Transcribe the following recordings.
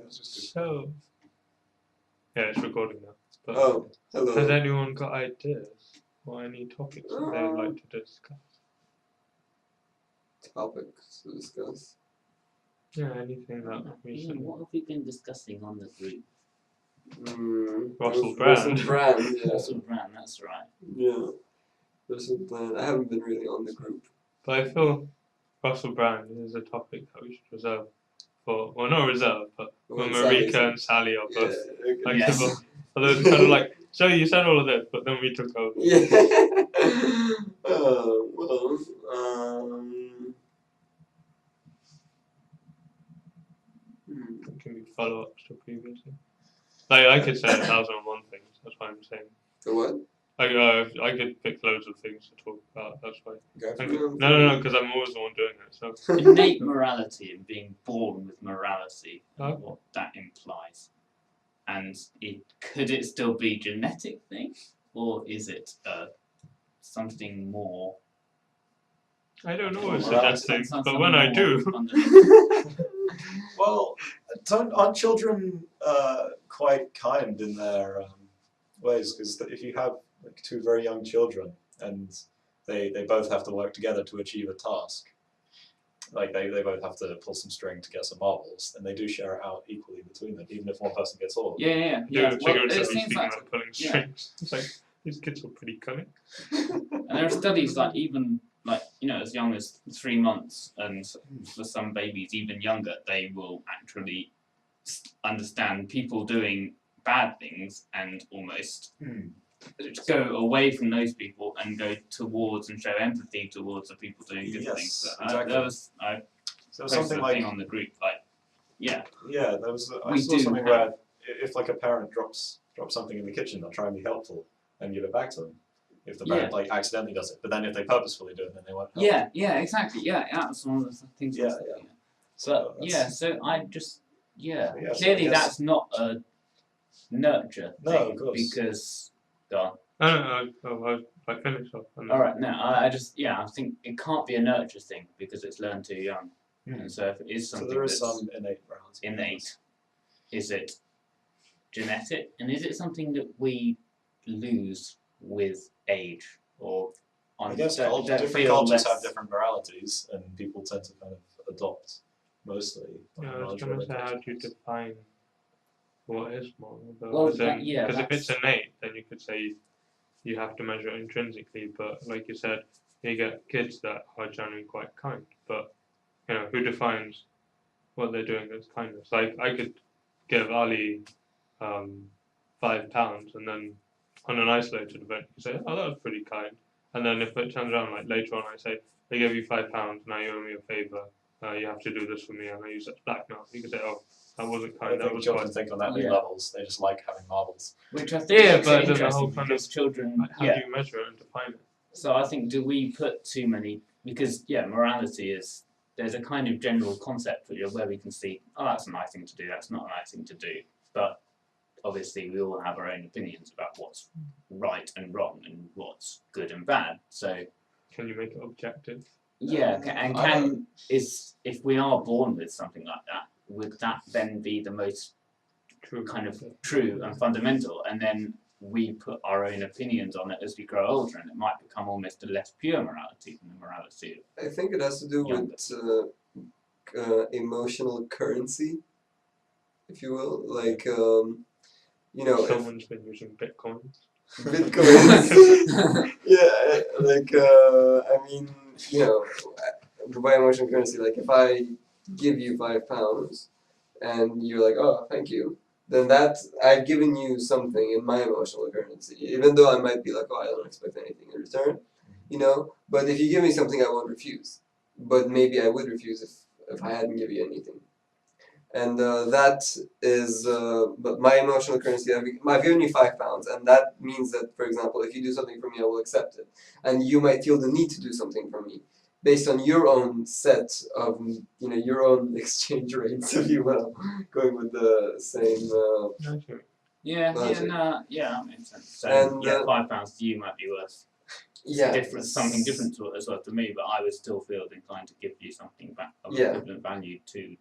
It's just So, yeah, it's recording now. But oh, hello. has anyone got ideas or any topics that they would like to discuss? Topics to discuss. Yeah, anything that recently. What have we been discussing on the group? Russell Brand. Russell Brand, yeah. Russell Brand, that's right. Yeah. Russell Brand. I haven't been really on the group. But I feel Russell Brand is a topic that we should reserve for, well, not reserve, but when Marika and Sally are both like Yes. although it's kind of like, so you said all of this, but then we took over. Yeah. It can be follow-ups to previously. Like, I could say 1,001 things, that's why I'm saying. The what? I could pick loads of things to talk about, that's why. Okay. No, because I'm always the one doing it, so. Innate morality and being born with morality, and what that implies. And could it still be a genetic thing, or is it something more? I don't always suggest things, but when I do. Well, aren't children quite kind in their ways? Because if you have like two very young children and they both have to work together to achieve a task, like they both have to pull some string to get some marbles, and they do share it out equally between them, even if one person gets all of them. Yeah. Well, it seems seems like pulling strings. It's like, these kids are pretty cunning. And there are studies like even like, as young as 3 months, and for some babies even younger, they will actually understand people doing bad things and almost go away from those people and go towards and show empathy towards the people doing good things. So, exactly. There was something like thing on the group, like, there was. I saw something where if like a parent drops something in the kitchen, they'll try and be helpful and give it back to them. If the parent like accidentally does it, but then if they purposefully do it, then they won't help. Yeah, exactly. Yeah, that's one of the things. So I just clearly that's not a nurture thing. No, of course. Because go I finished off. Alright, no, I think it can't be a nurture thing because it's learned too young. And so if it is something there is some innate morality. Innate, is it genetic, and is it something that we lose with age, or I guess different cultures have different moralities, and people tend to kind of adopt mostly. I was going to say, how do you define what is moral? Well, because if it's innate, then you could say you have to measure it intrinsically, but like you said, you get kids that are generally quite kind, but who defines what they're doing as kindness? Like, I could give Ali £5, and then on an isolated event, you say, oh, that was pretty kind. And then if it turns around, like later on, I say, I gave you £5, now you owe me a favour, you have to do this for me, and I use that blackmail. You could say, oh, that wasn't kind, that was children think on that many levels, they just like having marbles. Which I think is but interesting, the whole kind because children, like, how do you measure it and define it? So I think, do we put too many, because morality is, there's a kind of general concept where we can see, oh, that's a nice thing to do, that's not a nice thing to do, but obviously we all have our own opinions about what's right and wrong and what's good and bad. So can you make it objective? Yeah, if we are born with something like that, would that then be the most true and fundamental, and then we put our own opinions on it as we grow older, and it might become almost a less pure morality than the morality of I think it has to do with emotional currency, if you will. Like, someone's been using bitcoins. Bitcoins. Yeah, like, I mean, by emotional currency, like if I give you £5 and you're like, oh, thank you, then I've given you something in my emotional currency, even though I might be like, oh, I don't expect anything in return, but if you give me something, I won't refuse, but maybe I would refuse if I hadn't given you anything. And that is, but my emotional currency, I've given you £5, and that means that, for example, if you do something for me, I will accept it. And you might feel the need to do something for me, based on your own set of, your own exchange rates, if you will, going with the same logic. That makes sense. So, and, £5 to you might be worth something different to it as well to me, but I would still feel inclined to give you something back of equivalent value to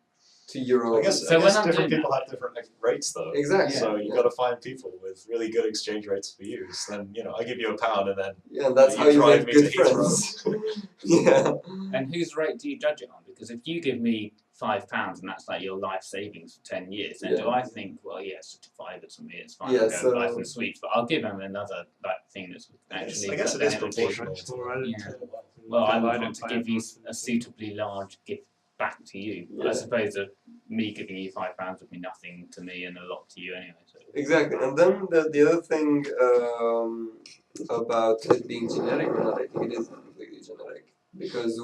to your own. I guess So when I'm different doing people have different rates though. Exactly. So you yeah. got to find people with really good exchange rates for use. Then I give you £1 and then Yeah, and that's you how you drive make me good to Heathrow. friends. Yeah. And whose rate do you judge it on? Because if you give me £5 and that's like your life savings for 10 years, then do I think, well, yeah, it's just a fiver to me, it's fine, Yeah, I'll go so- buy some sweets, but I'll give him another thing that's actually. I guess it is proportional. It's morality. Yeah. Well, I would Divided want to by give you emotion. a suitably large gift back to you. Yeah. I suppose that me giving you £5 would be nothing to me and a lot to you anyway. So. Exactly, and then the other thing about it being genetic or not, I think it is completely genetic because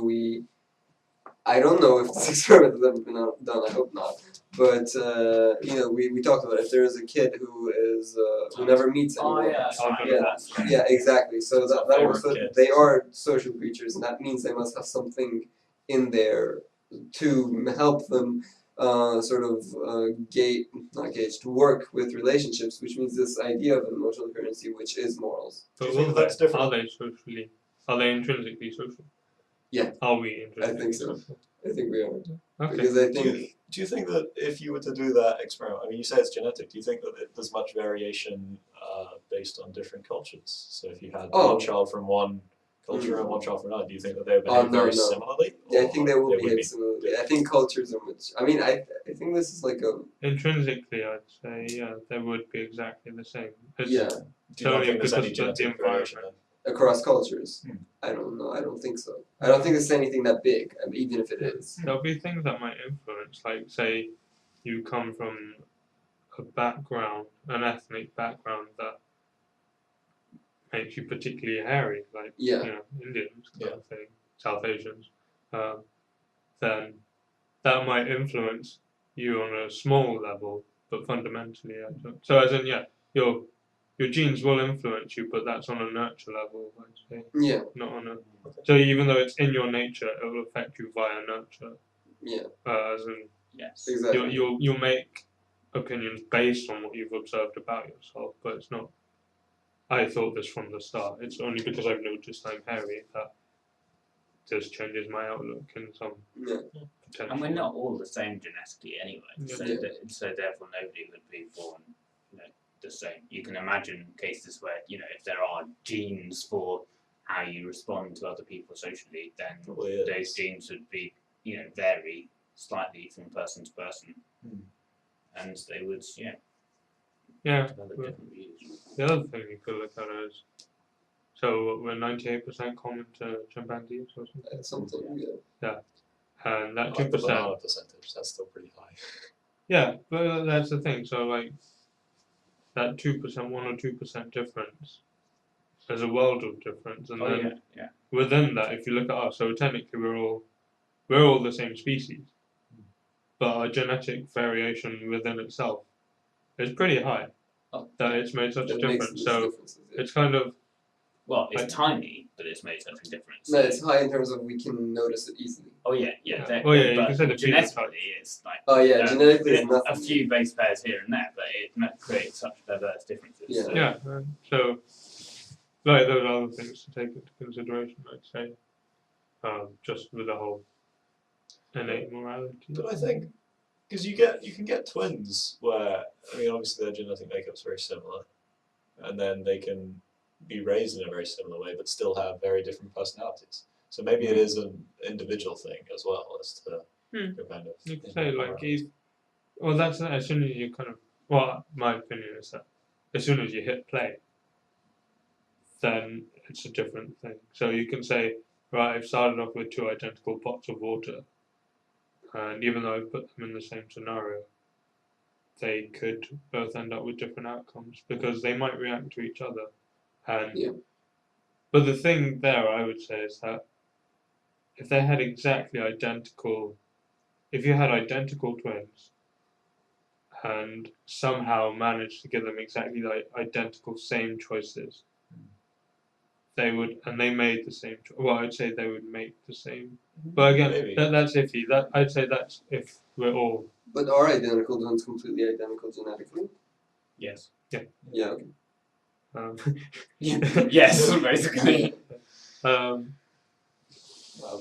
I don't know if this experiment has ever been done. I hope not. But we talked about it. If there is a kid who never meets anyone. Yeah, exactly. So It's our that favorite also, kid. they are social creatures, and that means they must have something in there to help them to work with relationships, which means this idea of an emotional currency, which is morals. Do you But think will that's different? Are they intrinsically social? Yeah. Are we intrinsically think so. social? I think we are. Okay. Because I think Do you think that if you were to do that experiment, I mean, you say it's genetic, do you think that there's much variation based on different cultures? So if you had Oh. one child from one culture and one child from another, do you think that they would Oh, behave no, very no. similarly? I Or think they will would behave be similarly. I think cultures are much. I mean, I think this is like a Intrinsically, I'd say, yeah, they would be exactly the same. It's yeah Do you not Only think there's any because of the genetic variation? environment. across cultures. Hmm. I don't know. I don't think so. I don't think it's anything that big. I mean, even if it is. There'll be things that might influence, like say you come from an ethnic background that makes you particularly hairy, like Yeah. Indians kind Yeah. of thing, South Asians, then that might influence you on a small level, but fundamentally, I don't. So as in, yeah, your genes will influence you, but that's on a nurture level, I'd say, Yeah. not on a. So even though it's in your nature, it will affect you via nurture. Yeah. As in, Yes. Exactly. you'll make opinions based on what you've observed about yourself, but it's not. I thought this from the start. It's only because I've noticed I'm hairy that this changes my outlook in some Yeah. potential. And we're not all the same genetically anyway, Yeah. so Yeah. so therefore nobody would be born, the same. You can imagine cases where if there are genes for how you respond to other people socially, then Probably is. those genes would be vary slightly from person to person, and they would Yeah. develop Well, different views. the other thing you could look at is, so we're 98% common to chimpanzees or something, Something. Yeah. and that I like 2%. the banana percentage, that's still pretty high. Yeah, but that's the thing. So like that 2%, 1 or 2% difference, there's a world of difference, and then within that, if you look at us, so technically we're all the same species, but our genetic variation within itself is pretty high. That it's made such a That makes difference. these So differences, yeah. it's kind of Well, it's tiny, but it's made such a difference. No, it's high in terms of we can notice it easily. Oh yeah. you can But say the genetically, it's like Oh yeah, genetically it's a nothing. few base pairs here and there, but it creates such diverse differences. Yeah. So. yeah. So like those are other things to take into consideration, I'd say, just with the whole innate morality. But I think, because you can get twins where, I mean, obviously their genetic makeup's very similar, and then they can be raised in a very similar way, but still have very different personalities. So maybe it is an individual thing as well as to your kind of. You could say like well, that's as soon as you kind of. Well, my opinion is that as soon as you hit play, then it's a different thing. So you can say, right, I've started off with 2 identical pots of water, and even though I put them in the same scenario, they could both end up with different outcomes because they might react to each other. And but the thing there, I would say, is that if they had if you had identical twins, and somehow managed to give them exactly the identical same choices, they would, and they made the same. Well, I'd say they would make the same. But again, that's iffy. I'd say that's if we're all. But are identical twins completely identical genetically? Yes. Yeah. Okay. Yes, basically. But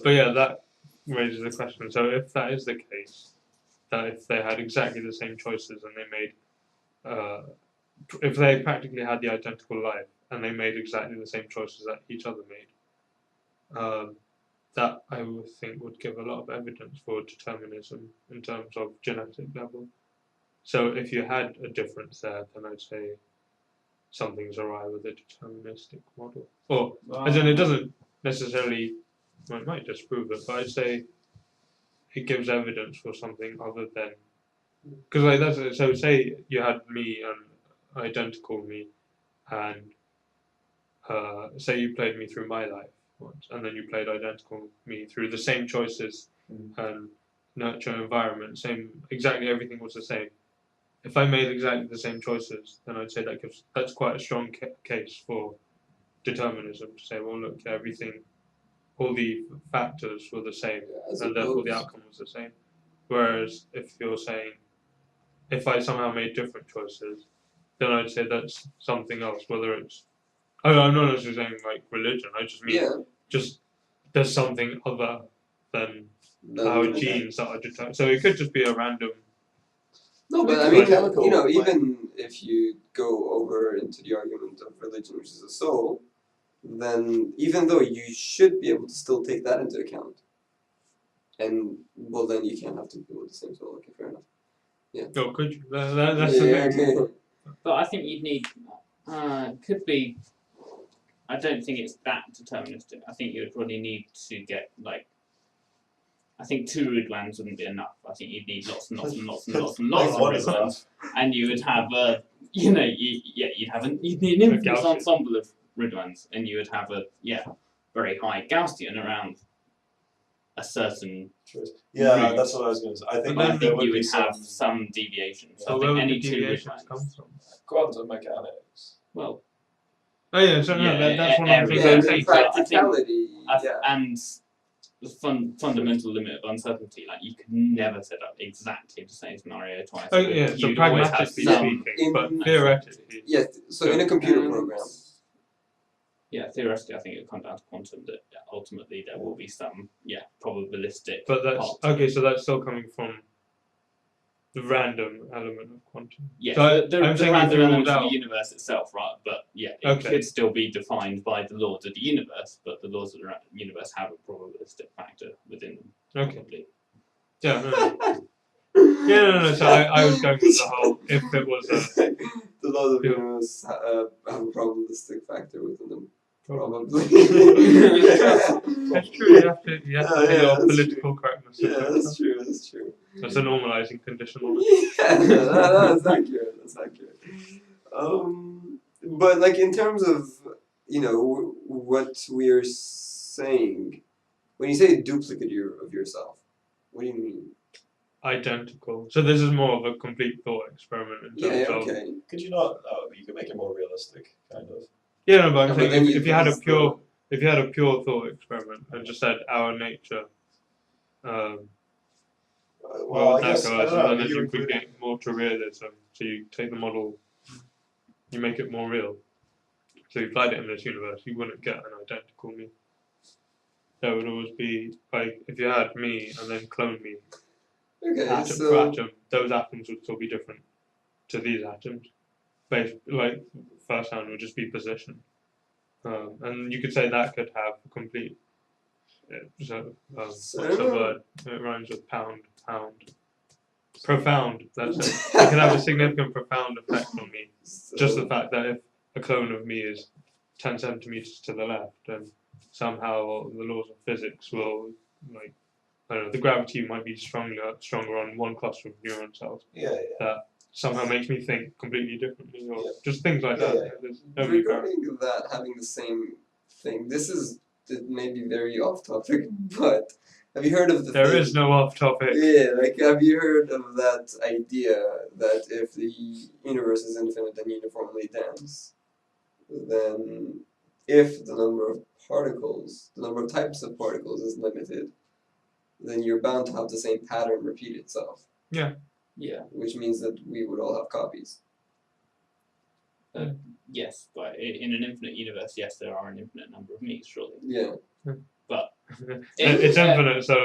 yeah, that raises the question. So if that is the case, that if they had exactly the same choices and they made, if they practically had the identical life and they made exactly the same choices that each other made, that I would think would give a lot of evidence for determinism in terms of genetic level. So if you had a difference there, then I'd say something's awry with a deterministic model. Or, as in, it doesn't necessarily, well, it might disprove it, but I'd say it gives evidence for something other than, because like that's it. So say you had me and identical me, and say you played me through my life once, and then you played identical me through the same choices and nurture environment, exactly everything was the same. If I made exactly the same choices, then I'd say that's quite a strong case for determinism, to say, well, look, everything, all the factors were the same, and therefore the outcome was the same. Whereas if you're saying, if I somehow made different choices, then I'd say that's something else, whether it's, I'm not necessarily saying like religion, I just mean just there's something other than our genes that are determined. So it could just be a random. No, but I mean, even if you go over into the argument of religion, which is a soul, then even though you should be able to still take that into account, and well, then you can't have two people with the same soul. Okay, fair enough. Yeah. Oh, could you? That's the thing. Okay. But I think you'd need. Could be. I don't think it's that deterministic. I think you would probably need to get like. I think 2 Ridwans wouldn't be enough. I think you'd need lots and lots and lots and lots and lots of Ridwans, and you would have you'd need an infinite ensemble of Ridwans, and you would have a very high Gaussian around a certain. Yeah, that's what I was going to say. I think you would have some deviation. So I think any 2 Ridwans come from? Quantum mechanics. Well. Oh yeah, so that's one of the things I think. Practicality, and the fundamental limit of uncertainty, like you could never set up exactly the same scenario twice. Oh yeah, so pragmatically speaking, but theoretically. Yes, so in a computer program. Yeah, theoretically, I think it would come down to quantum that ultimately there will be some, probabilistic. But that's okay. So that's still coming from the random element of quantum. Yeah, so the random element of the universe itself, right? But it could still be defined by the laws of the universe, but the laws of the universe have a probabilistic factor within them. Okay. Probably. Yeah. No. So I was going with the whole. If it was the laws of the universe have a probabilistic factor within them. Probably. That's true. You have to take your political correctness. Yeah, that's true. That's a normalizing condition on it. Yeah, that's accurate. But like in terms of what we're saying, when you say duplicate of yourself, what do you mean? Identical. So this is more of a complete thought experiment in terms of. Could you not? You could make it more realistic, kind of. Yeah, no, but I'm saying if you had a pure thought experiment and just said our nature, what would that go as? And then you could get more to realism. So you take the model, you make it more real. So you applied it in this universe, you wouldn't get an identical me. There would always be like if you had me and then clone me, atom for atom, those atoms would still be different to these atoms. Like first hand would just be position. And you could say that could have a complete. What's the word? It rhymes with pound. Profound. That's it. It could have a significant, profound effect on me. Just the fact that if a clone of me is 10 centimeters to the left, and somehow the laws of physics will, like, I don't know, the gravity might be stronger on one cluster of neuron cells. That somehow makes me think completely differently, or just things like that. Regarding that having the same thing, this is maybe very off topic, but have you heard of the There is no off topic. Yeah, like have you heard of that idea that if the universe is infinite and uniformly dense, then if the number of types of particles is limited, then you're bound to have the same pattern repeat itself. Yeah. Which means that we would all have copies. Yes, but in an infinite universe, yes, there are an infinite number of me's, surely. Yeah. But It's infinite, so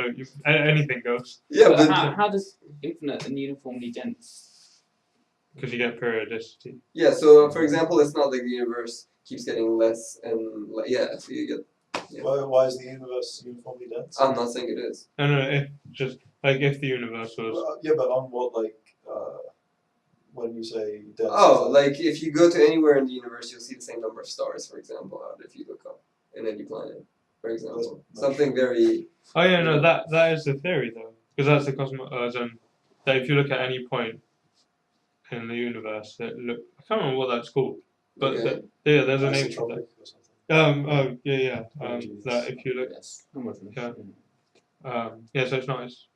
anything goes. Yeah, but but how does infinite and uniformly dense? Because you get periodicity. yeah. So for example, it's not like the universe keeps getting less and yeah. So you get. Yeah. Why is the universe uniformly dense? I'm not saying it is. No, if just like if the universe was. Well, yeah, but on what, like, when you say dense? Oh, like if you go to anywhere in the universe, you'll see the same number of stars, for example, out if you look up in any planet, for example. Something very. Oh yeah, no, that is the theory though, because that's the that if you look at any point in the universe, I can't remember what that's called, but Okay. yeah, there's a name for Isotropic that. or something. Oh yeah. Jesus. That if you look. Yes. Homogeneous. Yeah. Yeah, so it's not as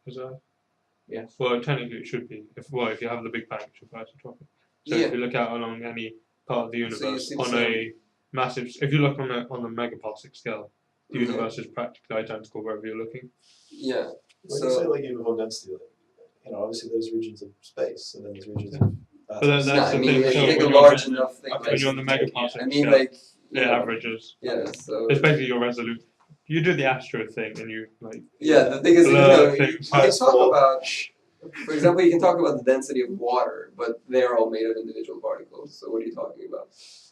Yes. well, technically it should be. If you have the Big Bang, it should be isotropic. So Yeah. if you look out along any part of the So you universe see the on same- a massive, if you look on the megaparsec scale, the Okay. universe is practically identical wherever you're looking. Yeah. When So you say like uniform density, like, obviously there's regions of space and then there's regions of But that's no, I the mean, thing. if So you take a when you're large enough thing, Okay, when you're on the Yeah. megaparsec I mean, scale, like it averages. Yeah. So It's basically your resolution. You do the Astro thing, and you like. yeah, the thing is, Blur you things. can talk about. For example, you can talk about the density of water, but they're all made of individual particles. So what are you talking about?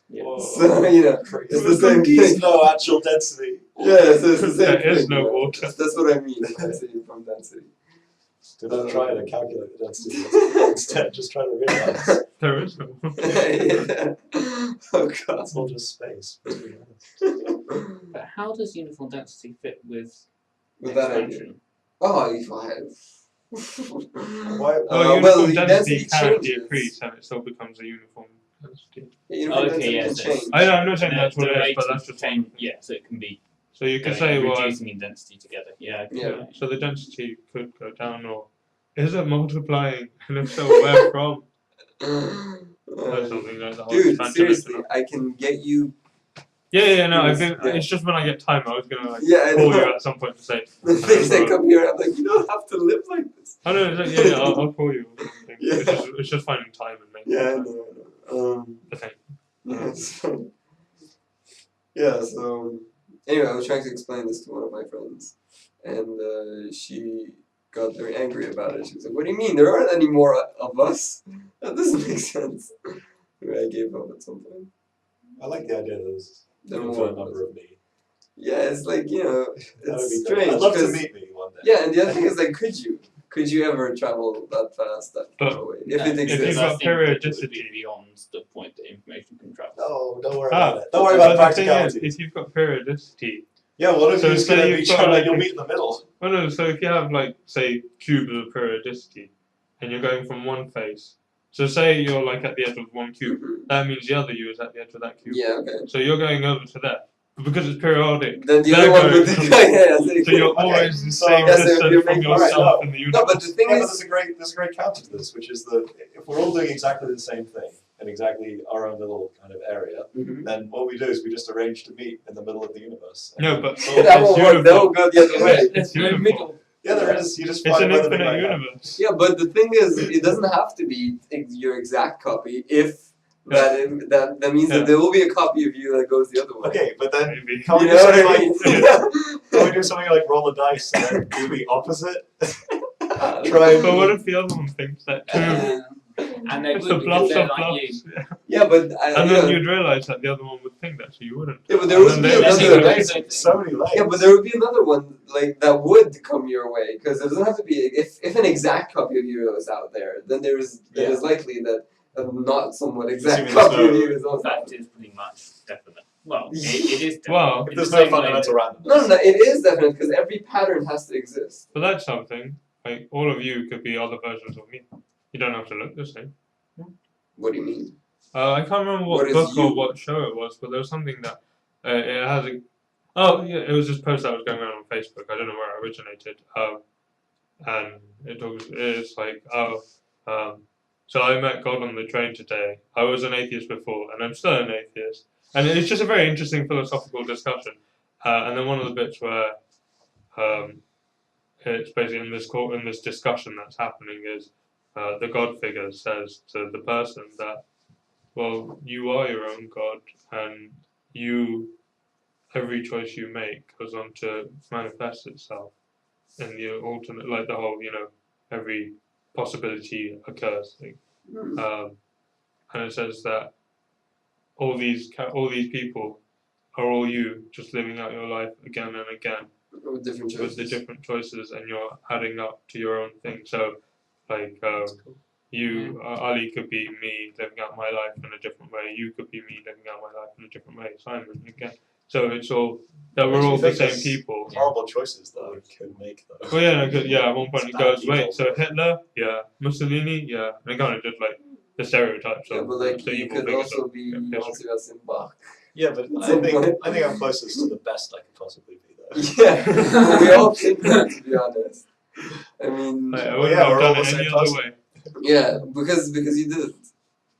Yeah. Whoa. So it's the same There's thing. no actual density. Yeah, so it's the same There thing. is no you know. water. That's what I mean when I say uniform density. Do not try to calculate the density. Instead, just try to realize There is no. Yeah. Oh god. it's all just space. But how does uniform density fit with With that idea. expansion? Oh, if I have. Why? Well, well, uniform the density density can changes. decrease, and it still becomes a uniform density. Yeah, uniform Okay, density yes, can yes. change. I'm not saying that's what the it is, rate but of that's just change. Yeah, so it can be So you could going- say, well, reducing in density together. Yeah. Okay. Yeah. so the density could go down, or is it multiplying? And if so, where from? Or something like that. Dude, seriously, I can get you. No, I've Yes, been. yeah. It's just when I get time, I was gonna Yeah, I call know. you at some point to say, The things that come here, I'm like, you don't have to live like this. oh no, I'll call you. Or something. Yeah. It's just finding time and making Yeah, I time. know. The thing. Yeah, so, yeah, so anyway, I was trying to explain this to one of my friends, and she got very angry about it. She was like, "What do you mean? There aren't any more of us? That doesn't make sense." Anyway, I gave up at some point. I like the idea that there's There an were infinite number of me. Yeah, it's like That would be it's great. strange. I'd love to 'cause- meet me one day. Yeah, and the other thing is like, could you ever travel that fast, that far But away? If No, it you've exists. because I got think that it would periodicity. be beyond the point that information can travel. No, don't worry Ah, about it. Don't worry about but the thing is, practicality. if you've got periodicity, Yeah, what if So you're just say gonna you've be got trying like you'll a- meet in the middle? well, no. So if you have like say cubes of periodicity, and you're going from one face, so say you're like at the edge of one cube, Mhm. that means the other you is at the edge of that cube. Yeah, okay. So you're going over to there, but because it's periodic. Then the they're other one going would from- yeah, So you're Okay, always the so- same Yeah, so if distance you're from making- yourself alright, in the No, universe. but the thing Yeah, but is, there's a great counter to this, which is that if we're all doing exactly the same thing in exactly our own little kind of area, Mhm. then what we do is we just arrange to meet in the middle of the universe. And No, then- but that won't work. That will go the other way. It's no uniform. middle. yeah, there is. You just It's find an whether they infinite line up. universe. Yeah, but the thing is, it doesn't have to be your exact copy. If that means Yeah. that there will be a copy of you that goes the other way. Okay, but then Maybe. can we You do know what something I like mean? can we do something like roll a dice and then do the opposite? Try But what if the other one thinks that too? And they It's would the because bluffs they're of like you. bluffs. Yeah, but And then you'd realise that the other one would think that, so you wouldn't. Yeah, but there And would then be they- another. That's- So many layers. Yeah, but there would be another one like that would come your way because it doesn't have to be. If an exact copy of you is out there, then it is likely that a not somewhat exact Assuming there's copy of no- you is also. That is pretty much definite. Well, it is definite. Well, If In there's the no same way fundamental that- randomness. No, it is definite because every pattern has to exist. But that's something. Like all of you could be other versions of me. You don't have to look the same. What do you mean? I can't remember What what is book you? or what show it was, but there was something that it has a. Oh yeah, it was this post that was going around on Facebook. I don't know where it originated. And it's like so I met God on the train today. I was an atheist before, and I'm still an atheist. And it's just a very interesting philosophical discussion. And then one of the bits where it's basically in this discussion that's happening is the God figure says to the person that well, you are your own God, and every choice you make goes on to manifest itself in the ultimate, like the whole, every possibility occurs. And it says that all these people are all you, just living out your life again and again with different choices. with the different choices, and you're adding up to your own thing. So, like, you, Ali could be me living out my life in a different way. You could be me living out my life in a different way. Simon again. So it's all that we're all the same people. Horrible choices that we could make though. Well, yeah. At one point it goes, wait, so Hitler, yeah, Mussolini, yeah, and it kind of just like the stereotypes. Yeah, but like you could also be Hans Bach. Yeah, but I think I'm closest to the best I could possibly be though. Yeah, we all think that, to be honest. I mean, I wouldn't have done it any other way. Yeah, because you did it.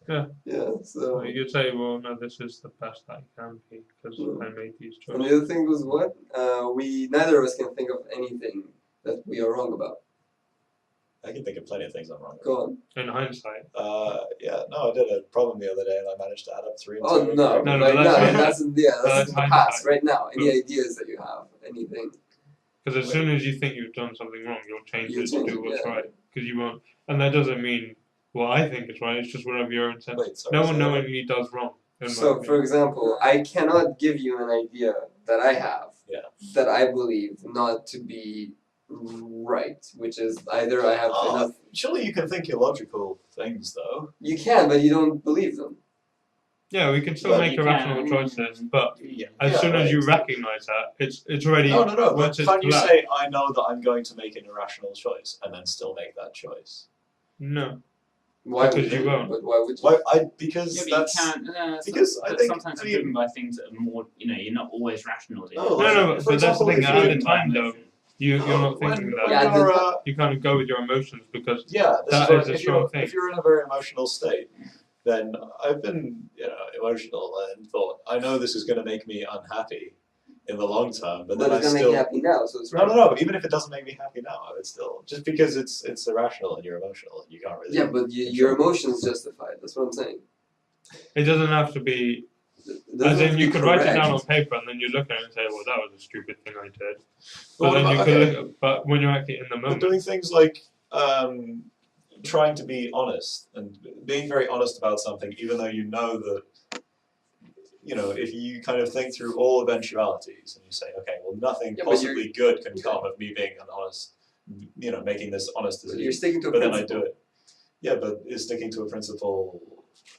Yeah. Yeah, so. You could say, well, no, this is the best I can be because I made these choices. And the other thing was what? Neither of us can think of anything that we are wrong about. I can think of plenty of things I'm wrong about. Go on. In hindsight. I did a problem the other day and I managed to add up 3 and 2. Oh no, No, right now, that's in the hindsight. past. Right now, any ideas that you have, anything. Because as soon as you think you've done something wrong, you'll change it to do what's right. Because you won't, and that doesn't mean what I think is right. It's just whatever your own sense. No one knowingly does wrong. So, for example, I cannot give you an idea that I have that I believe not to be right, which is either I have enough. Surely you can think illogical things, though. You can, but you don't believe them. Yeah, we can still make irrational choices, but as soon as you recognize that, it's already. No. Can't you say I know that I'm going to make an irrational choice and then still make that choice? No. Why? Because you won't. But why would you? Because I think sometimes you're driven by things that are more. You're not always rational. No. But that's the thing. At the time, though, you're not thinking that. You kind of go with your emotions because that is a strong thing. If you're in a very emotional state, then I've been, emotional and thought, I know this is going to make me unhappy in the long term, but then it's going to make you happy now, so it's right. No. Even if it doesn't make me happy now, I would still, just because it's irrational and you're emotional, and you can't really. Yeah, but your emotions justified. That's what I'm saying. It doesn't have to be. As in, you could write it down on paper and then you look at it and say, "Well, that was a stupid thing I did." But then you could look at, but when you're actually in the moment, doing things like trying to be honest and being very honest about something, even though you know that. If you kind of think through all eventualities and you say, okay, well, nothing possibly good can come of me being an honest, making this honest decision. You're sticking to a principle. principle. Then I do it. Yeah, but is sticking to a principle.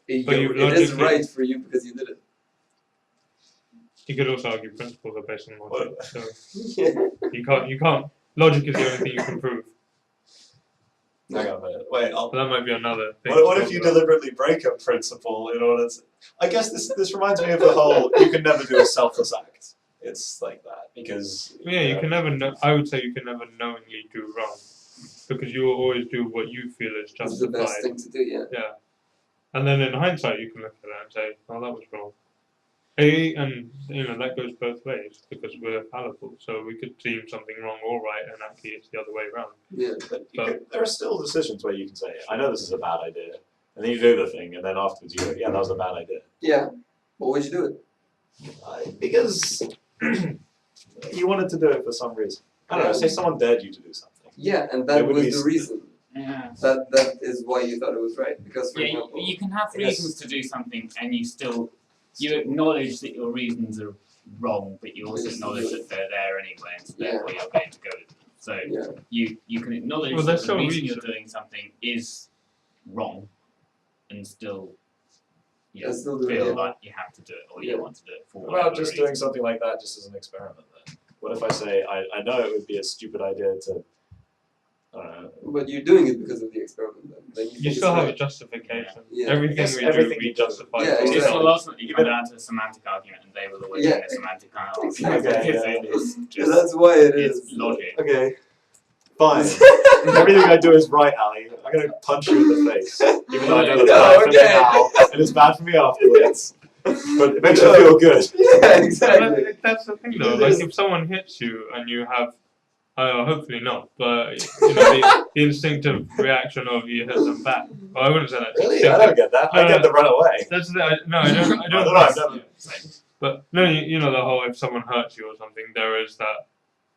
It is right for you because you did it. You could also argue principles are based on logic. So you can't. Logic is the only thing you can prove. Hang on a minute. Wait, but that might be another thing. What if you deliberately break a principle in order to... I guess this reminds me of the whole, you can never do a selfless act. It's like that, because... Yeah, you can never... I would say you can never knowingly do wrong. Because you will always do what you feel is justified. It's the best thing to do, Yeah. And then in hindsight, you can look at that and say, oh, that was wrong. And, that goes both ways, because we're fallible. So we could deem something wrong or right, and actually it's the other way around. Yeah. But there are still decisions where you can say, I know this is a bad idea. And then you do the thing, and then afterwards you go, yeah, that was a bad idea. Yeah. Why would you do it? Because you wanted to do it for some reason. I don't know, say someone dared you to do something. Yeah, and that was the reason. Yeah. That is why you thought it was right. Because, for example, you can have reasons to do something, and you acknowledge that your reasons are wrong, but you also acknowledge that they're there anyway, and so therefore you're going to go with them. So you can acknowledge that the reason you're doing something is wrong, and still feel like you have to do it, or you want to do it for whatever Well, just reason. doing something like that just as an experiment then. What if I say, I know it would be a stupid idea to, I don't know. But you're doing it because of the experiment then. You still have a justification. Yeah. Everything we justify. Yeah, This exactly. will ultimately come down to a semantic argument, and they will always win a semantic argument. Exactly. That's why It's logic. Okay. Fine. Everything I do is right, Ali. I'm going to punch you in the face. Even though I know that's bad for me now, and it's bad for me afterwards. But it makes you feel good. Yeah, exactly. That's the thing though, like if someone hits you and you have Hopefully not, but you know, the instinctive reaction of you hit them back. Well, I wouldn't say that's Really? I instinctive. don't get that. No, I get the run away. That's the, I don't. I don't know. I've never. But no, you know the whole if someone hurts you or something, there is that,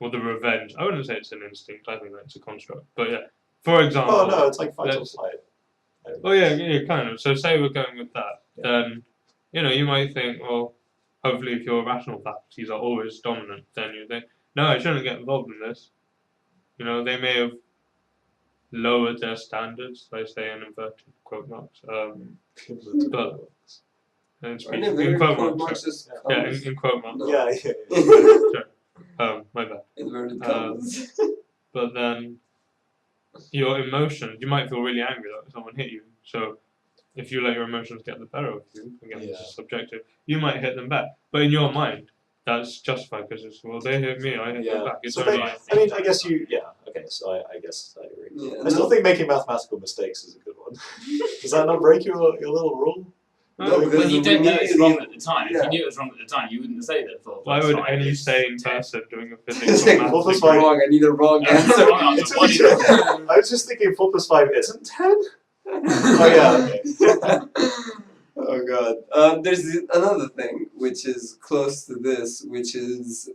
well, the revenge. I wouldn't say it's an instinct. I think that's a construct. But yeah, for example. Oh no, it's like fight or flight. Oh yeah, kind of. So say we're going with that, then you know you might think, well, hopefully if your rational faculties are always dominant, then you think, no, I shouldn't get involved in this. You know, they may have lowered their standards, I say in inverted quote marks. But and Aren't they in very quote quote marks. marks just Yeah, commas? in quote marks. No. Yeah. My bad. Inverted commas. But then your emotions, you might feel really angry that someone hit you. So if you let your emotions get the better of you, again, this is subjective, you might hit them back. But in your mind, that's justified because it's, well, they hit me, I hit them back. It's So only, I mean, I guess you. Yeah. Okay. So I guess I agree. Yeah, I still think making mathematical mistakes is a good one. Does that not break your little rule? No, because Well, you don't know it's immediately- wrong at the time. If you knew it was wrong at the time, you wouldn't say that. For why plus would five any is sane 10. person doing a It's physics like, or Well, maths that's degree? wrong. I need a wrong Yeah, answer. wrong answer. It's What is really- it? I was just thinking 4 plus 5 isn't 10. Oh yeah. Okay. Oh god. There's another thing which is close to this, which is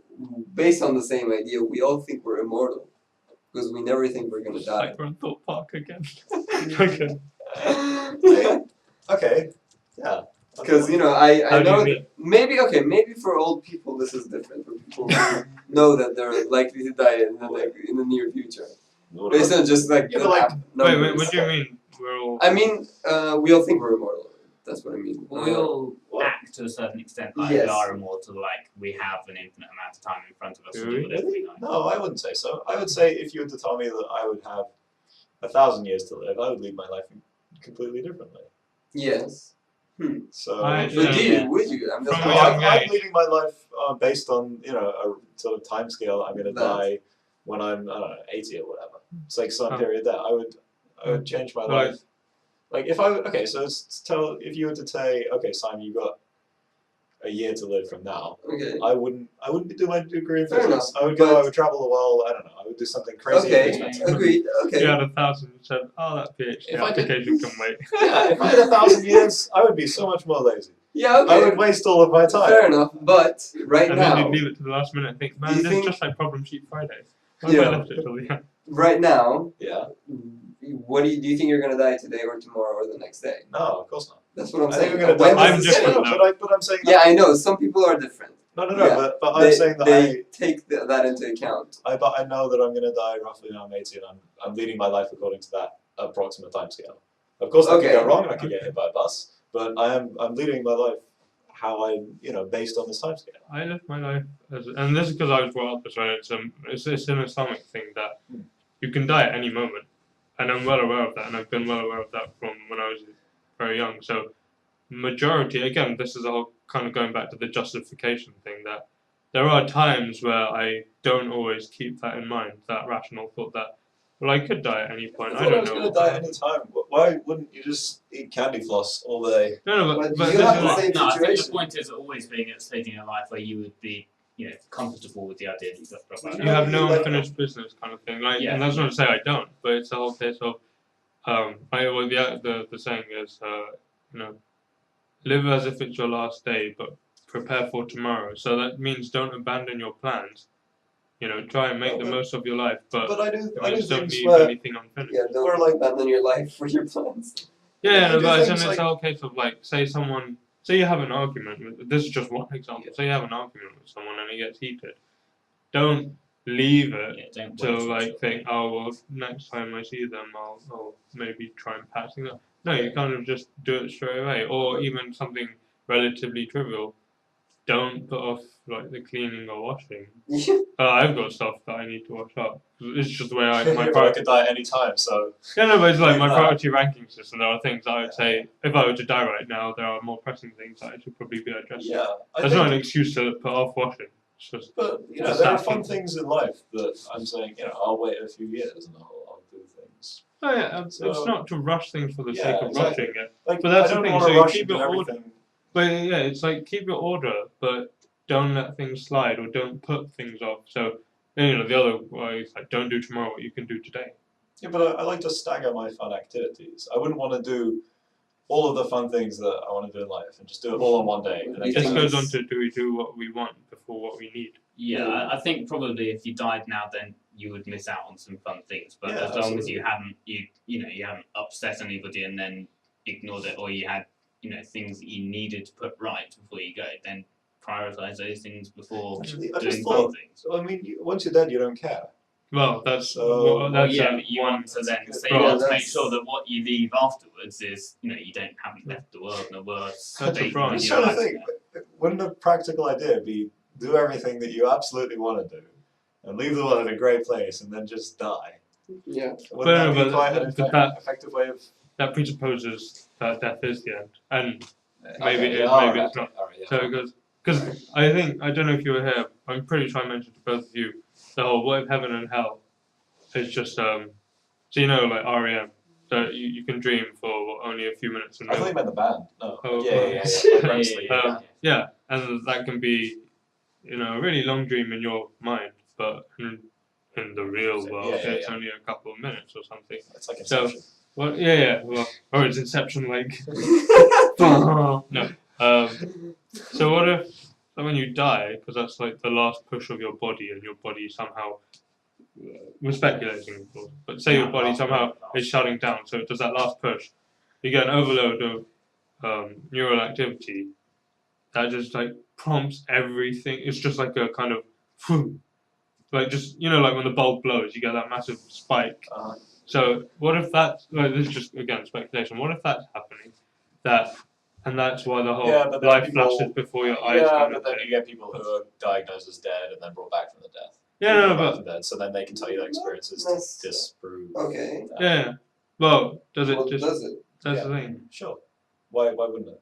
based on the same idea. We all think we're immortal because we never think we're gonna die. Like we're in Thought Park again. Okay. Okay. Yeah. Because you know, I How do you know mean? that maybe for old people this is different. For people who know that they're likely to die in the near future, based on just like Yeah, the but, like, Wait, numbers. what do you mean? We're all. I mean, we all think we're immortal. That's what I mean. We all act to a certain extent like Yes. we are immortal, like we have an infinite amount of time in front of us to Do do we? whatever we like. No, I wouldn't say so. I would say if you were to tell me that I would have 1,000 years to live, I would lead my life completely differently. Yes. So. I- But do you? Yeah. Would you? I'm just From No, a young I'm age. leading my life based on a sort of time scale. I'm going to That's- die when I'm 80 or whatever. It's like some Oh. period there. I would change my Right. life. Like if if you were to say, okay, Simon, you've got a year to live from now. Okay. I wouldn't do my degree in Fair physics. enough, I would but- I would travel the world. I don't know. I would do something crazy. Okay. expensive. Agreed. Okay. You had 1,000 and said, oh, that PhD If I did- application can wait. Yeah, if I had 1,000 years, I would be so much more lazy. Yeah. I Okay. would waste all of my time. Fair enough. But right And now, then you'd leave it to the last minute and think, Do man, you this think- is just like Problem Sheet Friday. Why have Yeah. I left it till the end? right now, Yeah. what do you think you're gonna die today or tomorrow or the next day? No, of course not. That's what I'm I saying. think we're gonna When die. does I'm it different say? though. But I'm saying. Yeah, I know. Some people are different. No, Yeah. but I'm saying that they take that into account. but I know that I'm going to die roughly when I'm 80, and I'm leading my life according to that approximate timescale. Of course, I could Okay. go wrong and I could get hit by a bus, but I'm leading my life how based on this timescale. I live my life as, and this is because I was brought up this way. It's an Islamic thing that you can die at any moment, and I'm well aware of that, and I've been well aware of that from when I was very young. So, majority again, this is a whole kind of going back to the justification thing that there are times where I don't always keep that in mind. That rational thought that, well, I could die at any point. I I thought I don't was know. going to die any time. Why wouldn't you just eat candy floss all day? No, But but you this have is the like, same No, I think the situation. point is always being at a stage in your life where you would be, comfortable with the idea that you've got stuff like you that. have no Like- unfinished business kind of thing. Like, Yeah. and that's not to say I don't, but it's the whole case of, the saying is, live as if it's your last day, but prepare for tomorrow. So that means don't abandon your plans. Try and make Well, the but- most of your life, but But I do just don't things leave where anything unfinished. Yeah, don't Or like- abandon your life for your plans. Yeah, I no, do but it's things the like- whole case of like, say you have an argument with, this is just one example, say you have an argument with someone and it gets heated. Don't leave it Yeah, don't till wait like for think, oh well, next time I see them, I'll maybe try and patch things up. No, you kind of just do it straight away, or even something relatively trivial. Don't put off like the cleaning or washing. I've got stuff that I need to wash up. It's just the way my Yeah, but I priority. could die at any time, so Yeah, no, but it's like my Leave that. priority ranking system. There are things that I would say, if I were to die right now, there are more pressing things that I should probably be addressing. yeah. I That's think, not an excuse to put off washing. It's just but Just there are that fun thing. things in life that I'm saying, I'll wait a few years and I'll do things. oh yeah, it's So- not to rush things for the Yeah, sake of exactly. rushing it. Like, But that's I the don't thing, want so to you rush keep into it order- everything. But yeah, it's like keep your order, but don't let things slide or don't put things off. So And the other way is like, don't do tomorrow what you can do today. Yeah, but I like to stagger my fun activities. I wouldn't want to do all of the fun things that I want to do in life and just do it all in one day. And then It just think goes on it's- to do we do what we want before what we need. Yeah, Yeah. I think probably if you died now, then you would miss out on some fun things. But Yeah, as long as absolutely. you haven't upset anybody and then ignored it, or you had things that you needed to put right before you go, then prioritize those things before Actually, I doing just fun thought, things. I mean, once you're dead, you don't care. Well, that's So- well, Well, that's yeah, but you one. want to then say Well, you want to make that's- sure that what you leave afterwards is you haven't left the world in a worse That's a state problem. than I'm just you trying to arrived think, there. wouldn't a practical idea be do everything that you absolutely want to do and leave the world in a great place and then just die? Yeah. Wouldn't that be But quite an that- effective way of... That presupposes that death is the end, and maybe Okay, it is, yeah, all maybe right, it's not. all right, yeah. So it goes because I think I don't know if you were here. I'm pretty sure I mentioned to both of you the whole what if heaven and hell is just so like REM. So you can dream for only a few minutes and I thought you meant the band. No. Oh, yeah. Like REM sleep, yeah. yeah, and that can be a really long dream in your mind, but in the real world it's only a couple of minutes or something. It's like So- Inception. Well, yeah. Well, or it's Inception like. No. So what if when you die, because that's like the last push of your body, and your body somehow, we're speculating, of course, but say your body somehow is shutting down, so it does that last push, you get an overload of neural activity that just like prompts everything. It's just like a kind of, like just like when the bulb blows, you get that massive spike. So what if that's this is just again speculation? What if that's happening? And that's why the whole but then life people- flashes before your eyes. Yeah, kind but of then thing. you get people who are diagnosed as dead and then brought back from the death. Yeah, no, Brought back but from dead, so then they can tell you their experiences to That's- disprove. Okay. that. yeah. Well, does it Well, just? does it? That's Yeah. the thing. Sure. Why wouldn't it?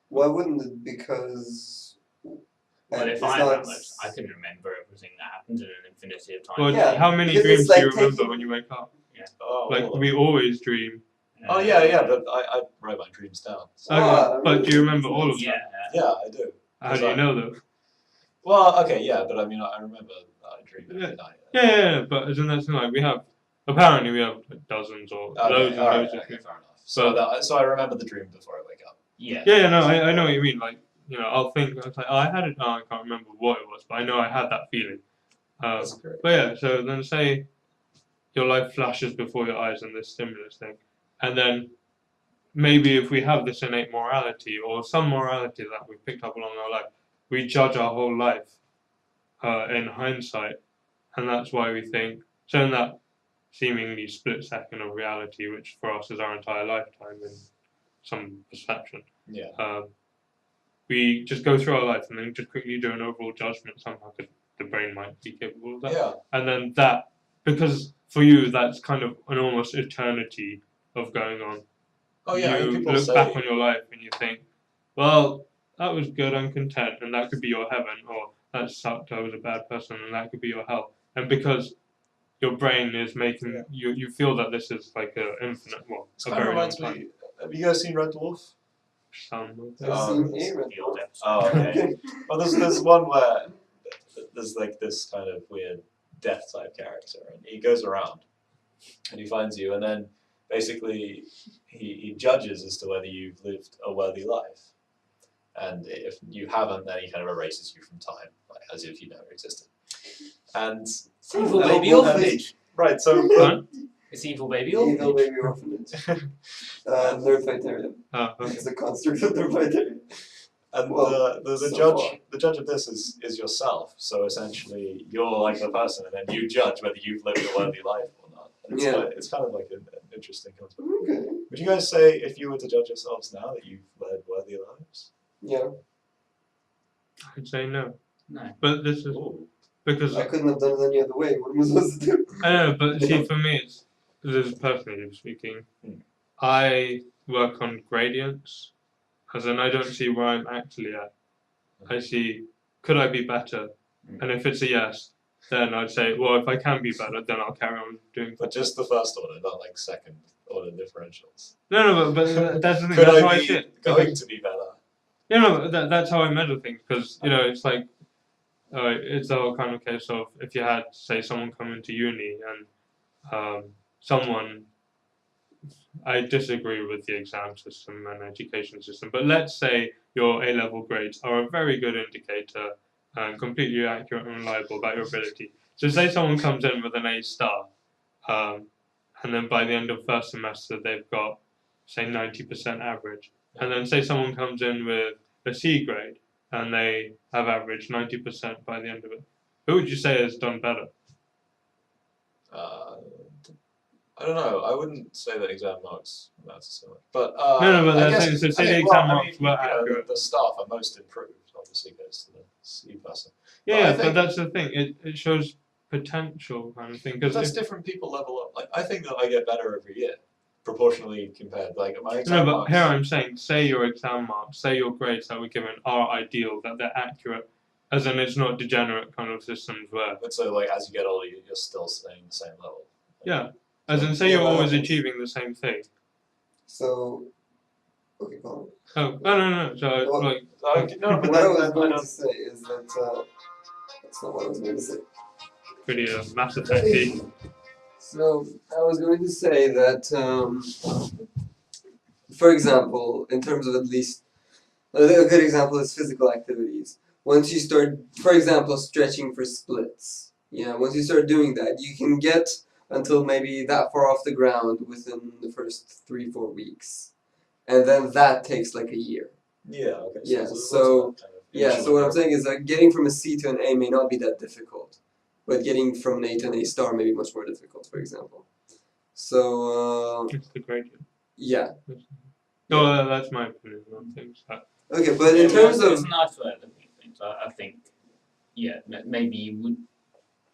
Why wouldn't it? Because. Well, if it's I not- had that much, I can remember everything that happened in an infinity of time. Well, Yeah, how many because dreams it's do you like remember taking- when you wake up? Oh, Like all of we them. always dream. Oh yeah, but I write my dreams down. So. Ah, but do you remember all of Yeah. them? Yeah, I do. How do you know though? Well, okay, yeah, but I mean, I remember I dream every night. Yeah, but isn't that something like we have? Apparently, we have like dozens or Okay, loads and alright, loads of okay, dreams. fair enough. So I remember the dream before I wake up. Yeah. Yeah, no, I know what you mean. Like, I'll think, I was like, oh, I had it, I can't remember what it was, but I know I had that feeling. That's great. But yeah, so then say your life flashes before your eyes and this stimulus thing, and then maybe if we have this innate morality or some morality that we've picked up along our life, we judge our whole life in hindsight, and that's why we think, so in that seemingly split second of reality, which for us is our entire lifetime in some perception, Yeah. we just go through our life and then just quickly do an overall judgment somehow, because the brain might be capable of that. Yeah. And then that, because for you that's kind of an almost eternity of going on. Oh yeah. I mean, You people look say. back on your life and you think, well, that was good, I'm content, and that could be your heaven, or that sucked, I was a bad person, and that could be your hell. And because your brain is making you feel that this is like a infinite, well, This a kind of very long reminds time. me. Have you guys seen Red Dwarf? Some of I've them. seen It's Aaron. the old episode. Oh, okay. Well, there's one where there's like this kind of weird death type character, and he goes around and he finds you, and then basically he judges as to whether you've lived a worthy life, and if you haven't, then he kind of erases you from time, like as if you never existed. And Evil Oh, baby well, orphanage. right, so Huh? It's evil baby Evil orphanage. baby orphanage. Nerdfightarian. Oh, okay. It's a construct of Nerdfightarian. And Well, the so judge far. the judge of this is yourself. So essentially, you're like the person, and then you judge whether you've lived a worthy life or not. And Yeah. it's kind of like an interesting concept. Okay. Would you guys say if you were to judge yourselves now that you've led worthy lives? Yeah. I'd say no. No. But this is because I couldn't have done it any other way. What am I supposed to do? I know, but see, for me, it's this is personally speaking. I work on gradients, as in I don't see where I'm actually at. I see, could I be better? And if it's a yes, then I'd say, well, if I can be better, then I'll carry on doing. But just the first order, not like second order differentials. No, but that's the thing. Could That's I how I be see it. going to be better? That's how I measure things, because it's like it's the whole kind of case of if you had, say, someone come into uni and someone. I disagree with the exam system and education system, but let's say your A-level grades are a very good indicator and completely accurate and reliable about your ability. So say someone comes in with an A star, and then by the end of first semester they've got, say, 90% average. And then say someone comes in with a C grade and they have averaged 90% by the end of it. Who would you say has done better? I don't know. I wouldn't say that exam marks matter so much, but No, but I that's guess saying, so say the exam marks were you know, accurate. the staff are most improved. Obviously, goes to the C person. Yeah, But I but that's the thing. It shows potential kind of thing. But Because that's different people level up. Like I think that I get better every year, proportionally compared. Like my no, exam but marks. here I'm saying, say your exam marks, say your grades that were given are ideal, that they're accurate, as in it's not degenerate kind of systems where. But so like as you get older, you're still staying the same level. Yeah, as in say Yeah, you're but always okay. achieving the same thing. So, okay, Colin. Oh, no. So Well, like, No, but What I then, was I going don't. to say is that that's not what I was going to say. pretty Mass Effect-y. So I was going to say that, for example, in terms of at least a good example is physical activities. Once you start, for example, stretching for splits, once you start doing that, you can get until maybe that far off the ground within the first 3-4 weeks, and then that takes like a year. Yeah. Okay. Yeah. So So initial So what I'm improvement. saying is that getting from a C to an A may not be that difficult, but getting from an A to an A star may be much more difficult. For example. So It's the gradient. yeah. No, that's my opinion on things. Okay, but in terms it's of a nice way of looking at things. I think, maybe you would.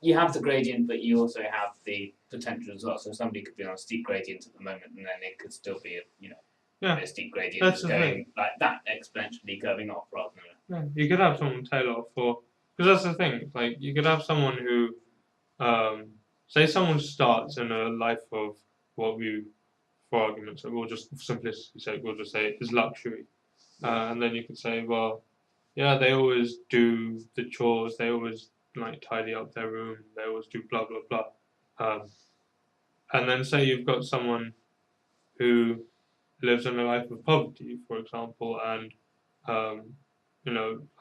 You have the gradient, but you also have the potential as well. So somebody could be on a steep gradient at the moment, and then it could still be a steep gradient That's that's the going like that, exponentially curving off rather than. Yeah, you could have someone tail off for, because that's the thing. Like you could have someone who, say, someone starts in a life of what we, for argument's sake, we'll just for simplicity's sake, we'll just say is luxury, and then you could say, well, yeah, they always do the chores, they always like tidy up their room, they always do blah blah blah, and then say you've got someone who lives in a life of poverty, for example, and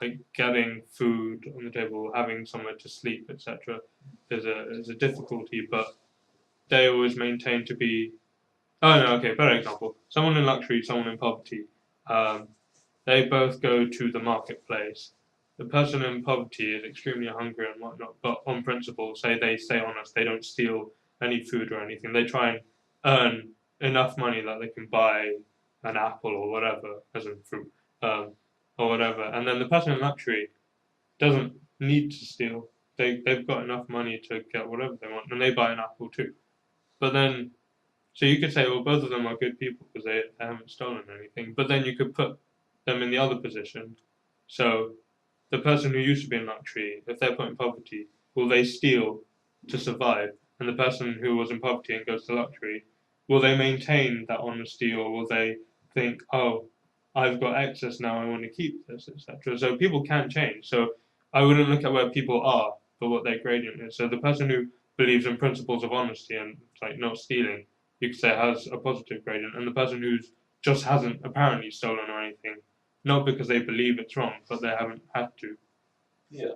like getting food on the table, having somewhere to sleep, etc., is a difficulty, but they always maintain to be. Oh no, okay, better example. Someone in luxury, someone in poverty. They both go to the marketplace. The person in poverty is extremely hungry and whatnot, but on principle, say they stay honest, they don't steal any food or anything. They try and earn enough money that they can buy an apple or whatever, as in fruit, or whatever. And then the person in luxury doesn't need to steal. They've got enough money to get whatever they want, and they buy an apple too. But then, so you could say, well, both of them are good people because they haven't stolen anything. But then you could put them in the other position. So the person who used to be in luxury, if they're put in poverty, will they steal to survive? And the person who was in poverty and goes to luxury, will they maintain that honesty, or will they think, oh, I've got excess now, I want to keep this, etc. So people can change. So I wouldn't look at where people are, but what their gradient is. So the person who believes in principles of honesty and like not stealing, you could say has a positive gradient, and the person who's just hasn't apparently stolen or anything, not because they believe it's wrong, but they haven't had to. Yeah.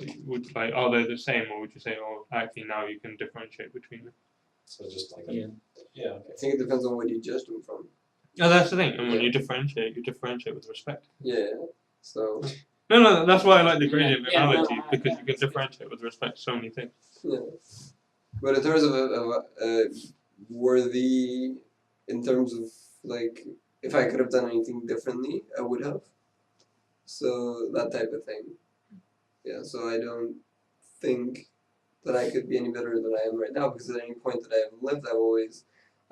Are they the same, or would you say, oh, actually now you can differentiate between them? So just like Yeah. Okay. I think it depends on what you judge them from. Oh, that's the thing. And when you differentiate with respect. Yeah. So. No, that's why I like the gradient Yeah, analogy, no, because yeah, you can differentiate with respect to so many things. Yeah. But in terms of worthy, in terms of like, if I could have done anything differently, I would have. So that type of thing. Yeah. So I don't think that I could be any better than I am right now, because at any point that I have lived, I've always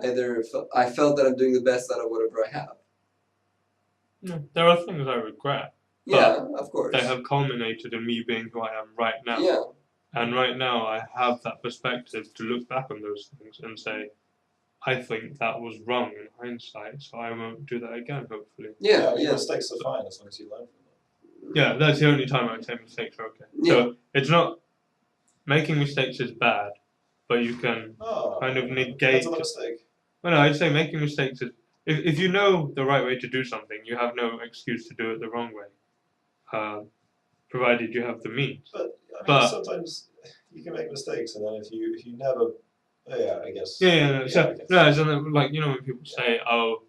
either I felt that I'm doing the best out of whatever I have. No, there are things I regret. Yeah, of course. They have culminated in me being who I am right now. Yeah. And right now I have that perspective to look back on those things and say, I think that was wrong in hindsight, so I won't do that again, hopefully. Yeah. Mistakes are fine as long as you learn from them. Yeah, that's the only time I would say mistakes are okay. Yeah. So it's not making mistakes is bad, but you can kind of negate. Depends on the mistake. Well, no, I'd say making mistakes is if you know the right way to do something, you have no excuse to do it the wrong way, provided you have the means. But I mean, But- sometimes you can make mistakes, and then if you never, I guess. Yeah. No. I So guess. no, so like when people say, "Oh,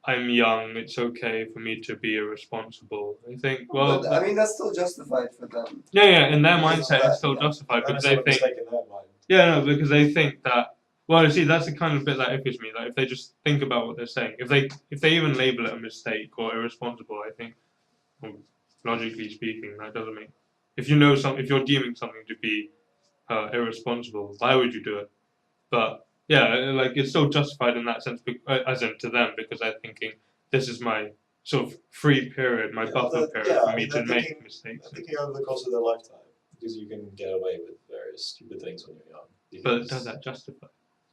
I'm young, it's okay for me to be irresponsible," I think, well, But, I mean, that's still justified for them. yeah, in their Because of mindset, that, it's still yeah. justified Then because it's they not a think. mistake in their mind. Yeah, no, because they think that. Well, you see, that's the kind of bit that iffs me. Like, if they just think about what they're saying, if they even label it a mistake or irresponsible, I think, well, logically speaking, that doesn't make. If you're deeming something to be irresponsible, why would you do it? But yeah, like it's still justified in that sense, as in to them, because they're thinking this is my sort of free period, my buffer period for me to make mistakes. They're thinking over the course of their lifetime, because you can get away with various stupid things when you're young. But does that justify?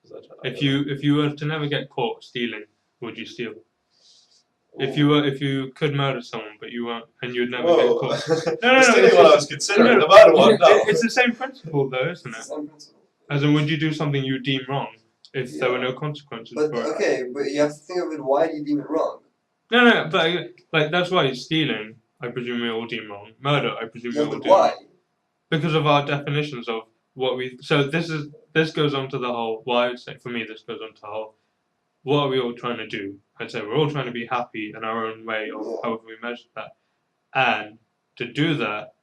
I If don't you were to never get caught stealing, would you steal? If you could murder someone, but you weren't, and you'd never get Whoa. caught. The stealing it's one I just- was considering. no, The murder one, no. It's the same principle, though, isn't It's it? the same principle. As in, would you do something you deem wrong if there were Yeah. no consequences But for it? okay, but you have to think of it. Why do you deem it wrong? No, but like that's why stealing, I presume we all deem wrong. Murder, I presume we Yeah, all but deem why? wrong. Because of our definitions of what we. So this goes on to the whole. Well, I would say for me, this goes on to the whole. What are we all trying to do? I'd say we're all trying to be happy in our own way, or however we measure that. And to do that,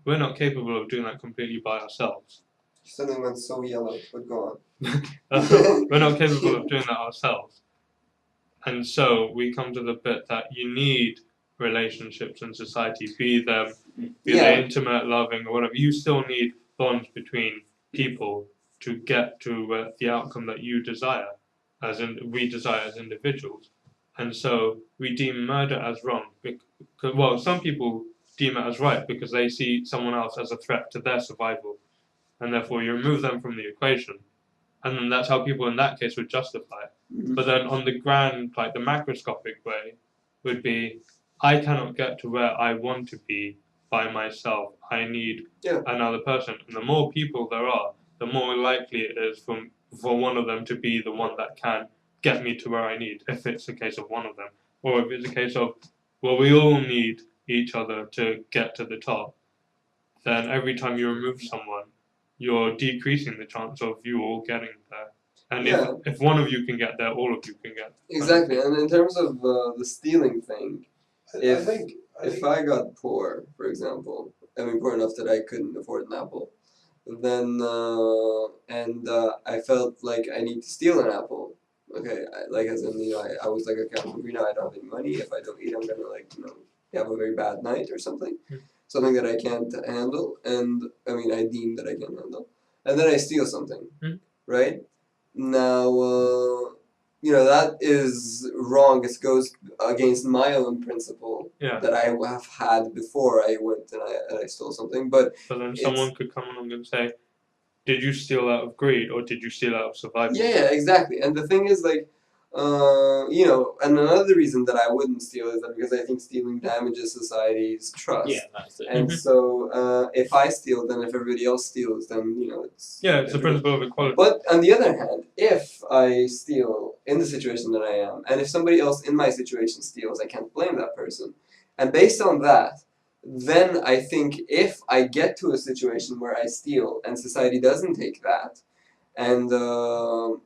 we're not capable of doing that completely by ourselves. Something went so yellow, but go on. We're not capable of doing that ourselves. And so we come to the bit that you need relationships in society, be they intimate, loving, or whatever. You still need bonds between people to get to the outcome that you desire, we desire as individuals. And so we deem murder as wrong. Because, well, some people deem it as right because they see someone else as a threat to their survival, and therefore you remove them from the equation. And then that's how people in that case would justify it. Mhm. But then on the grand, like the macroscopic way, would be, I cannot get to where I want to be by myself. I need another person. And the more people there are, the more likely it is for one of them to be the one that can get me to where I need, if it's a case of one of them. Or if it's a case of, well, we all need each other to get to the top, then every time you remove someone, you're decreasing the chance of you all getting there. And if one of you can get there, all of you can get there. Exactly, and in terms of the stealing thing, I think if I got poor, for example, I mean poor enough that I couldn't afford an apple, then I felt like I need to steal an apple. Okay, as in I was like, okay, I'm hungry now. I don't have any money. If I don't eat, I'm gonna have a very bad night or something. Something that I can't handle, and I mean I deem that I can handle, and then I steal something, right? Now, that is wrong. It goes against my own principle that I have had before I went and I stole something. But then someone could come along and say, did you steal out of greed or did you steal out of survival? Yeah, exactly. And the thing is, and another reason that I wouldn't steal is that because I think stealing damages society's trust. Yeah, that's it. And so, if I steal, then if everybody else steals, then it's it's the principle of equality. But on the other hand, if I steal in the situation that I am, and if somebody else in my situation steals, I can't blame that person. And based on that, then I think if I get to a situation where I steal and society doesn't take that, and a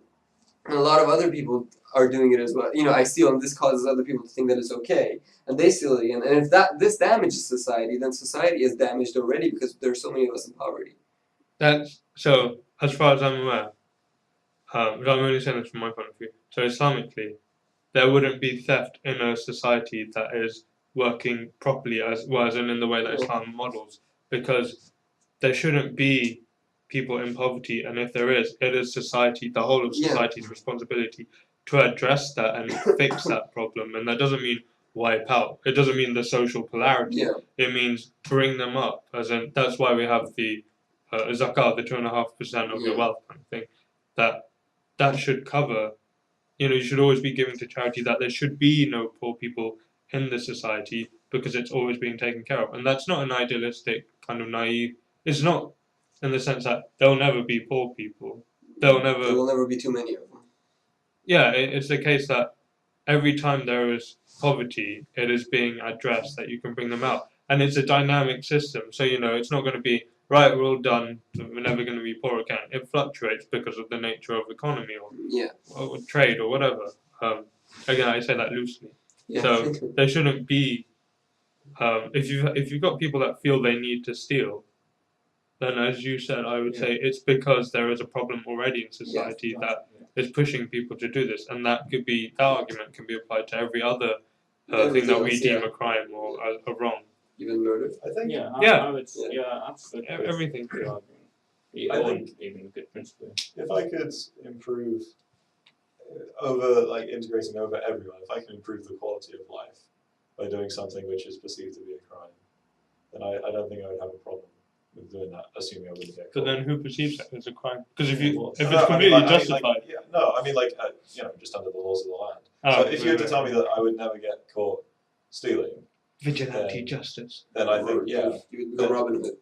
lot of other people are doing it as well. I steal and this causes other people to think that it's okay, and they steal again. And if this damages society, then society is damaged already because there's so many of us in poverty. So, as far as I'm aware, I'm only saying this from my point of view. So, Islamically, there wouldn't be theft in a society that is working properly as in the way that Islam models, because there shouldn't be people in poverty, and if there is, it is society, the whole of society's responsibility to address that and fix that problem. And that doesn't mean wipe out. It doesn't mean the social polarity. Yeah. It means bring them up. As in, that's why we have the zakat, the 2.5% of your wealth kind of thing. That should cover. You should always be giving to charity. That there should be no poor people in the society because it's always being taken care of. And that's not an idealistic kind of naive. It's not in the sense that there'll never be poor people. There will never be too many of them. Yeah, it's the case that every time there is poverty, it is being addressed that you can bring them out. And it's a dynamic system. So, it's not going to be, right, we're all done, we're never going to be poor again. It fluctuates because of the nature of economy or trade or whatever. Again, I say that loosely. Yeah. So there shouldn't be, if you've got people that feel they need to steal, then as you said, I would say it's because there is a problem already in society that is pushing people to do this, and that argument can be applied to every other thing that we deem a crime or a wrong. Even murder. I think. I would. That's everything. Good argument. I think even a good principle. If I could improve integrating over everyone, if I can improve the quality of life by doing something which is perceived to be a crime, then I don't think I would have a problem with doing that, assuming I wouldn't get caught. But then who perceives that as a crime? Because if it's completely justified. Just under the laws of the land. Oh, so if you were to tell me that I would never get caught stealing, vigilante justice. Then I think you would become Robin Hood.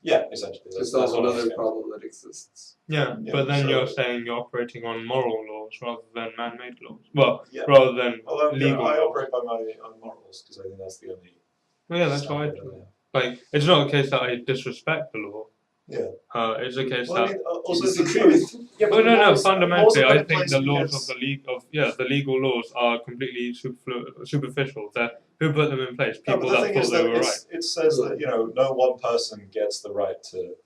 Yeah, essentially. That's also another problem that exists. Yeah, but then you're saying you're operating on moral laws rather than man-made laws. Well, rather than legal. I operate by my own morals because I think that's the only. Well, yeah, that's why. Like, it's not a case that I disrespect the law. Yeah. It's a case that. No. Fundamentally, I think the laws of the legal laws are completely superficial. Who put them in place? People that thought they were right. It says that no one person gets the right to.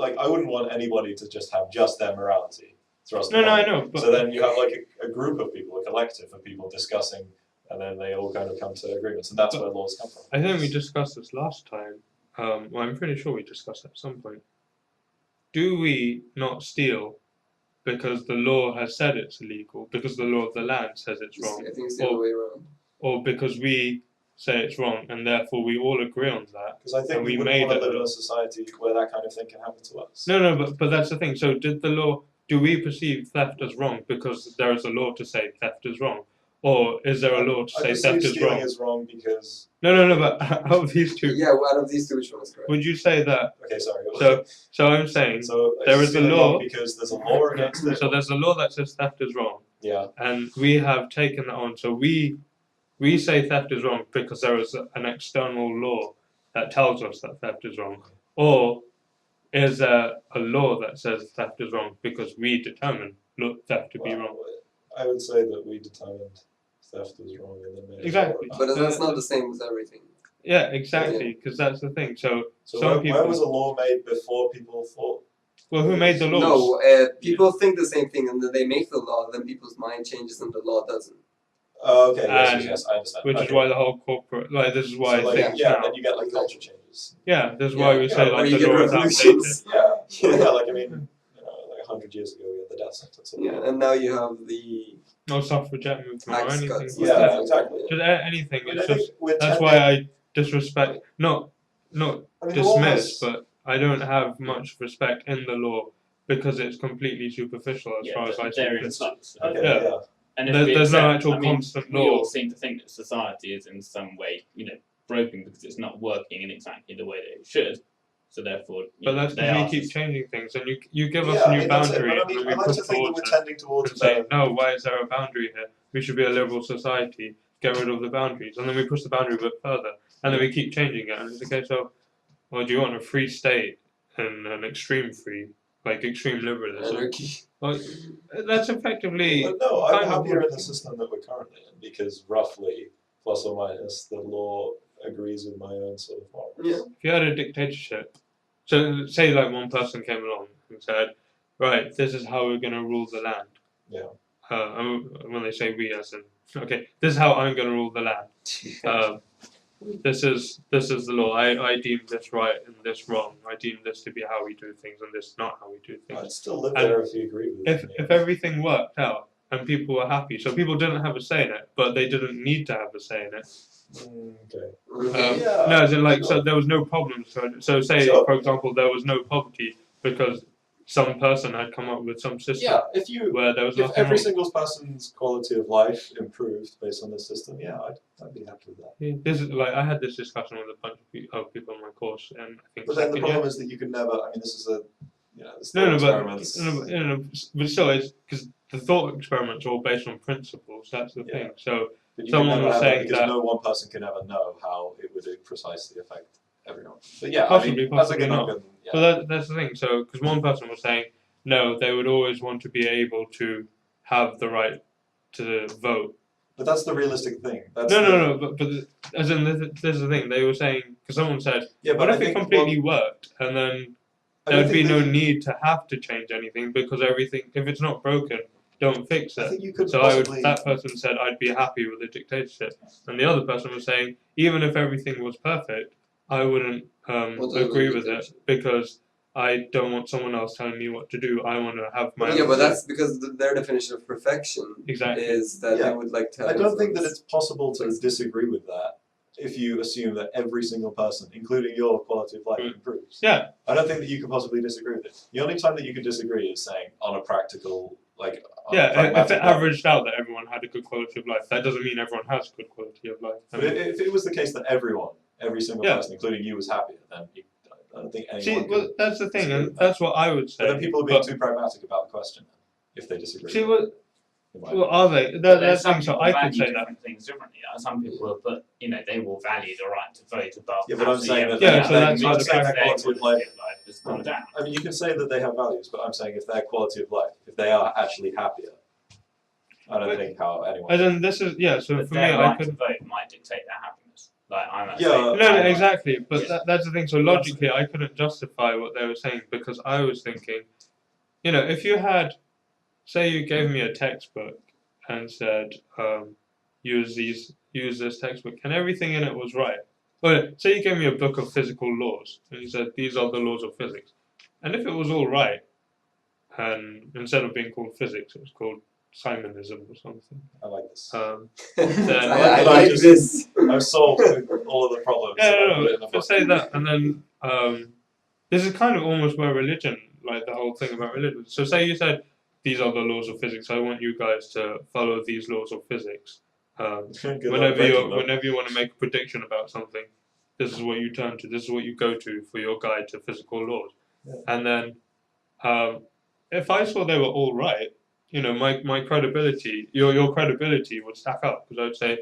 I wouldn't want anybody to just have just their morality thrust. No, I know. But so then you have a group of people, a collective of people discussing, and then they all kind of come to agreements, and that's where laws come from. I think we discussed this last time. I'm pretty sure we discussed it at some point. Do we not steal because the law has said it's illegal, because the law of the land says it's wrong? I think it's the other way around. Or because we say it's wrong and therefore we all agree on that? Because I think we wouldn't want to live in a society where that kind of thing can happen to us. No, but that's the thing. So do we perceive theft as wrong because there is a law to say theft is wrong? Or is there a law to say theft is wrong? Is wrong because... No, but out of these two... Yeah, out of these two, which one is correct? Would you say that... Okay, sorry. So I'm saying there is a law... Because there's a law against it. So there's a law that says theft is wrong. Yeah. And we have taken that on. So we say theft is wrong because there is an external law that tells us that theft is wrong. Or is there a law that says theft is wrong because we determine theft to be wrong? I would say that we determined theft is wrong and then exactly. But that's not the same as everything. Yeah, exactly, because that's the thing. So some people... Where was a law made before people thought... Well, who made the laws? No, people think the same thing, and then they make the law, then people's mind changes and the law doesn't. Oh, okay, yes, I understand. Which is why the whole corporate... this is why... then you get culture changes. Yeah, this is why we say, the law is outdated. Yeah, 100 years ago we had the death sentence. Yeah, and now you have the... No suffragette movement or anything. Yeah, exactly. Just anything. It's just that's why I disrespect, not dismiss, but I don't have much respect in the law because it's completely superficial as far as I see it. And there's no actual constant law. We all seem to think that society is in some way, broken because it's not working in exactly the way that it should. So therefore, but that's because we keep changing things, and you give us a new boundary, and we push towards it, and say, no, why is there a boundary here? We should be a liberal society. Get rid of the boundaries, and then we push the boundary a bit further, and then we keep changing it. And it's a case of, well, do you want a free state and an extreme free, like extreme liberalism? Anarchy. Well, that's effectively. But no, I'm happier in the system that we're currently in because roughly, plus or minus, the law agrees with my own sort of morals. Yeah. If you had a dictatorship, so say one person came along and said, right, this is how we're going to rule the land. Yeah. When they say we, as in, okay, this is how I'm going to rule the land. This is the law. I deem this right and this wrong. I deem this to be how we do things and this not how we do things. I'd still live there if you agree with me. If everything worked out and people were happy, so people didn't have a say in it, but they didn't need to have a say in it. Okay. No, as in so there was no problems. So say, for example, there was no poverty because some person had come up with some system Yeah, if where there was if nothing every wrong. single person's quality of life improved based on this system, yeah, I'd be happy with that. Yeah, this is like I had this discussion with a bunch of people in my course, and I think But then the second problem year. is that you can never. I mean, this is a, this No, thought no, experiments. but still, it's because the thought experiments are all based on principles. That's the Yeah. thing. So But you someone can never was have saying that because that no one person can ever know how it would precisely affect everyone. But yeah, possibly, I mean, possibly as a not. Ganougan, yeah. But that's the thing. So because one person was saying no, they would always want to be able to have the right to vote. But that's the realistic thing. That's No. But as in, this is the thing. They were saying because someone said, Yeah, but what I if it think, completely worked and then I there don't would be think no that need to have to change anything because everything, if it's not broken, don't fix I it. think you could So possibly. that person said I'd be happy with a dictatorship, and the other person was saying even if everything was perfect, I wouldn't What's a agree with it dictatorship? because I don't want someone else telling me what to do. I want to have my Yeah, own but way. that's because their definition of perfection Exactly. is that Yeah. they would like to have I don't think that influence. it's possible to disagree with that if you assume that every single person, including your quality of life, improves. Yeah, I don't think that you can possibly disagree with it. The only time that you can disagree is saying on a practical, like, on a yeah. If pragmatic it level. averaged out that everyone had a good quality of life, that doesn't mean everyone has good quality of life. I But mean, if it was the case that everyone, every single Yeah. person, including you, was happier, then I don't think anyone see, could well, that's the thing, disagree and with that. that's what I would say. But then people are being but- too pragmatic about the question if they disagree. See, with it, what in my well, opinion. are they? But That's there's the some thing. So people I could value say that. different things differently. Some people will put, they will value the right to vote above. Yeah, but I'm saying that Yeah, they- so they- that's I'm what the saying their fact quality of life. has gone down. I mean, you can say that they have values, but I'm saying if their quality of life, if they are actually happier, I don't But- think how anyone. As in, this is So But for me, their I right could. to vote might dictate their happiness. Like I'm not Yeah, saying No, I like- exactly. But Yeah. that's the thing. So Well, logically, I couldn't justify what they were saying because I was thinking, if you had, say, you gave me a textbook and said, use this textbook, and everything in it was right. Well, say you gave me a book of physical laws and you said these are the laws of physics, and if it was all right, and instead of being called physics, it was called Simonism or something. I like this. Then I I like just- this. I've solved all of the problems. Yeah, that I put in the but book. say that, and then this is kind of almost where religion, like the whole thing about religion. So say you said these are the laws of physics. I want you guys to follow these laws of physics. Good luck Whenever breaking them. you want to make a prediction about something, this is what you turn to. This is what you go to for your guide to physical laws. Yeah. And then, if I saw they were all right, my credibility, your credibility would stack up because I'd say,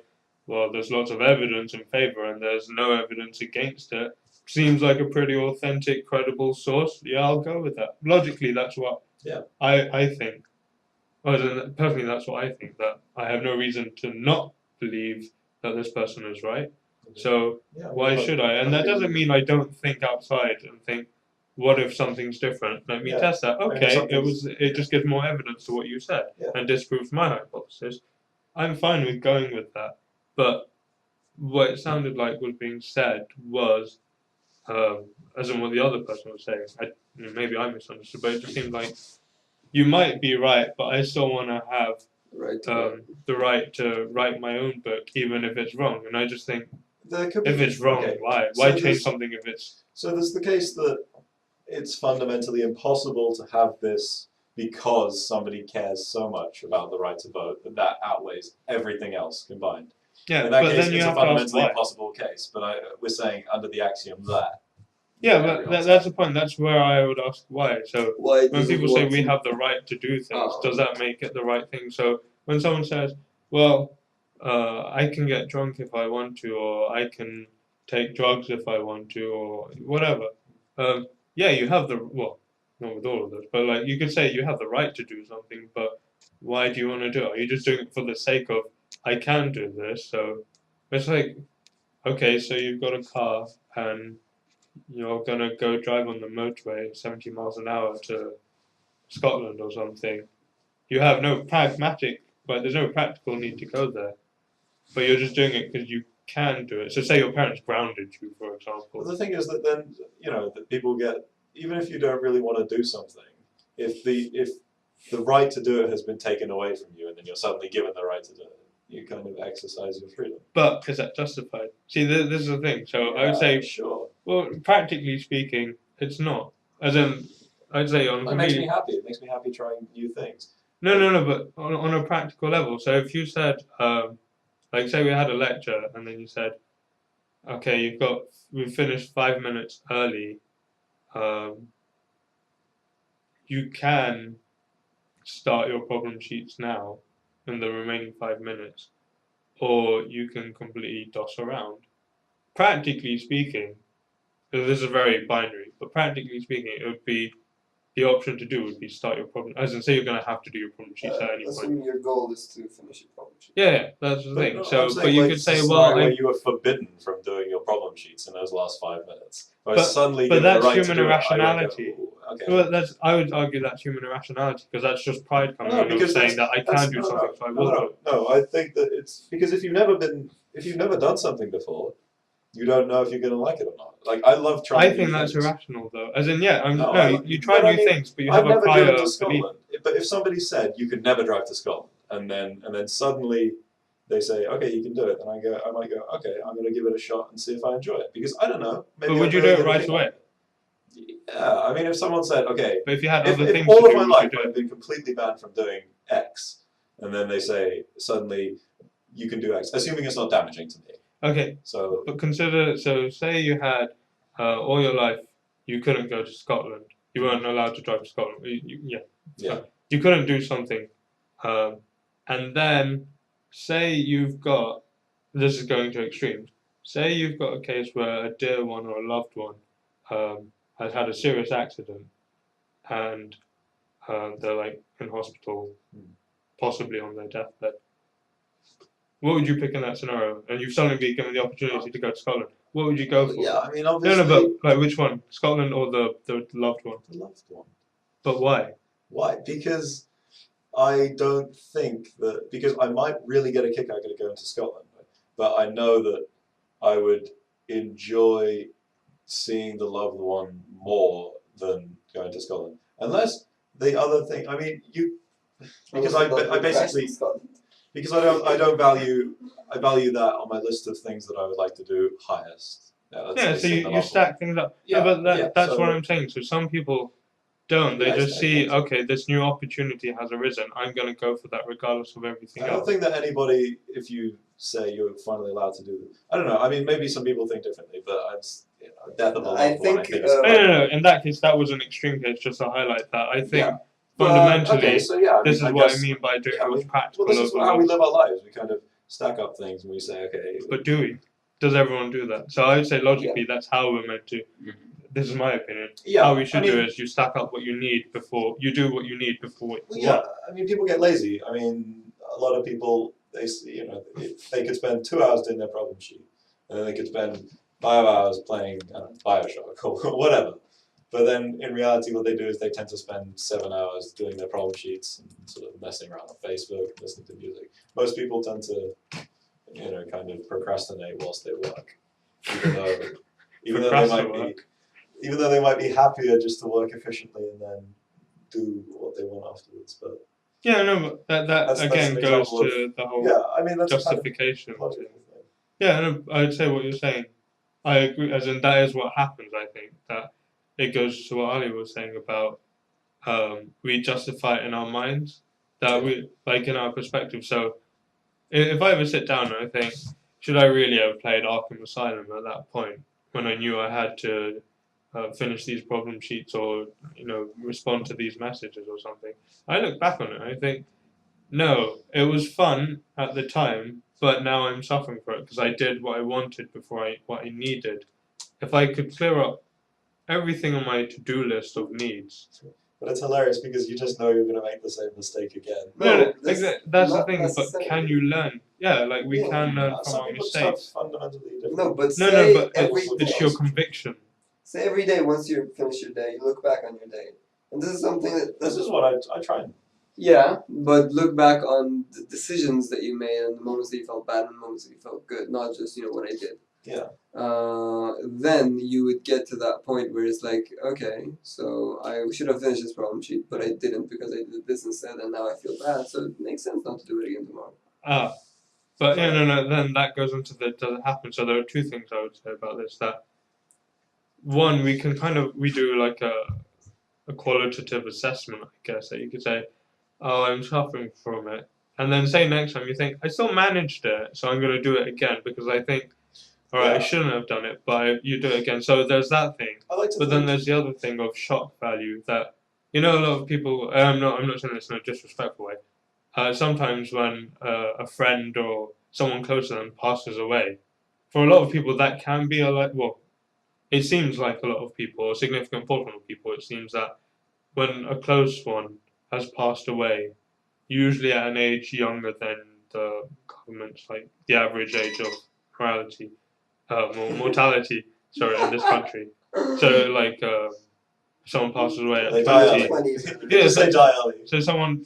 well, there's lots of evidence in favor and there's no evidence against it. Seems like a pretty authentic, credible source. Yeah, I'll go with that. Logically, that's what I think. Well, personally, that's what I think. That I have no reason to not believe that this person is right. So Yeah, why well, should I? And that doesn't mean I don't think outside and think, what if something's different? Let me Yeah. test that. Maybe Okay, something's- it just gives more evidence to what you said Yeah. and disproves my hypothesis. I'm fine with going with that. But what it sounded like was being said was, as in what the other person was saying. Maybe I misunderstood, but it just seemed like you might be right, but I still want to have Right. the right to write my own book, even if it's wrong. And I just think, There could be, if it's wrong, okay. why So change there's- something if it's So there's the case that it's fundamentally impossible to have this because somebody cares so much about the right to vote that outweighs everything else combined. yeah? In that But case, then you it's a have to ask fundamentally why. impossible case. But we're saying under the axiom that. Yeah, every but answer. that's the point. That's where I would ask why. So Why when does it people say want we to- have the right to do things, Oh. does that make it the right thing? So when someone says, well, I can get drunk if I want to, or I can take drugs if I want to, or whatever. Yeah, you have not with all of this, but like you could say you have the right to do something, but why do you want to do it? Are you just doing it for the sake of I can do this? So it's like, okay, so you've got a car and you're gonna go drive on the motorway 70 miles an hour to Scotland or something. You have no there's no practical need to go there, but you're just doing it because you can do it. So say your parents grounded you, for example. Well, the thing is that then that people get, even if you don't really want to do something, if the right to do it has been taken away from you, and then you're suddenly given the right to do it, you kind of exercise your freedom. But is that justified? See, this is the thing. So I would say, sure. well, practically speaking, it's not. As in, I'd say on It makes me completely happy. It makes me happy trying new things. no, but on a practical level. So if you said, like, say we had a lecture, and then you said, okay, we've finished 5 minutes early. You can start your problem sheets now in the remaining 5 minutes, or you can completely doss around. Practically speaking, this is very binary, but practically speaking, it would be the option to do would be start your problem. As in, say you're going to have to do your problem sheets at any point. Assuming your goal is to finish your problem sheet. Yeah, that's the thing. No, So, I'm saying, but you like, could say, it's a well, scenario where you are forbidden from doing your problem sheets in those last 5 minutes. But suddenly that's given the right human to do irrationality. It, I might go, "Ooh, okay. Well, I would argue that's human irrationality because that's just pride coming in and saying that I can do something, so I will do it. No, I think that it's because if you've never done something before, you don't know if you're going to like it or not. Like, I love trying. I think that's irrational, though. As in, you try new things, but you I've have a never prior driven to belief. Scotland. But if somebody said you could never drive to Scotland, and then suddenly they say, okay, you can do it, and I might go, okay, I'm going to give it a shot and see if I enjoy it, because I don't know. Maybe But would you do it right away? Yeah, I mean, if someone said, okay, but if you had other if things all to of do, my would life you do I've it? been completely banned from doing X, and then they say suddenly you can do X, assuming it's not damaging to me. Okay, So, but consider, so say you had all your life, you couldn't go to Scotland. You weren't allowed to drive to Scotland. yeah. You couldn't do something. And then, say you've got, this is going to extremes, say you've got a case where a dear one or a loved one has had a serious accident and they're like in hospital, possibly on their deathbed. What would you pick in that scenario? And you've suddenly been given the opportunity to go to Scotland. What would you go for? Yeah, I mean, obviously. No, but like which one? Scotland or the loved one? The loved one. But why? Why? Because I don't think that, because I might really get a kick out of going to Scotland, but I know that I would enjoy seeing the loved one more than going to Scotland. Unless the other thing, I mean, because I basically, because I value that on my list of things that I would like to do highest. So you stack things up. Yeah, but that's what I'm saying. So some people don't. They just see, okay, this new opportunity has arisen. I'm going to go for that regardless of everything else. I don't think that anybody, if you say you're finally allowed to do it, I don't know. I mean, maybe some people think differently, but death of a loved one, I think no. In that case, that was an extreme case. Just to highlight that, I think fundamentally, this is what I mean by doing what's practical. Well, this is how we live our lives. We kind of stack up things and we say, okay. But do we? Does everyone do that? So I would say logically, that's how we're meant to. This is my opinion. Yeah, how we should do is you stack up what you need before you do what you need before. I mean, people get lazy. I mean, a lot of people they could spend 2 hours doing their problem sheet, and then they could spend 5 hours playing Bioshock or whatever. But then in reality, what they do is they tend to spend 7 hours doing their problem sheets and sort of messing around on Facebook, listening to music. Most people tend to, kind of procrastinate whilst they work, even though they might be happier just to work efficiently and then do what they want afterwards. But but that again goes to the whole that's justification. Kind of I'd say what you're saying. I agree, as in that is what happens. I think that it goes to what Ali was saying about we justify it in our minds, that we like in our perspective. So if I ever sit down and I think, should I really have played Arkham Asylum at that point when I knew I had to finish these problem sheets or respond to these messages or something? I look back on it and I think, no, it was fun at the time, but now I'm suffering for it because I did what I wanted before what I needed. If I could clear up everything on my to-do list of needs. But it's hilarious because you just know you're going to make the same mistake again. No, that's the thing. But can you learn? Yeah, like we can learn from our mistakes. Fundamentally different. No, but it's your conviction. Say every day, once you finish your day, you look back on your day, and this is something that this is what I try and. Yeah, but look back on the decisions that you made and the moments that you felt bad and the moments that you felt good, not just what I did. Yeah. Then you would get to that point where it's like, okay, so I should have finished this problem sheet, but I didn't because I did this instead, and now I feel bad. So it makes sense not to do it again tomorrow. But no. Then that goes into the does it happen? So there are two things I would say about this. That one, we do like a qualitative assessment, I guess, that you could say, oh, I'm suffering from it. And then say next time you think, I still managed it, so I'm going to do it again because I think, all right, I shouldn't have done it, but you do it again. So there's that thing. But then there's the other thing of shock value that, a lot of people, I'm not saying this in a disrespectful way. Sometimes when a friend or someone close to them passes away, for a lot of people that can be it seems like a lot of people, a significant portion of people, it seems that when a close one has passed away, usually at an age younger than the government's, like the average age of mortality, in this country. So, like, someone passes away at They die 20. early. Yeah, Just they die early. So someone,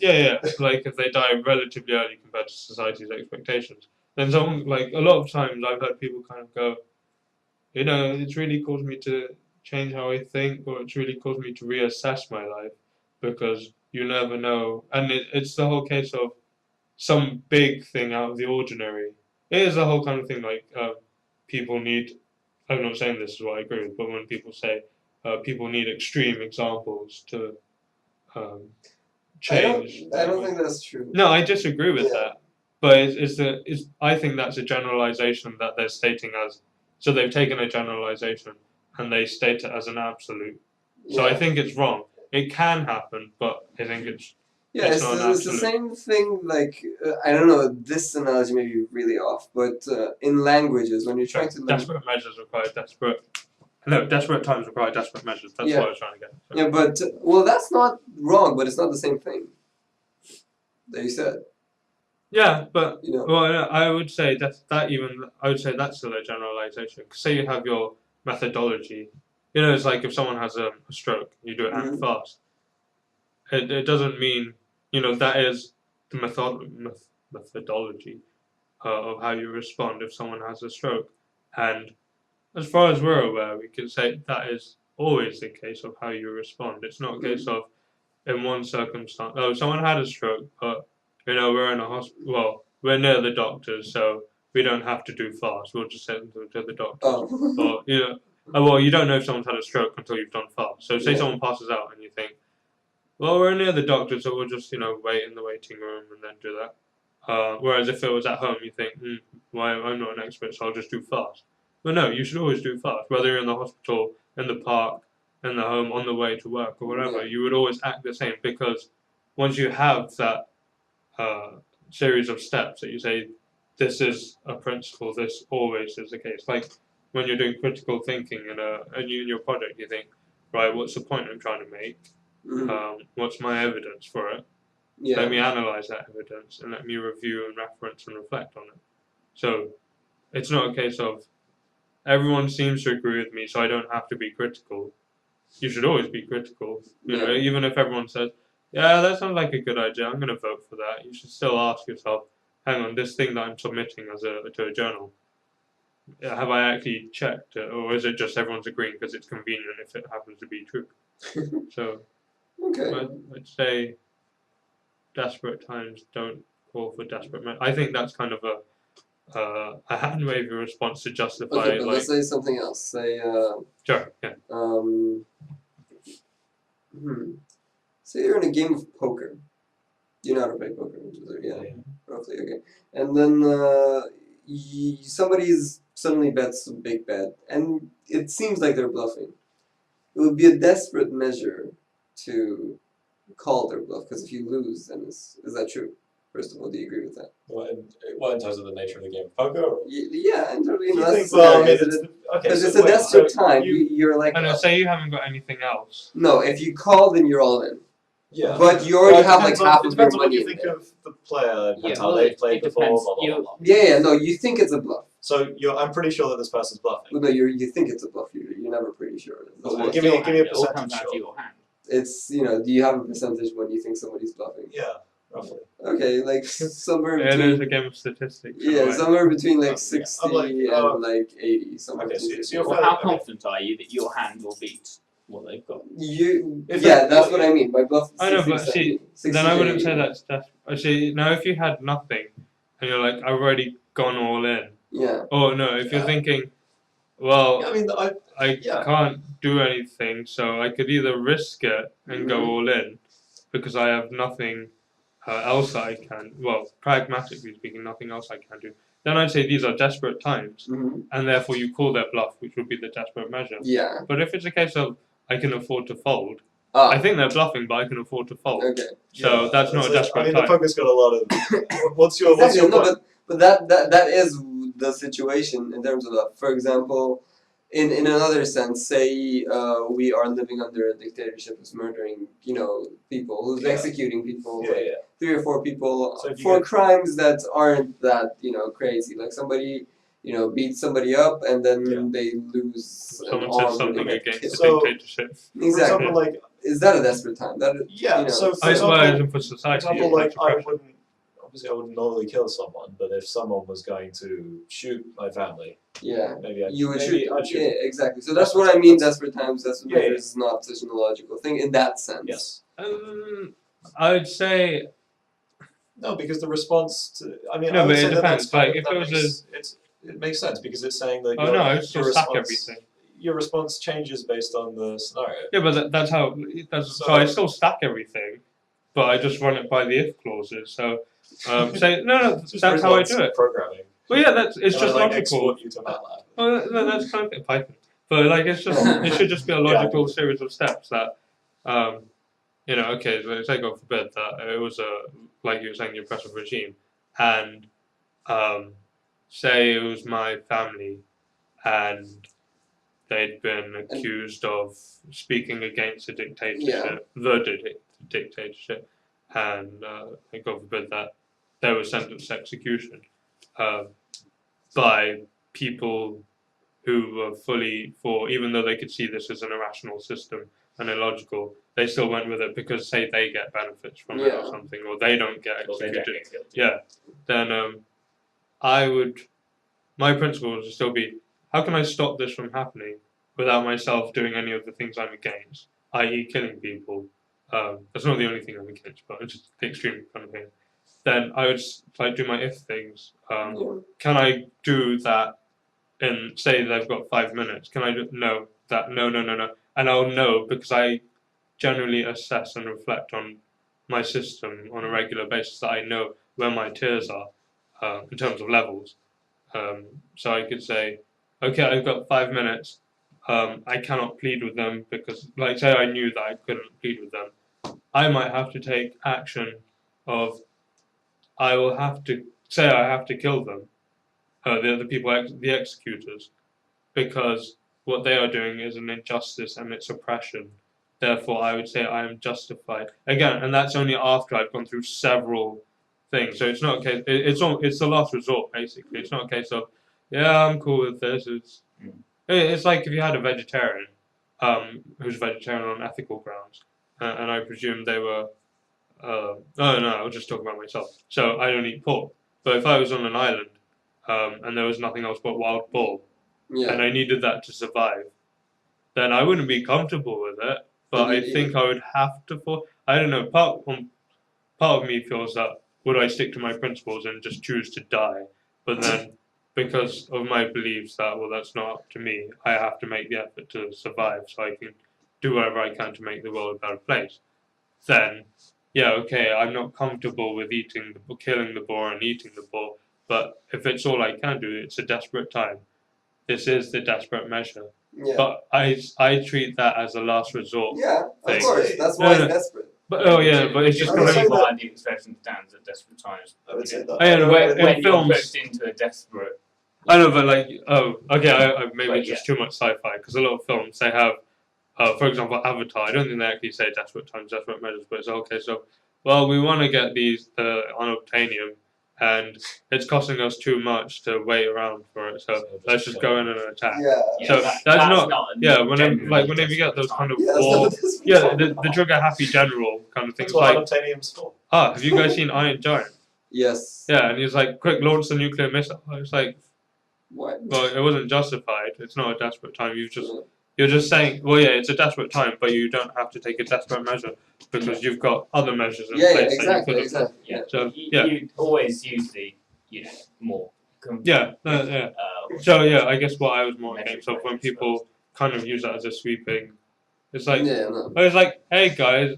like if they die relatively early compared to society's expectations, then someone, like a lot of times I've heard people kind of go, it's really caused me to change how I think, or it's really caused me to reassess my life, because you never know. And it's the whole case of some big thing out of the ordinary. It is the whole kind of thing like people need, I'm not saying this is what I agree with, but when people say people need extreme examples to change. I don't think that's true. No, I disagree with that. But I think that's a generalization that they're stating as. So they've taken a generalization and they state it as an absolute. So I think it's wrong. It can happen, but I think it's it's the same thing. Like I don't know. This analogy may be really off, but in languages, when you're trying to desperate measures require desperate. No, desperate times require desperate measures. That's what I was trying to get. So. Yeah, but that's not wrong. But it's not the same thing. That you said. Yeah, but I would say I would say that's still a generalization. Say you have your methodology. It's like if someone has a stroke, you do it fast. It doesn't mean that is the methodology of how you respond if someone has a stroke. And as far as we're aware, we can say that is always the case of how you respond. It's not a case of in one circumstance, someone had a stroke, but we're in a hospital. Well, we're near the doctors, so we don't have to do fast. We'll just send them to the doctors. Or you don't know if someone's had a stroke until you've done fast. So say someone passes out and you think, well, we're near the doctor, so we'll just wait in the waiting room and then do that. Whereas if it was at home, you think, I'm not an expert, so I'll just do fast. But no, you should always do fast. Whether you're in the hospital, in the park, in the home, on the way to work or whatever, you would always act the same, because once you have that series of steps that you say, this is a principle, this always is the case. Like when you're doing critical thinking in your project, you think, right, what's the point I'm trying to make? What's my evidence for it? Let me analyze that evidence and let me review and reference and reflect on it. So it's not a case of everyone seems to agree with me, so I don't have to be critical. You should always be critical. Even if everyone says, yeah, that sounds like a good idea, I'm going to vote for that. You should still ask yourself, hang on, this thing that I'm submitting to a journal, have I actually checked it, or is it just everyone's agreeing because it's convenient if it happens to be true? So, I'd say desperate times don't call for desperate measures. I think that's kind of a hand wavy response to justify. Okay, but let's say something else. Say. Sure. Yeah. Say you're in a game of poker. You know how to play poker, roughly. Okay, and then somebody's suddenly bets a big bet, and it seems like they're bluffing. It would be a desperate measure to call their bluff, because if you lose, then is that true? First of all, do you agree with that? What in terms of the nature of the game of poker? Or? Yeah, in terms of because it's a desperate time. You're like. I know. Say you haven't got anything else. No, if you call, then you're all in. Yeah. But you already have like half of your money. It depends on what you think of the player and how they've played before. No, you think it's a bluff. So I'm pretty sure that this person's bluffing. No, you think it's a bluff. You're never pretty sure. Give me a percentage. It all comes down to your hand. It's do you have a percentage when you think somebody's bluffing? Yeah, roughly. Okay, like somewhere between. It is a game of statistics. Yeah, somewhere between like 60 and like 80. How confident are you that your hand will beat what they've got? That's what I mean. My bluff. I know, but see, then I wouldn't say that's actually. Now, if you had nothing, and you're like, I've already gone all in. Yeah. Or no, if you're thinking, Well, I mean, I yeah. can't do anything, so I could either risk it and go all in, because I have nothing else that I can. Well, pragmatically speaking, nothing else I can do. Then I'd say these are desperate times, and therefore you call their bluff, which would be the desperate measure. Yeah. But if it's a case of I can afford to fold, Ah. I think they're bluffing, but I can afford to fold. Okay. So that's not a desperate I mean, time. the poker's got a lot of. What's your Exactly. No, point? but that is the situation in terms of that. For example, in another sense, say we are living under a dictatorship who's murdering, people, who's executing people, Yeah, like yeah. 3 or 4 people So if you for get- crimes that aren't that, crazy. Like somebody, beats somebody up and then they lose an Someone arm says something and they get against the killed. So- dictatorship. For Exactly. example, like Is that a desperate time? That yeah. So for example, Well, for for society, example, like it's I oppression. wouldn't. Obviously, I wouldn't normally kill someone, but if someone was going to shoot my family, Yeah. maybe I'd You would maybe shoot. I'd shoot. Yeah, exactly. So that's what I mean. Desperate times. Desperate Yeah, measures is not such an illogical thing in that sense. Yes. I would say No, because the response to. I mean, No, I would but say it that depends. that's kind Like, of, if it that was makes, it makes sense because it's saying that oh your, no, I would still your sack response everything. your response changes based on the scenario. Yeah, but that's how. So So- I still stack everything, but I just run it by the if clauses. So say no, It's just that's how I response do it. Programming. Well, yeah, it's And just I, like, logical. export you to MATLAB. Well, that's kind of Python, but like it should just be a logical series of steps that, okay, so say God forbid that it was like you were saying, the oppressive regime, and say it was my family, and they'd been accused of speaking against the dictatorship, dictatorship, and God forbid that they were sentenced to execution by people who were fully for, even though they could see this as an irrational system and illogical, they still went with it because, say, they get benefits from it or something, or they don't get Or they don't executed. get killed. Yeah, then my principle would still be, how can I stop this from happening without myself doing any of the things I'm against, i.e. killing people? That's not the only thing I'm against, but it's just the extreme kind of thing. Then I would do my if things. Can I do that in, say they've got 5 minutes? Can I do no, and I'll know because I generally assess and reflect on my system on a regular basis, that I know where my tiers are in terms of levels. So I could say, okay, I've got 5 minutes. I cannot plead with them because, like, say I knew that I couldn't plead with them, I might have to take action of, I will have to say I have to kill them, the people, the executors, because what they are doing is an injustice and it's oppression. Therefore, I would say I am justified. Again, and that's only after I've gone through several things. So it's not a case. It's the last resort, basically. It's not a case of, yeah, I'm cool with this. It's like if you had a vegetarian, who's vegetarian on ethical grounds, and I presume they were. Oh no, I was just talking about myself. So I don't eat pork. But if I was on an island, and there was nothing else but wild boar, and I needed that to survive, then I wouldn't be comfortable with it. But I think I would have to. I don't know. Part of me feels that would I stick to my principles and just choose to die? But then, because of my beliefs that, well, that's not up to me, I have to make the effort to survive so I can do whatever I can to make the world a better place. Then, yeah, okay, I'm not comfortable with killing the boar and eating the boar. But if it's all I can do, it's a desperate time. This is the desperate measure. Yeah. But I treat that as a last resort. Yeah, of thing. course. That's why it's desperate. But but it's just I would say why the expression stands at desperate times. I would say that. When in you're films, pushed into a desperate. I know, but like, I maybe But it's just too much sci-fi because a lot of films they have, for example, Avatar. I don't think they actually say desperate times, desperate measures, but it's okay. So, well, we want to get these unobtainium, and it's costing us too much to wait around for it. So let's just go in and attack. Yeah. So that's not whenever you get those kind of war, the trigger happy general kind of things That's what like, unobtainium's for. have you guys seen Iron Giant? Yes. Yeah, and he's like, quick, launch the nuclear missile. It's like, What? well, it wasn't justified. It's not a desperate time. You're just saying, well, yeah, it's a desperate time, but you don't have to take a desperate measure because you've got other measures in place. Exactly. Yeah. So, You always use the more. Yeah. So yeah, I guess what I was more against of when people kind of use that as a sweeping. It's like Yeah, no. I was like, hey guys,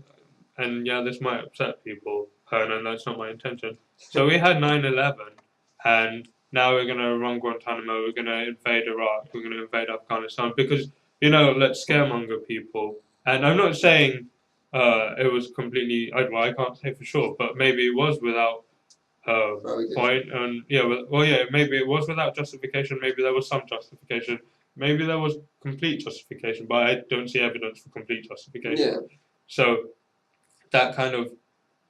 and yeah, this might upset people, and that's not my intention. So we had 9/11, and now we're gonna run Guantanamo. We're gonna invade Iraq. We're gonna invade Afghanistan because let's scaremonger people. And I'm not saying it was completely. Well, I can't say for sure, but maybe it was without point. And yeah, maybe it was without justification. Maybe there was some justification. Maybe there was complete justification, but I don't see evidence for complete justification. Yeah. So that kind of,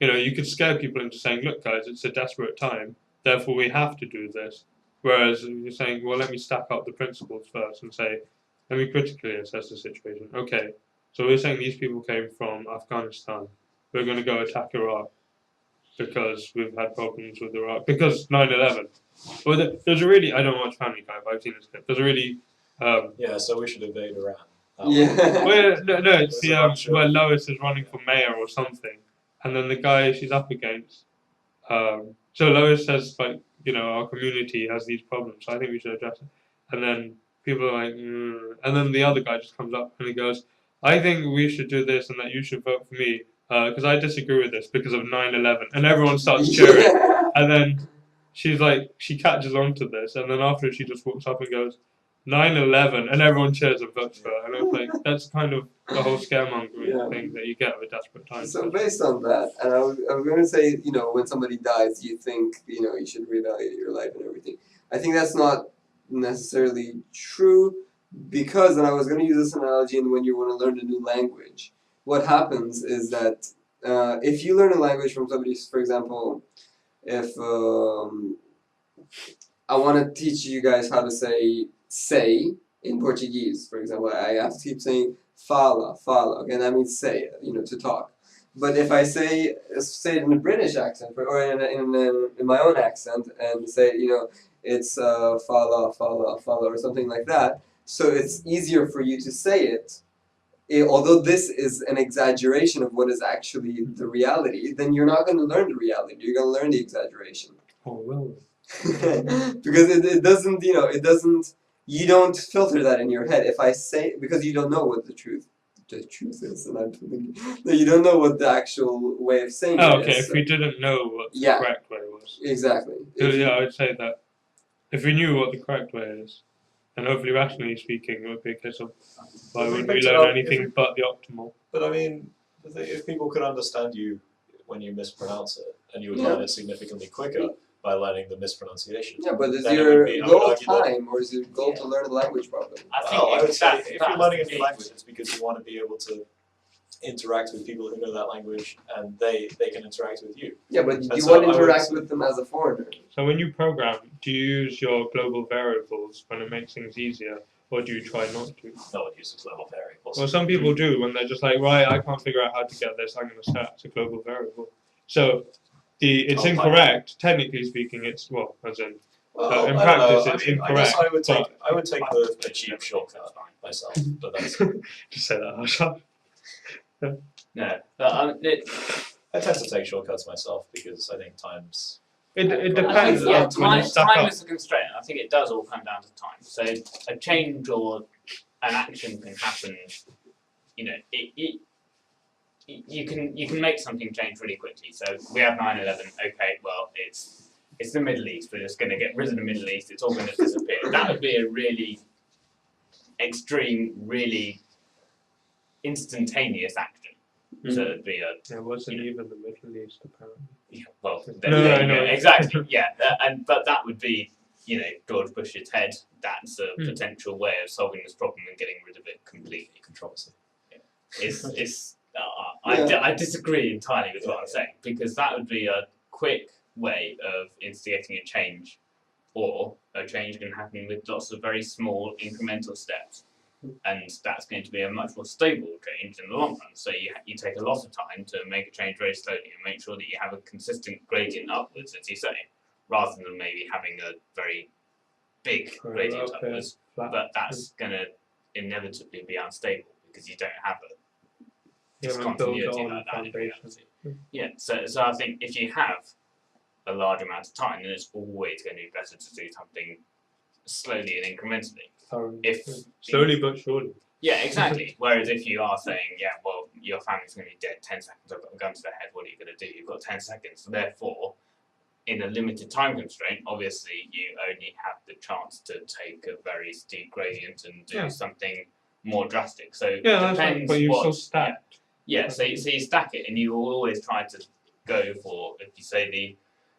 you could scare people into saying, look, guys, it's a desperate time, therefore we have to do this. Whereas you're saying, well, let me stack up the principles first and say, let me critically assess the situation. Okay, so we're saying these people came from Afghanistan. We're going to go attack Iraq because we've had problems with Iraq. Because 9/11. Well, there's a really, I don't watch Family Guy, but I've seen this clip. There's a really... yeah, so we should invade Iran. Yeah. Well, no, it's the where Lois is running for mayor or something, and then the guy she's up against. So Lois says, like, our community has these problems, so I think we should address it. And then people are like, and then the other guy just comes up and he goes, I think we should do this and that you should vote for me because I disagree with this because of 9/11, and everyone starts cheering. Yeah. And then she's like, she catches on to this, and then after she just walks up and goes, 9/11, and everyone cheers and votes for her. And I was like, that's kind of the whole scaremongering thing that you get with desperate times. So based on that, and I was going to say, when somebody dies, you think, you should reevaluate your life and everything. I think that's not necessarily true because, and I was going to use this analogy in when you want to learn a new language. What happens is that if you learn a language from somebody, for example, if I want to teach you guys how to say in Portuguese, for example, I have to keep saying fala, okay, that means say, to talk. But if I say it in a British accent or in my own accent and say, it's fala or something like that, so it's easier for you to say it. Although this is an exaggeration of what is actually the reality, then you're not going to learn the reality. You're going to learn the exaggeration. Oh, really? Because it doesn't, you don't filter that in your head. If I say, because you don't know what the truth is, and I'm thinking, no, you don't know what the actual way of saying it is. Okay, if we didn't know what the correct way was. Exactly. I would say that if we knew what the correct way is, and hopefully rationally speaking, it would be a case of why wouldn't we learn anything but the optimal? But I mean, if people could understand you when you mispronounce it, and you would learn it significantly quicker by learning the mispronunciation. Yeah, but is your goal time, or is your goal to learn the language properly? I would say if you're learning a new language, it's because you want to be able to interact with people who know that language, and they can interact with you. Yeah, but you want to interact with them as a foreigner. So when you program, do you use your global variables when it makes things easier, or do you try not to? No one uses global variables. Well, some people do when they're just like, right, I can't figure out how to get this, I'm going to set it as a global variable. So it's incorrect, technically speaking, it's, as in, in practice it's incorrect. I would take the cheap shortcut myself, but that's... Just say that out loud. No, I tend to take shortcuts myself because I think time's... It I depends. think, time is a constraint. I think it does all come down to time. So a change or an action can happen. You can make something change really quickly. So we have 9/11. Okay, well it's the Middle East. We're just going to get rid of the Middle East. It's all going to disappear. That would be a really extreme, really instantaneous action. So it'd be it wasn't even the Middle East apparently. Yeah, well, No, exactly. Yeah, but that would be, George Bush's head. That's a potential way of solving this problem and getting rid of it completely. Controversy. I disagree entirely with what I'm saying, because that would be a quick way of instigating a change, or a change can happen with lots of very small incremental steps. And that's going to be a much more stable change in the long run. So you take a lot of time to make a change very slowly and make sure that you have a consistent gradient upwards, as you say, rather than maybe having a very big gradient upwards. But that's going to inevitably be unstable because you don't have a continuity like that in reality. Yeah, so I think if you have a large amount of time, then it's always going to be better to do something slowly and incrementally. If slowly but surely. Yeah, exactly. Whereas if you are saying, yeah, well, your family's going to be dead 10 seconds, I've got a gun to their head, what are you going to do? You've got 10 seconds. So therefore, in a limited time constraint, obviously you only have the chance to take a very steep gradient and do something more drastic. So it depends but you what. still stacked. Yeah, so you stack it, and you will always try to go for, if you say, the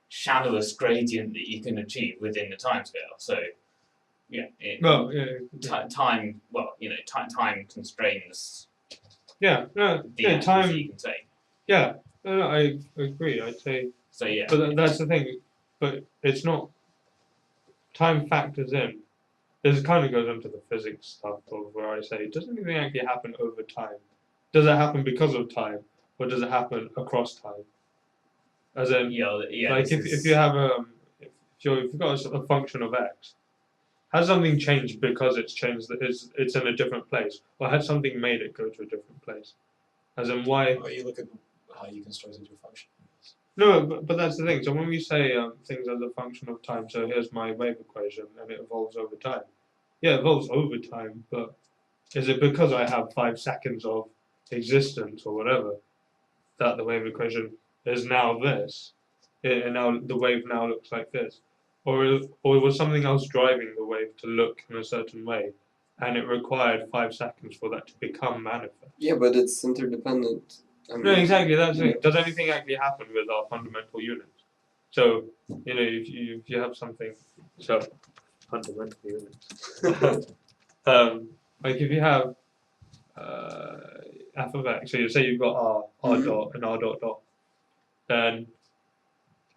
shallowest gradient that you can achieve within the timescale. So, yeah. Time. Well, time constrains. Yeah. No. The Time. You can take. Yeah. No, I agree. I'd say. So yeah. But that's the thing. But it's not. Time factors in. This kind of goes into the physics stuff of where I say, does anything actually happen over time? Does it happen because of time, or does it happen across time? As in, like if you have if you've got a function of x, has something changed because it's changed? It's in a different place, or has something made it go to a different place? As in, why? Well, you look at how you constructed your function. No, but that's the thing. So when we say things as a function of time, so here's my wave equation, and it evolves over time. Yeah, it evolves over time, but is it because I have 5 seconds of existence or whatever that the wave equation is now this, and now the wave now looks like this, or was something else driving the wave to look in a certain way, and it required 5 seconds for that to become manifest? Yeah, but it's interdependent. No, exactly. That's it. Does anything actually happen with our fundamental units? So if you have something, so fundamental units. Like if you have f of x, so you say you've got r dot and r dot dot, then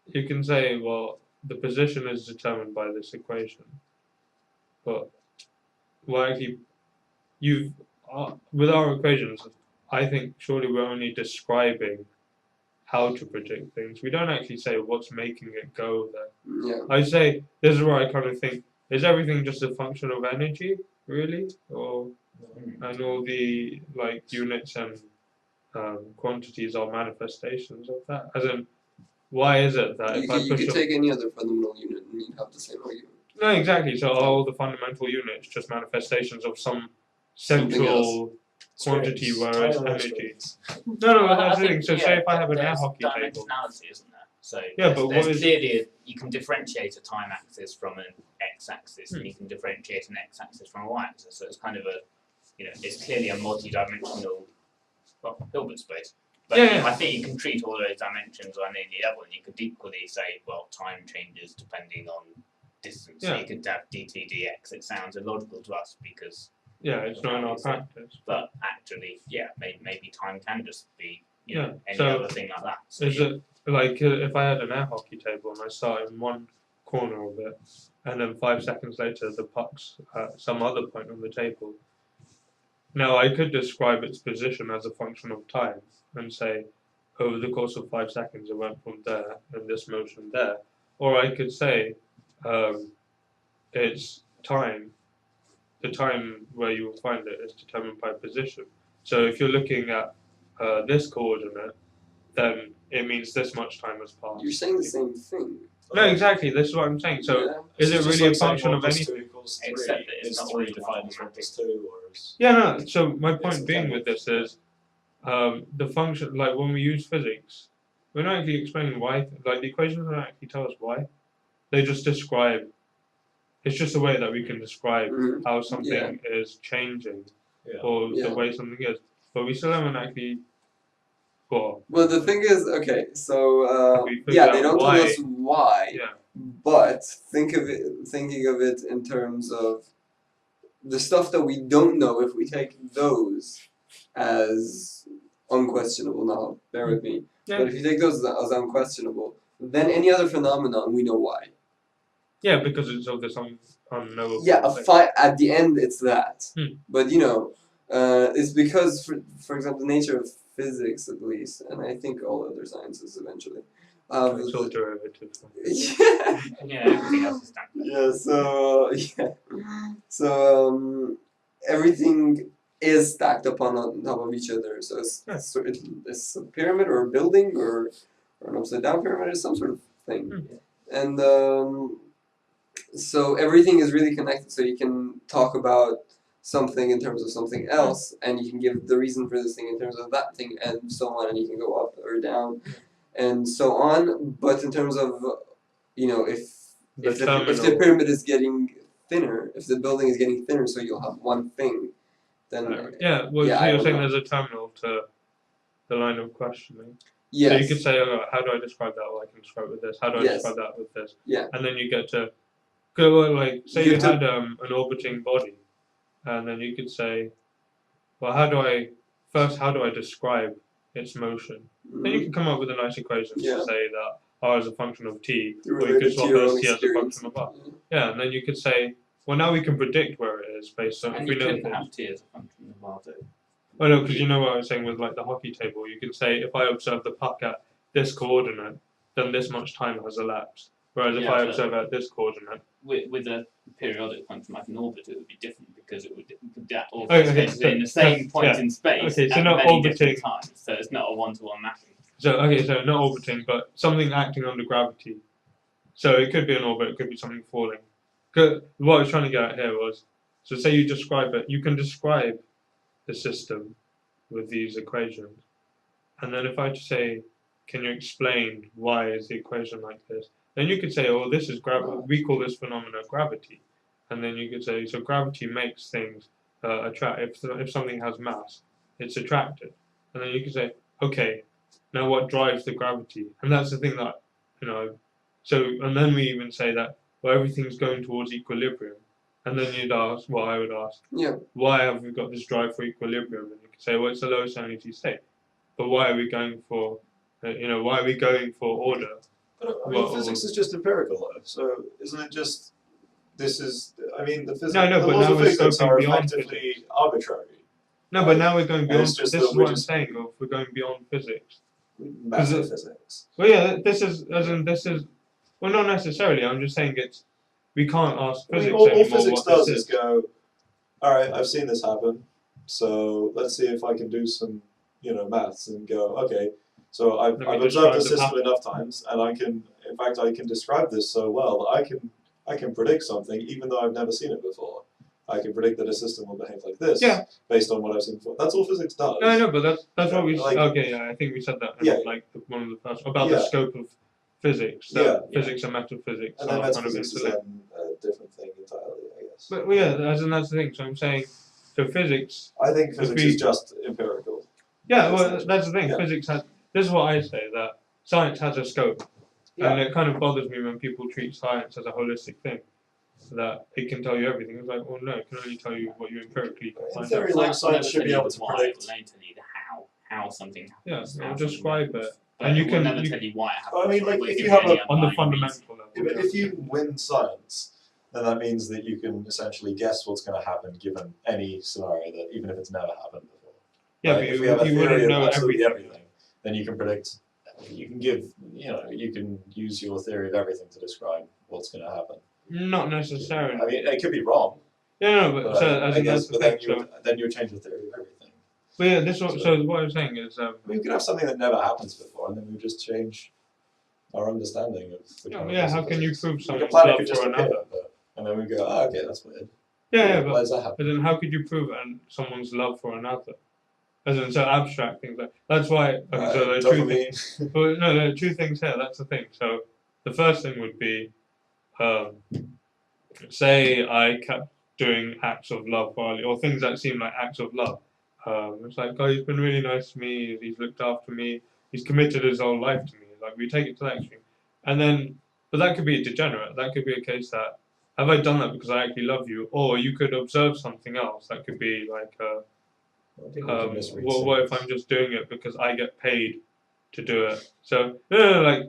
you can say, well, the position is determined by this equation, but actually with our equations, I think surely we're only describing how to predict things. We don't actually say what's making it go there. Yeah. I say, this is where I kind of think, is everything just a function of energy, really? And all the units and quantities are manifestations of that? As in, why is it that you could take any other fundamental unit and you'd have the same argument. No, exactly. So are all the fundamental units just manifestations of some central quantity, whereas energy? No, that's the thing. So say if I have an air hockey table. Dimensionality, isn't there? So but clearly you can differentiate a time axis from an x-axis, and you can differentiate an x-axis from a y-axis. So it's kind of it's clearly a multi-dimensional Hilbert space. But I think you can treat all those dimensions on any level, and you could equally say, well, time changes depending on distance. So you could have dt dx. It sounds illogical to us because it's not in our practice. But actually, maybe time can just be any so other thing like that. So is it like if I had an air hockey table and I start in one corner of it, and then 5 seconds later the puck's at some other point on the table? Now I could describe its position as a function of time and say, over the course of 5 seconds it went from there and this motion there, or I could say it's time. The time where you will find it is determined by position. So if you're looking at this coordinate, then it means this much time has passed. You're saying the same thing. No, exactly. This is what I'm saying. So is it really a function of anything? Except that it's not always defined as 1 plus 2 or as... Yeah, no. So my point being with this is the function, like when we use physics, we're not actually explaining why. Like the equations don't actually tell us why. They just describe. It's just a way that we can describe how something is changing or the way something is. But we still haven't actually. Well, the thing is, okay, so they don't tell us why. Yeah. But thinking of it in terms of the stuff that we don't know, if we take those as unquestionable. Now, bear with me. Yeah. But if you take those as unquestionable, then any other phenomenon we know why. Yeah, because it's of this unknowable. Yeah, at the end it's that. But it's because, for example, the nature of physics, at least, and I think all other sciences eventually. It's all derivative. Everything else is done. So everything is stacked on top of each other. So it's a pyramid or a building or an upside down pyramid or some sort of thing. And so everything is really connected. So you can talk about something in terms of something else, and you can give the reason for this thing in terms of that thing, and so on, and you can go up or down, and so on. But in terms of, if the pyramid is getting thinner, if the building is getting thinner, so you'll have one thing, then so I you're don't saying know. there's a terminal to the line of questioning. Yes. So you could say, how do I describe that? Well, I can describe it with this. How do I Yes. describe that with this? Yeah. And then you get to go, like, say You you have had an orbiting body, and then you could say, well, how do I describe its motion? Then you can come up with a nice equation to say that R is a function of T, or you could swap it as T as a function of R. Yeah, and then you could say, well, now we can predict where it is based on if we know things. And you could have T as a function of R too. Oh no, because you know what I was saying with like the hockey table. You can say if I observe the puck at this coordinate, then this much time has elapsed. Whereas if I observe at this coordinate, with a periodic function like an orbit, it would be different because that orbit is in the same point in space at many different times. So it's not a one-to-one mapping. So not orbiting, but something acting under gravity. So it could be an orbit, it could be something falling. What I was trying to get at here was, so say you describe it, you can describe the system with these equations, and then if I just say, can you explain why is the equation like this? Then you could say, oh, this is we call this phenomena gravity, and then you could say, so gravity makes things attract. If something has mass, it's attracted, and then you could say, okay, now what drives the gravity? And that's the thing that So and then we even say that everything's going towards equilibrium. And then you'd ask, I would ask, why have we got this drive for equilibrium? And you could say, well, it's the lowest energy state. But why are we going for, why are we going for order? But physics is just empirical, though. So isn't it just the physics? No, the but laws now of we're physics scoping are beyond effectively physics. arbitrary. No, but now we're going beyond. This is what I'm saying. We're going beyond physics. Metaphysics. Well, yeah, this is well, not necessarily. I'm just saying we can't ask physics anymore. All physics what does is go, all right, I've seen this happen, so let's see if I can do some, maths and go, okay, so I've observed the system enough times, and I can describe this so well that I can predict something even though I've never seen it before. I can predict that a system will behave like this based on what I've seen before. That's all physics does. No, I know, but that's what we. I think we said that in one of the first about the scope of physics. Physics and metaphysics and are metaphysics is a different thing entirely, I guess. But that's the thing. So I'm saying, so physics. I think physics is just empirical. Yeah, well, that's the thing. Physics has. This is what I say, that science has a scope, and it kind of bothers me when people treat science as a holistic thing. That it can tell you everything. It's like, well, no, it can only tell you what you empirically can find out. In theory, science should be able to predict. It'll only tell you how something happens. Yeah, it'll describe it. And you can never tell you why it happens. I mean, if you have on the fundamental level. If you win science, then that means that you can essentially guess what's going to happen given any scenario, that even if it's never happened before. Yeah, but if we have a theory of absolutely everything, then you can predict. You can give, you can use your theory of everything to describe what's going to happen. Not necessarily. I mean, it could be wrong. Yeah, no, but then you would change the theory of everything. But yeah, so what I'm saying is, we could have something that never happens before, and then we just change our understanding of. How can you prove something love for another? And then we go, okay, that's weird. Yeah, why does that happen? But then how could you prove someone's love for another? As in, so abstract things like that's why. So there are two things. Well, no, there are two things here. That's the thing. So the first thing would be, say I kept doing acts of love or things that seem like acts of love. It's like, he's been really nice to me. He's looked after me. He's committed his whole life to me. Like, we take it to that extreme, and then, but that could be degenerate. That could be a case that have I done that because I actually love you, or you could observe something else. That could be like. What if I'm just doing it because I get paid to do it? So there's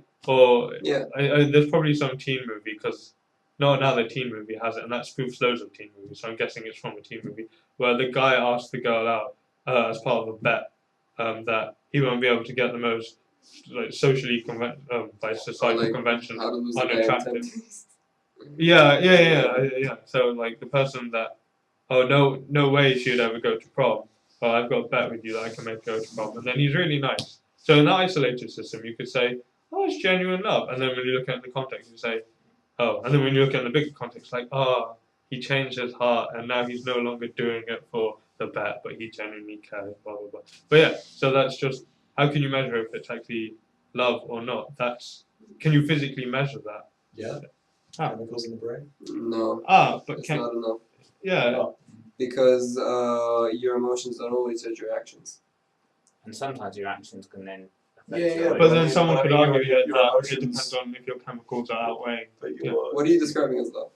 probably some teen movie because not another teen movie has it, and that spoofs loads of teen movies. So I'm guessing it's from a teen movie where the guy asked the girl out as part of a bet that he won't be able to get the most socially by societal convention unattractive. Yeah. So like the person that no way she'd ever go to prom. Well, I've got a bet with you that I can make go to prom. And then he's really nice. So in the isolated system, you could say, it's genuine love. And then when you look at it in the context, you say, oh, and then when you look at the bigger context, like, oh, he changed his heart and now he's no longer doing it for the bet, but he genuinely cares, blah, blah, blah. But yeah, so that's just, how can you measure if it's actually love or not? Can you physically measure that? Yeah. Ah. Chemicals in the brain. No, But it's not enough. yeah. No. Because your emotions don't always judge your actions. And sometimes your actions can then Yeah, affect yeah, your But I then mean, someone but I could mean, argue your that it emotions- depends on if your chemicals are outweighing. But you Yeah. What are you describing as love?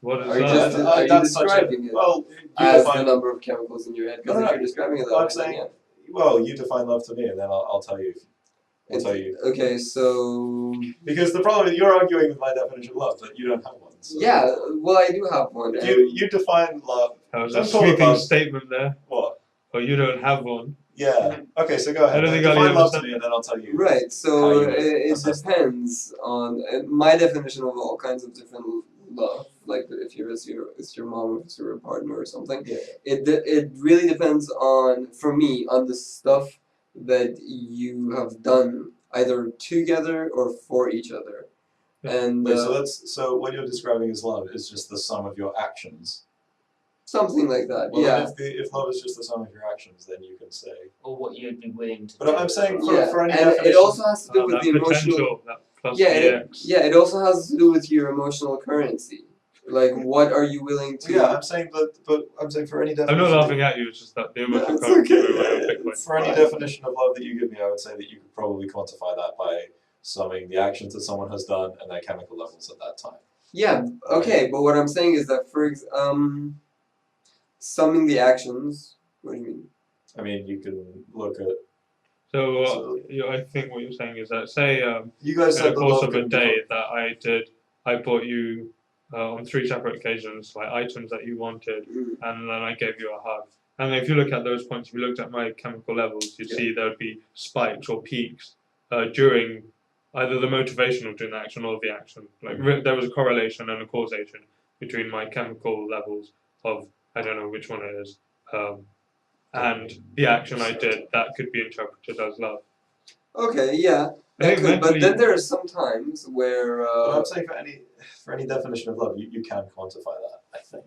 What is Are you that? just are you that's such a- describing it well, you as the define, number of chemicals in your head? Because No, if no, you're describing it that I'm way, then saying- yeah. well, you define love to me, and then I'll tell you. I'll tell you. Okay, so Because the problem is you're arguing with my definition of love, but you don't have one. So. yeah, well, I do have one. If and you define love. That was Don't a call it sweeping love. statement there. What? Or you don't have one. Yeah. Okay, so go ahead. I don't think I'll define ever love to say- me, and then I'll tell you. right, how so you it assess that. depends on my definition of all kinds of different love. Like if it's your mom, if it's your partner or something. Yeah. It really depends on, for me, on the stuff that you have done either together or for each other. And Wait, so what you're describing as love is just the sum of your actions. something like that. Well, yeah. then if love is just the sum of your actions, then you can say. or what you'd be willing to But do. I'm saying Yeah, for any and definition. it also has to do with That the emotional. potential, that plus Yeah, dx. it also has to do with your emotional currency. Like, what are you willing to? Yeah, I'm saying, but I'm saying for any I'm definition. not laughing at you, it's just that the emotional it's currency okay, we went yeah, a big way. For any Fine. definition of love that you give me, I would say that you could probably quantify that by summing the actions that someone has done and their chemical levels at that time. Yeah. Okay, but what I'm saying is that summing the actions. What do you mean? I mean, you can look at. So, I think what you're saying is that, say, You guys in said the that course love of a can day that I bought you on 3 separate occasions, like items that you wanted, Mm. and then I gave you a hug. And if you look at those points, if you looked at my chemical levels, you'd Yeah. see there would be spikes or peaks during either the motivation of doing the action or the action. Like there was a correlation and a causation between my chemical levels of, I don't know which one it is, and the action I did. That could be interpreted as love. Okay, yeah. I think But mentally- then there are some times where. But I'm saying for any definition of love, you can quantify that. I think.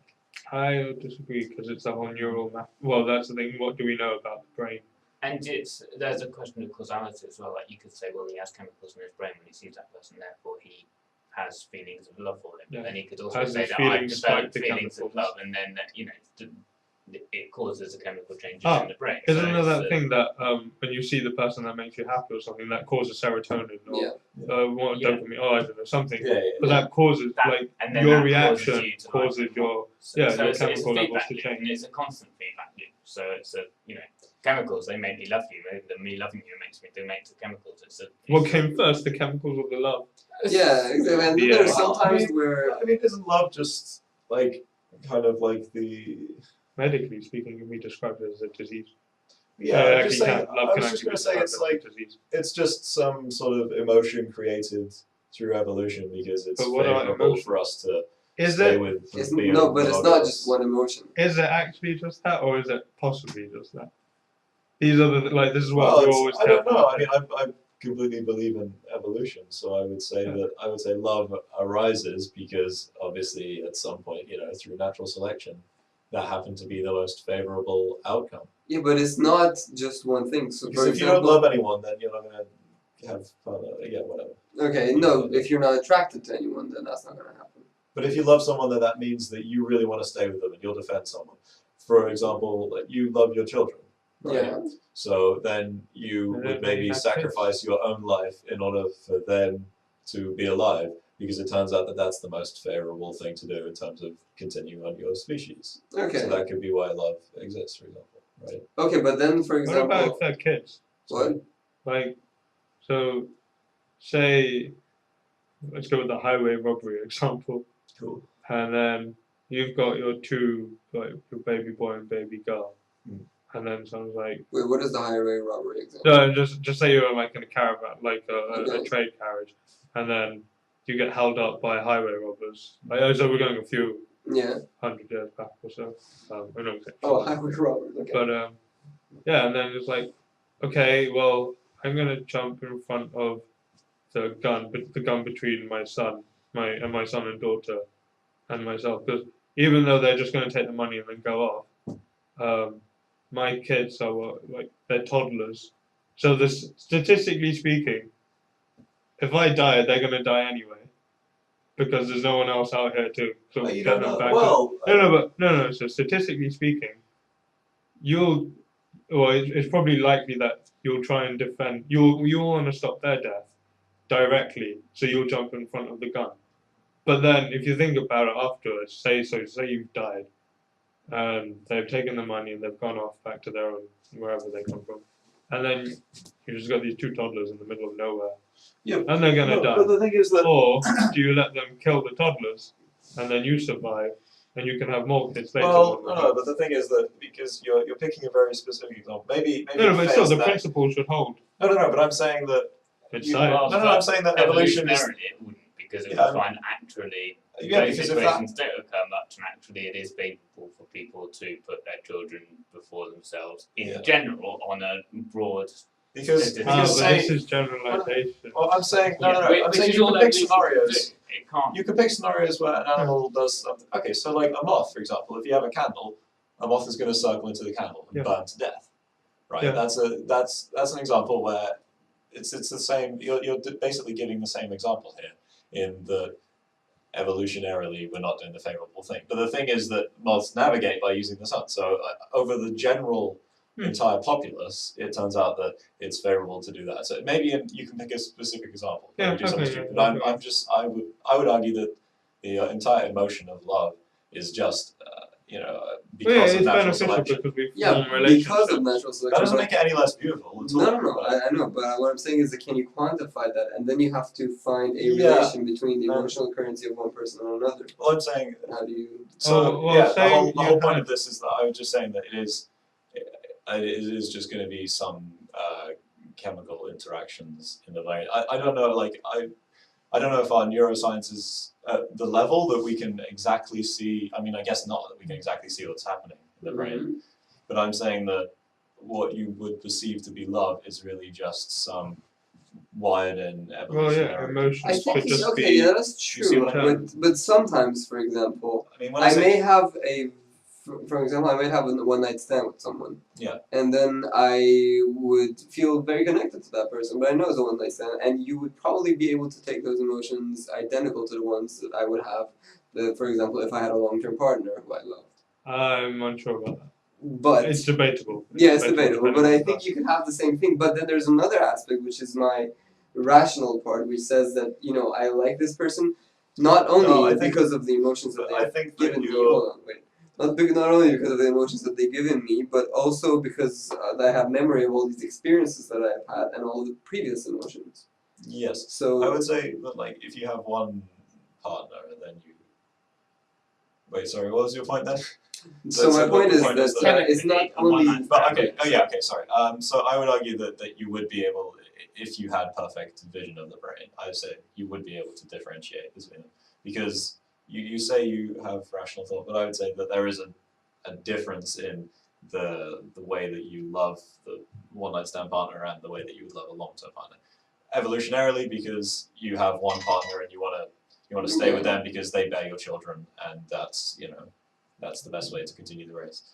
I disagree because it's a whole neural map. Well, that's the thing. What do we know about the brain? And there's a question of causality as well. Like you could say, well, he has chemicals in his brain when he sees that person, therefore he has feelings of love for them. Yeah. And he could also Has say his that I've feelings developed spike the feelings of chemicals? love, and then it causes a chemical changes Ah, in the brain. Isn't So there that it's, thing that when you see the person that makes you happy or something, that causes serotonin or Yeah. what Yeah. dopamine? Oh, I don't know, something. Yeah. But that causes and then your that reaction causes you to causes like your so, yeah, so your it's a chemical levels feedback to loop, change. and it's a constant feedback loop. So it's chemicals, they make me love you. Me loving you makes me donate to chemicals. What came first, the chemicals or the love? Yeah, exactly. And then Yeah. there's Well, sometimes where. I mean, isn't love just like kind of like the? Medically speaking, it can be described as a disease. Yeah, I'm actually just saying. love I can was just actually going be to say described it's as like a disease. it's just some sort of emotion created through evolution because it's But what about favorable emotion? for us to Is stay it with. It's, being no, but it's not monogamous. just one emotion. is it actually just that, or is it possibly just that? These are the this is what Well, we it's- always I don't tell know. people. I mean, I completely believe in evolution, so I would say love arises because obviously at some point, through natural selection, that happened to be the most favorable outcome. Yeah, but it's not just one thing. So, Because for if you don't example, love anyone, then you're not gonna have fun. Yeah, whatever. okay, no, if you're not attracted to anyone, then that's not gonna happen. But if you love someone, then that means that you really want to stay with them and you'll defend someone. For example, like you love your children. Right? Yeah. So then you And would then maybe you have sacrifice your own life in order for them to be alive, because it turns out that that's the most favorable thing to do in terms of continuing on your species. Okay. So that could be why love exists, for example, right? Okay, but then, for What about example, if they're kids? what? Like, so, say, let's go with the highway robbery example, Cool. and then you've got your two, like your baby boy and baby girl, Mm. and then someone's like, Wait, what is the highway robbery example? no, just say you're like in a caravan, like a Okay. trade carriage, and then you get held up by highway robbers. Like, so we're going a few Yeah. 100 years back or so. We're not exactly Oh, sure. highway robbers. Okay. But yeah, and then it's like, okay, well, I'm gonna jump in front of the gun between my my son and daughter and myself. Because even though they're just going to take the money and then go off, my kids are they're toddlers. So this, statistically speaking, if I die, they're going to die anyway, because there's no one else out here to sort of You get don't them know. back. Well, No. So statistically speaking, it's probably likely that you'll try and defend. You'll want to stop their death directly, so you'll jump in front of the gun. But then, if you think about it afterwards, say you've died, and they've taken the money and they've gone off back to their own wherever they come from, and then you just got these two toddlers in the middle of nowhere, and they're gonna die. But the thing is that Or do you let them kill the toddlers, and then you survive, and you can have more kids later? no. But the thing is that because you're picking a very specific example, maybe No, but still, the that, principle should hold. No. But I'm saying that. It's science. I'm saying that evolution is. Evolutionarily, it wouldn't, because it would find actually those situations don't occur much, and actually it is feasible for people to put their children before themselves in general on a broad. Because this is generalization. Well, I'm saying no. I'm saying you can pick scenarios. It can't. You can pick scenarios where an animal does something. Okay, so like a moth, for example, if you have a candle, a moth is going to circle into the candle and burn to death. Right. Yeah. That's an example where it's the same. You're basically giving the same example here in the evolutionarily we're not doing the favorable thing. But the thing is that moths navigate by using the sun. So over the general entire populace, it turns out that it's favorable to do that. So maybe you can pick a specific example. Yeah, do something stupid. okay. I would argue that the entire emotion of love is just because of natural selection. Because we Yeah, form because of natural selection. That doesn't make it any less beautiful at all. No, I know, but what I'm saying is that can you quantify that? And then you have to find a relation between the emotional currency of one person and another. Well, I'm saying, How do you... the whole point of this is that I was just saying that it is just going to be some chemical interactions in the brain. I don't know, I don't know if our neuroscience is at the level that we can exactly see. I mean, I guess not that we can exactly see what's happening in the brain, but I'm saying that what you would perceive to be love is really just some wired-in evolutionary. Emotions. I think could just okay, yeah, that's true. But sometimes, for example, I mean, for example, I may have a one-night stand with someone. Yeah. And then I would feel very connected to that person, but I know it's a one-night stand, and you would probably be able to take those emotions identical to the ones that I would have, for example, if I had a long-term partner who I loved. I'm unsure about that. But it's debatable. It's debatable. But I think you can have the same thing. But then there's another aspect, which is my rational part, which says that I like this person not only because of the emotions that they've given me. Hold on, wait. Not only because of the emotions that they've given me, but also because I have memory of all these experiences that I've had and all the previous emotions. Yes. So I would say that if you have one partner and then you... Wait, sorry, what was your point then? So my point is that it's not only... Sorry. So I would argue that you would be able, if you had perfect vision of the brain, I would say you would be able to differentiate between them. Because you say you have rational thought, but I would say that there is a difference in the way that you love the one-night stand partner and the way that you would love a long-term partner. Evolutionarily, because you have one partner and you want to stay with them because they bear your children, and that's the best way to continue the race.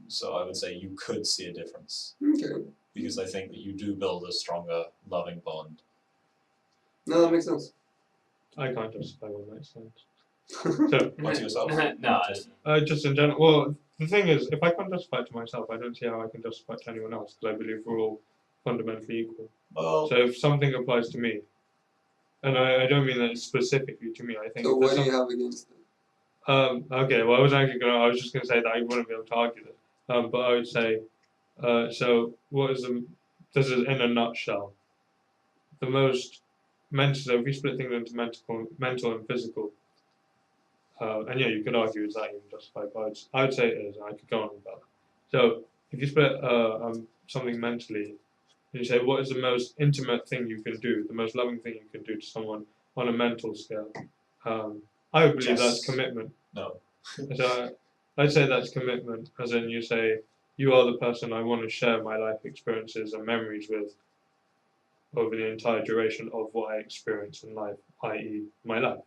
So I would say you could see a difference. Okay. Because I think that you do build a stronger, loving bond. No, that makes sense. I can't justify one-night stands. Not to yourself? No. Just in general. Well, the thing is, if I can't justify it to myself, I don't see how I can justify it to anyone else, because I believe we're all fundamentally equal. Well, so if something applies to me, and I don't mean that specifically to me, I think... So what do you have against it? Okay, well, I was just going to say that I wouldn't be able to argue this. But I would say, so what is this is in a nutshell, the most mental, so if we split things into mental and physical, and you could argue is that even justified, but I would say it is, and I could go on about that. So if you split something mentally, you say what is the most intimate thing you can do, the most loving thing you can do to someone on a mental scale, I would believe that's commitment. No. So I'd say that's commitment, as in you say, you are the person I want to share my life experiences and memories with over the entire duration of what I experience in life, i.e. my life.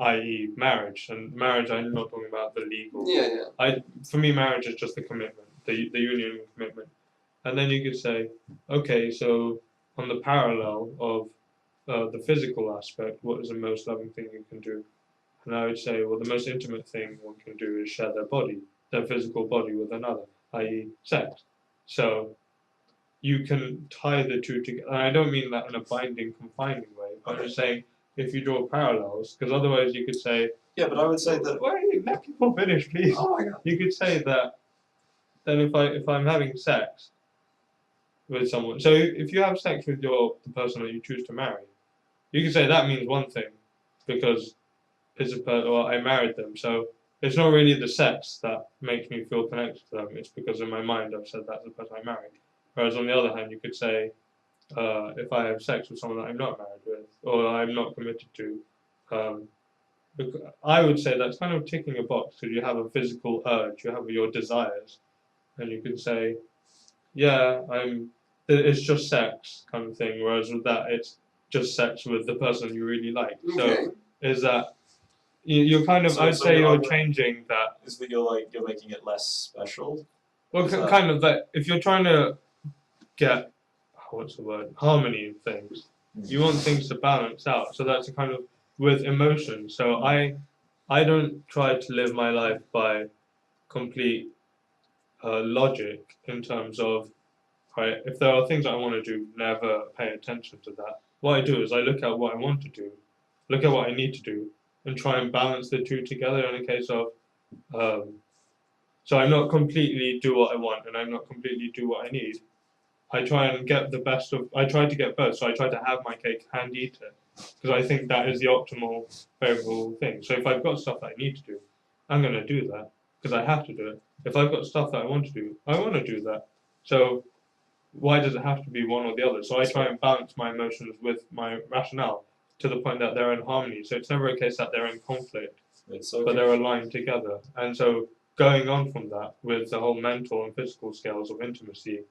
i.e., marriage. And marriage, I'm not talking about the legal. Yeah. For me, marriage is just the commitment, the union and commitment. And then you could say, okay, so on the parallel of the physical aspect, what is the most loving thing you can do? And I would say, well, the most intimate thing one can do is share their physical body with another, i.e., sex. So you can tie the two together. And I don't mean that in a binding, confining way, but I'm just saying if you draw parallels, because otherwise you could say, yeah, but I would say that. wait, let people finish, please. Oh my god. You could say that then if I'm having sex with someone, so if you have sex with the person that you choose to marry, you could say that means one thing because it's I married them, so it's not really the sex that makes me feel connected to them. It's because in my mind I've said that's the person I married. Whereas on the other hand, you could say if I have sex with someone that I'm not married with or I'm not committed to, I would say that's kind of ticking a box because you have a physical urge, you have your desires, and you could say, yeah, it's just sex kind of thing. Whereas with that, it's just sex with the person you really like. Okay. So is that you're kind of? I'd say you're changing that. Is that you're making it less special? Well, kind of that. If you're trying to get what's the word, harmony in things, you want things to balance out. So that's a kind of with emotion. So I don't try to live my life by complete logic in terms of, right, if there are things I want to do, never pay attention to that. What I do is I look at what I want to do, look at what I need to do, and try and balance the two together in a case of, so I'm not completely do what I want and I'm not completely do what I need. I try and get I try to get both, so I try to have my cake and eat it, because I think that is the optimal, favorable thing. So if I've got stuff that I need to do, I'm going to do that, because I have to do it. If I've got stuff that I want to do, I want to do that. So why does it have to be one or the other? So I try and balance my emotions with my rationale to the point that they're in harmony. So it's never a case that they're in conflict, but they're aligned together. And so going on from that, with the whole mental and physical scales of intimacy,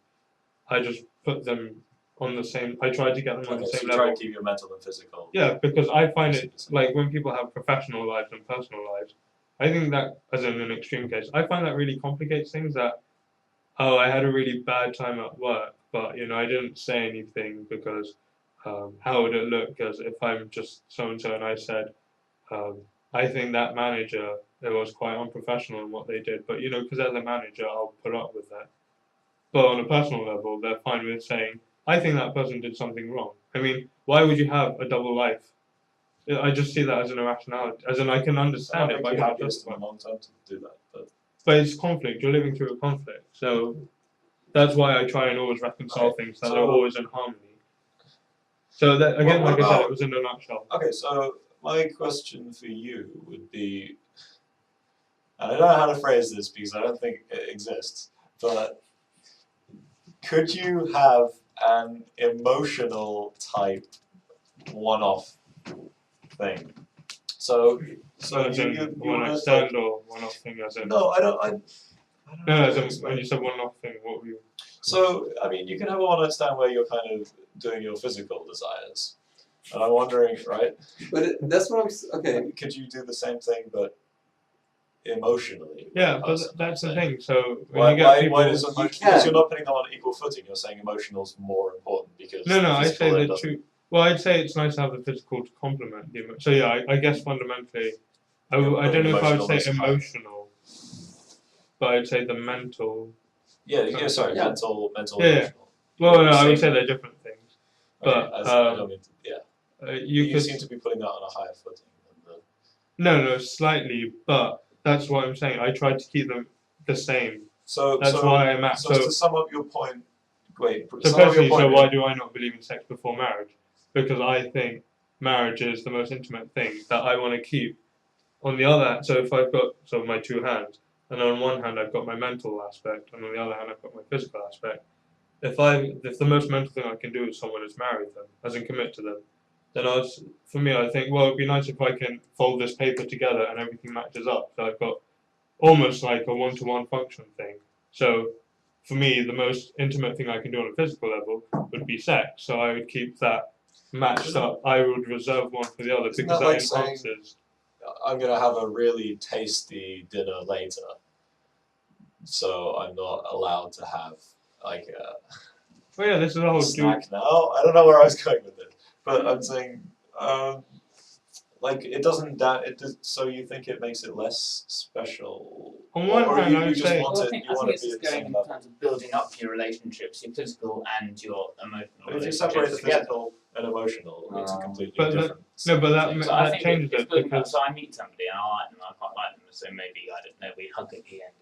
I just put them on the same. I try to get them on the same so level. Try and keep your mental and physical. Yeah, because I find it like when people have professional lives and personal lives, I think that, as in an extreme case, I find that really complicates things. That I had a really bad time at work, but I didn't say anything because how would it look? Because if I'm just so and so, and I said, I think that manager, it was quite unprofessional in what they did, but because as a manager, I'll put up with that. But on a personal level, they're fine with saying, I think that person did something wrong. I mean, why would you have a double life? I just see that as an irrationality. As in, I can understand it, but I can't justify it. In the long term to do that. But it's conflict. You're living through a conflict. So that's why I try and always reconcile things, that they're always in harmony. So that, again, like I said, it was in a nutshell. Okay, so my question for you would be, and I don't know how to phrase this because I don't think it exists, but could you have an emotional type one-off thing? So you one extend or one-off thing as in? No, I don't. No, as in when you said one-off thing, what were you? So I mean, you can have a one-night stand where you're kind of doing your physical desires, and I'm wondering, right? But that's what I'm. Okay. Could you do the same thing, but emotionally? Yeah, but that's the thing. So when why, you get people, why does because you're not putting them on equal footing. You're saying emotional's more important because no, I say the two. Well, I'd say it's nice to have the physical to complement the emotion. So yeah, I guess fundamentally, I don't know if I would say emotional, but I'd say the mental. Yeah, sorry, yeah. mental, yeah. Well, no, I would say they're different things. But okay, I don't mean to, you seem to be putting that on a higher footing than the. No, slightly, but that's what I'm saying. I tried to keep them the same. So that's why I'm at. So to sum up your point, So personally, why do I not believe in sex before marriage? Because I think marriage is the most intimate thing that I want to keep. On the other hand, so if I've got my two hands, and on one hand I've got my mental aspect, and on the other hand I've got my physical aspect. If the most mental thing I can do with someone is marry them, as in commit to them, then for me I think, well, it'd be nice if I can fold this paper together and everything matches up. So I've got almost like a one-to-one function thing. So for me, the most intimate thing I can do on a physical level would be sex. So I would keep that matched up. I would reserve one for the other because that enhances. I'm gonna have a really tasty dinner later, so I'm not allowed to have like a Well, yeah, this is a whole snack now. I don't know where I was going with this, but I'm saying, like it doesn't so you think it makes it less special, On one or hand, I you would just say- want Well, I it. think, You I want think to it's be just at the going same in level. terms of building up your relationships, your physical and your emotional But if you relationships separate the together. physical and emotional, it's a completely But different. no, but that thing. So I that think changes it's it building up. because So I meet somebody and I like them, I quite like them, so maybe, I don't know, we hug at the end.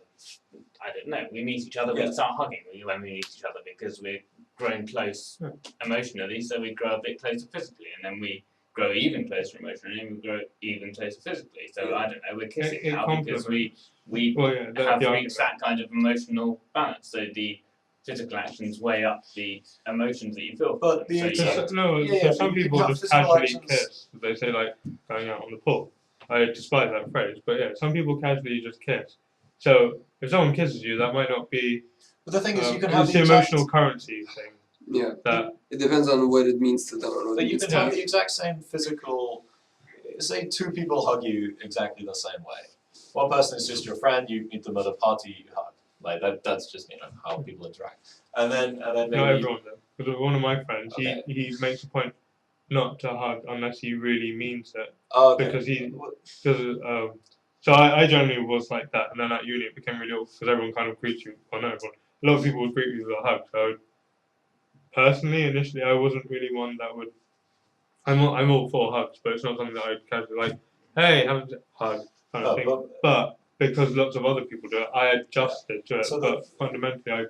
I don't know, we meet each other, we Yeah. start hugging when we meet each other because we're growing close emotionally, so we grow a bit closer physically, and then we grow even closer emotionally, and we grow even closer physically. So I don't know, we're kissing it now because we well, yeah, that's have the reached that kind of emotional balance. So the physical actions weigh up the emotions that you feel. But for the them. So exact- no, Yeah, so but some you can people have just physical casually actions. kiss. They say like going out on the pool. I despise that phrase, but yeah, some people casually just kiss. So if someone kisses you, that might not be. But the thing is, you can have it's the the exact, emotional currency thing. Yeah. That It depends on what it means to them or what but it you means can to have me. the exact same physical. Say two people hug you exactly the same way. One person is just your friend. You meet them at a party. You hug. Like that. That's just how people interact. And then not maybe. everyone does. Because one of my friends, Okay. he makes a point not to hug unless he really means it. Oh, okay. So I generally was like that, and then at uni it became really awkward because everyone kind of greets you. Well, not everyone. A lot of people would greet you with a hug. So personally, initially, I wasn't really one that would. I'm all for hugs, but it's not something that I'd casually like. Hey, have a hug kind of No, thing. But because lots of other people do it, I adjusted to it. So but fundamentally,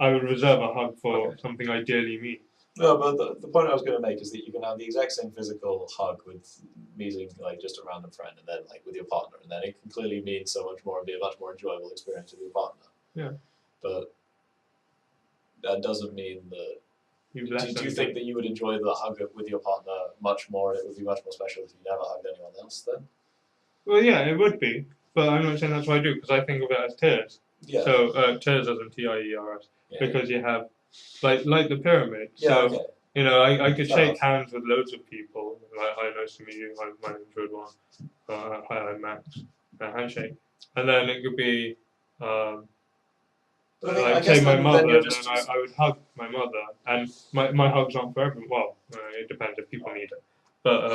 I would reserve a hug for Okay. something I dearly mean. No, but the point I was going to make is that you can have the exact same physical hug with meeting like just a random friend, and then like with your partner, and then it can clearly mean so much more and be a much more enjoyable experience with your partner. Yeah. But that doesn't mean that. Do you think that you would enjoy the hug with your partner much more? It would be much more special if you never hugged anyone else then? Well, yeah, it would be, but I'm not saying that's what I do because I think of it as tiers. Yeah. So tiers as in TIERS, Yeah. because you have like the pyramid. Yeah, so okay. I could Fair shake hands with loads of people. Like, hi, nice to meet you. Hi, my name's Ridwan. Hi, I'm Max. Handshake. And then it could be. But I mean, I Like guess say my then mother, you're then just. I would hug my mother, and my hugs aren't for everyone. Well, it depends if people need it. But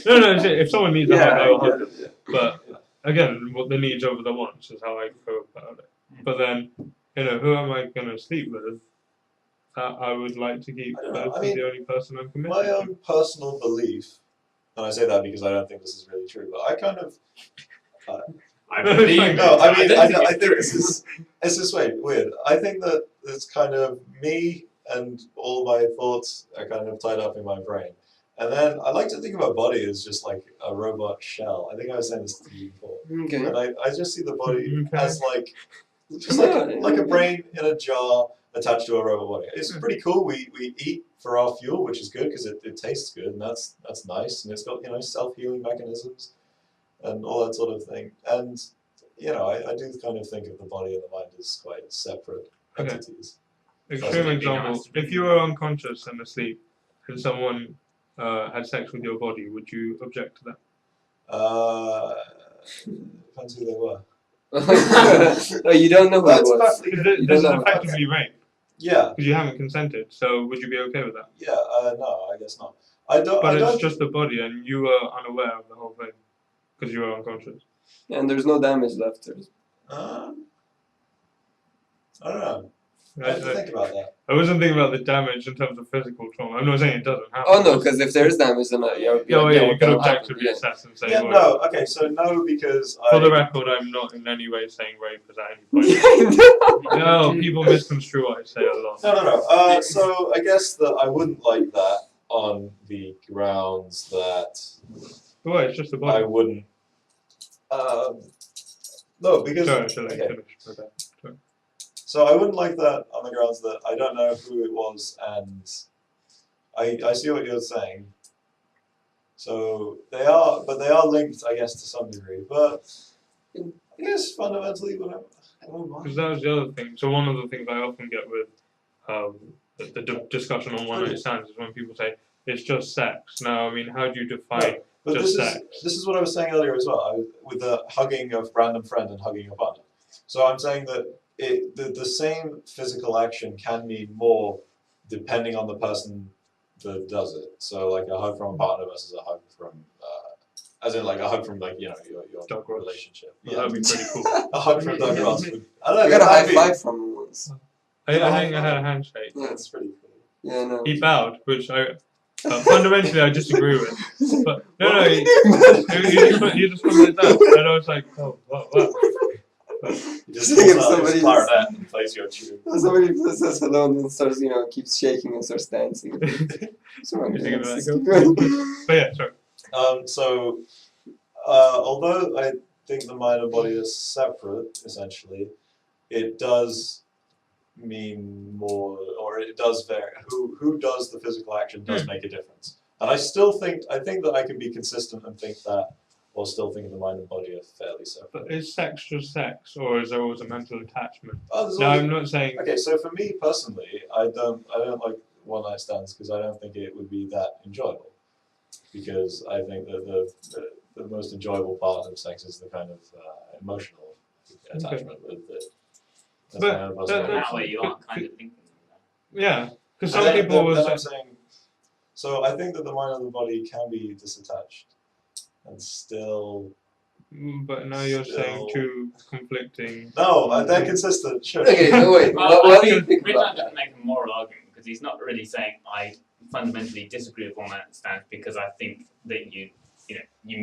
no, if someone needs a hug, I will hug them. Yeah. But again, what the needs over the wants is how I go about it. But then, who am I going to sleep with? I would like to keep I don't know, close I to mean, the only person I'm committed My to. own personal belief, and I say that because I don't think this is really true, but I kind of. I believe it. No, I mean, I don't think this is weird. I think that it's kind of me and all my thoughts are kind of tied up in my brain. And then I like to think of my body as just like a robot shell. I think I was saying this to you before. Okay. And I just see the body Okay. as just like a brain in a jar attached to a robot body. It's pretty cool. We eat for our fuel, which is good because it tastes good, and that's nice. And it's got self-healing mechanisms and all that sort of thing. And I do kind of think of the body and the mind as quite separate entities. Extreme example: if you were unconscious and asleep, and someone had sex with your body, would you object to that? Depends who they were. No, you don't know who it That's was. about- Because this is effectively rape, Yeah, because you haven't consented. So would you be okay with that? yeah. No, I guess not. I don't. But I it's don't. just the body, and you were unaware of the whole thing because you were unconscious. And there's no damage left. I don't know. I I, have to I, think about that. I wasn't thinking about the damage in terms of physical trauma. I'm not saying it doesn't happen. Oh no, because if there is damage, then you could objectively assess and say, Yeah, well, no. Okay, so no, because for the record, I'm not in any way saying rape is at any point. Yeah, No, people misconstrue what I say a lot. No. So I guess that I wouldn't like that on the grounds that Well, it's just a I body. wouldn't. No, because Shall I okay. finish with that? Sorry. So I wouldn't like that on the grounds that I don't know who it was, and I see what you're saying. So they are linked, I guess, to some degree. But I guess fundamentally, whatever. Because that was the other thing. So one of the things I often get with the discussion on one night stands is when people say it's just sex. Now, I mean, how do you define But just this sex. is what I was saying earlier as well, with the hugging of random friend and hugging your partner. So I'm saying that the same physical action can mean more depending on the person that does it. So like a hug from a partner versus a hug from, as in like a hug from like, you know, your Doug Ross. relationship. Well, Yeah. that'd be pretty cool. A hug from Doug Ross. I don't know. I got a high that'd be- five from him once. I think I had a handshake. Yeah. That's pretty cool. Yeah, no. He bowed, which I fundamentally I disagree with. But no, What he just went like that, and I was like, oh, wow. You just Think of pulls out his somebody clarinet and plays your tune. Somebody says hello and then starts, keeps shaking and starts dancing. So I'm You think of gonna that, keep go. going. But yeah, sorry. So, although I think the mind and body are separate, essentially, it does mean more, or it does vary. Who does the physical action does make a difference. And I think that I can be consistent and think that, while still thinking the mind and body are fairly separate. But is sex just sex, or is there always a mental attachment? Oh, there's No, always- I'm not saying. Okay, so for me personally, I don't like one night stands because I don't think it would be that enjoyable. Because I think that the most enjoyable part of sex is the kind of emotional attachment with it. That's But my own that- personal That way you aren't kind of thinking. Yeah, because And some then- people will then say. I'm saying, so I think that the mind and the body can be disattached and still. But now you're saying Still- two conflicting. No, they're consistent. Sure. Okay, no, wait. What do you think Richard about doesn't that? make a moral argument because he's not really saying I fundamentally disagree with one night stands because I think that you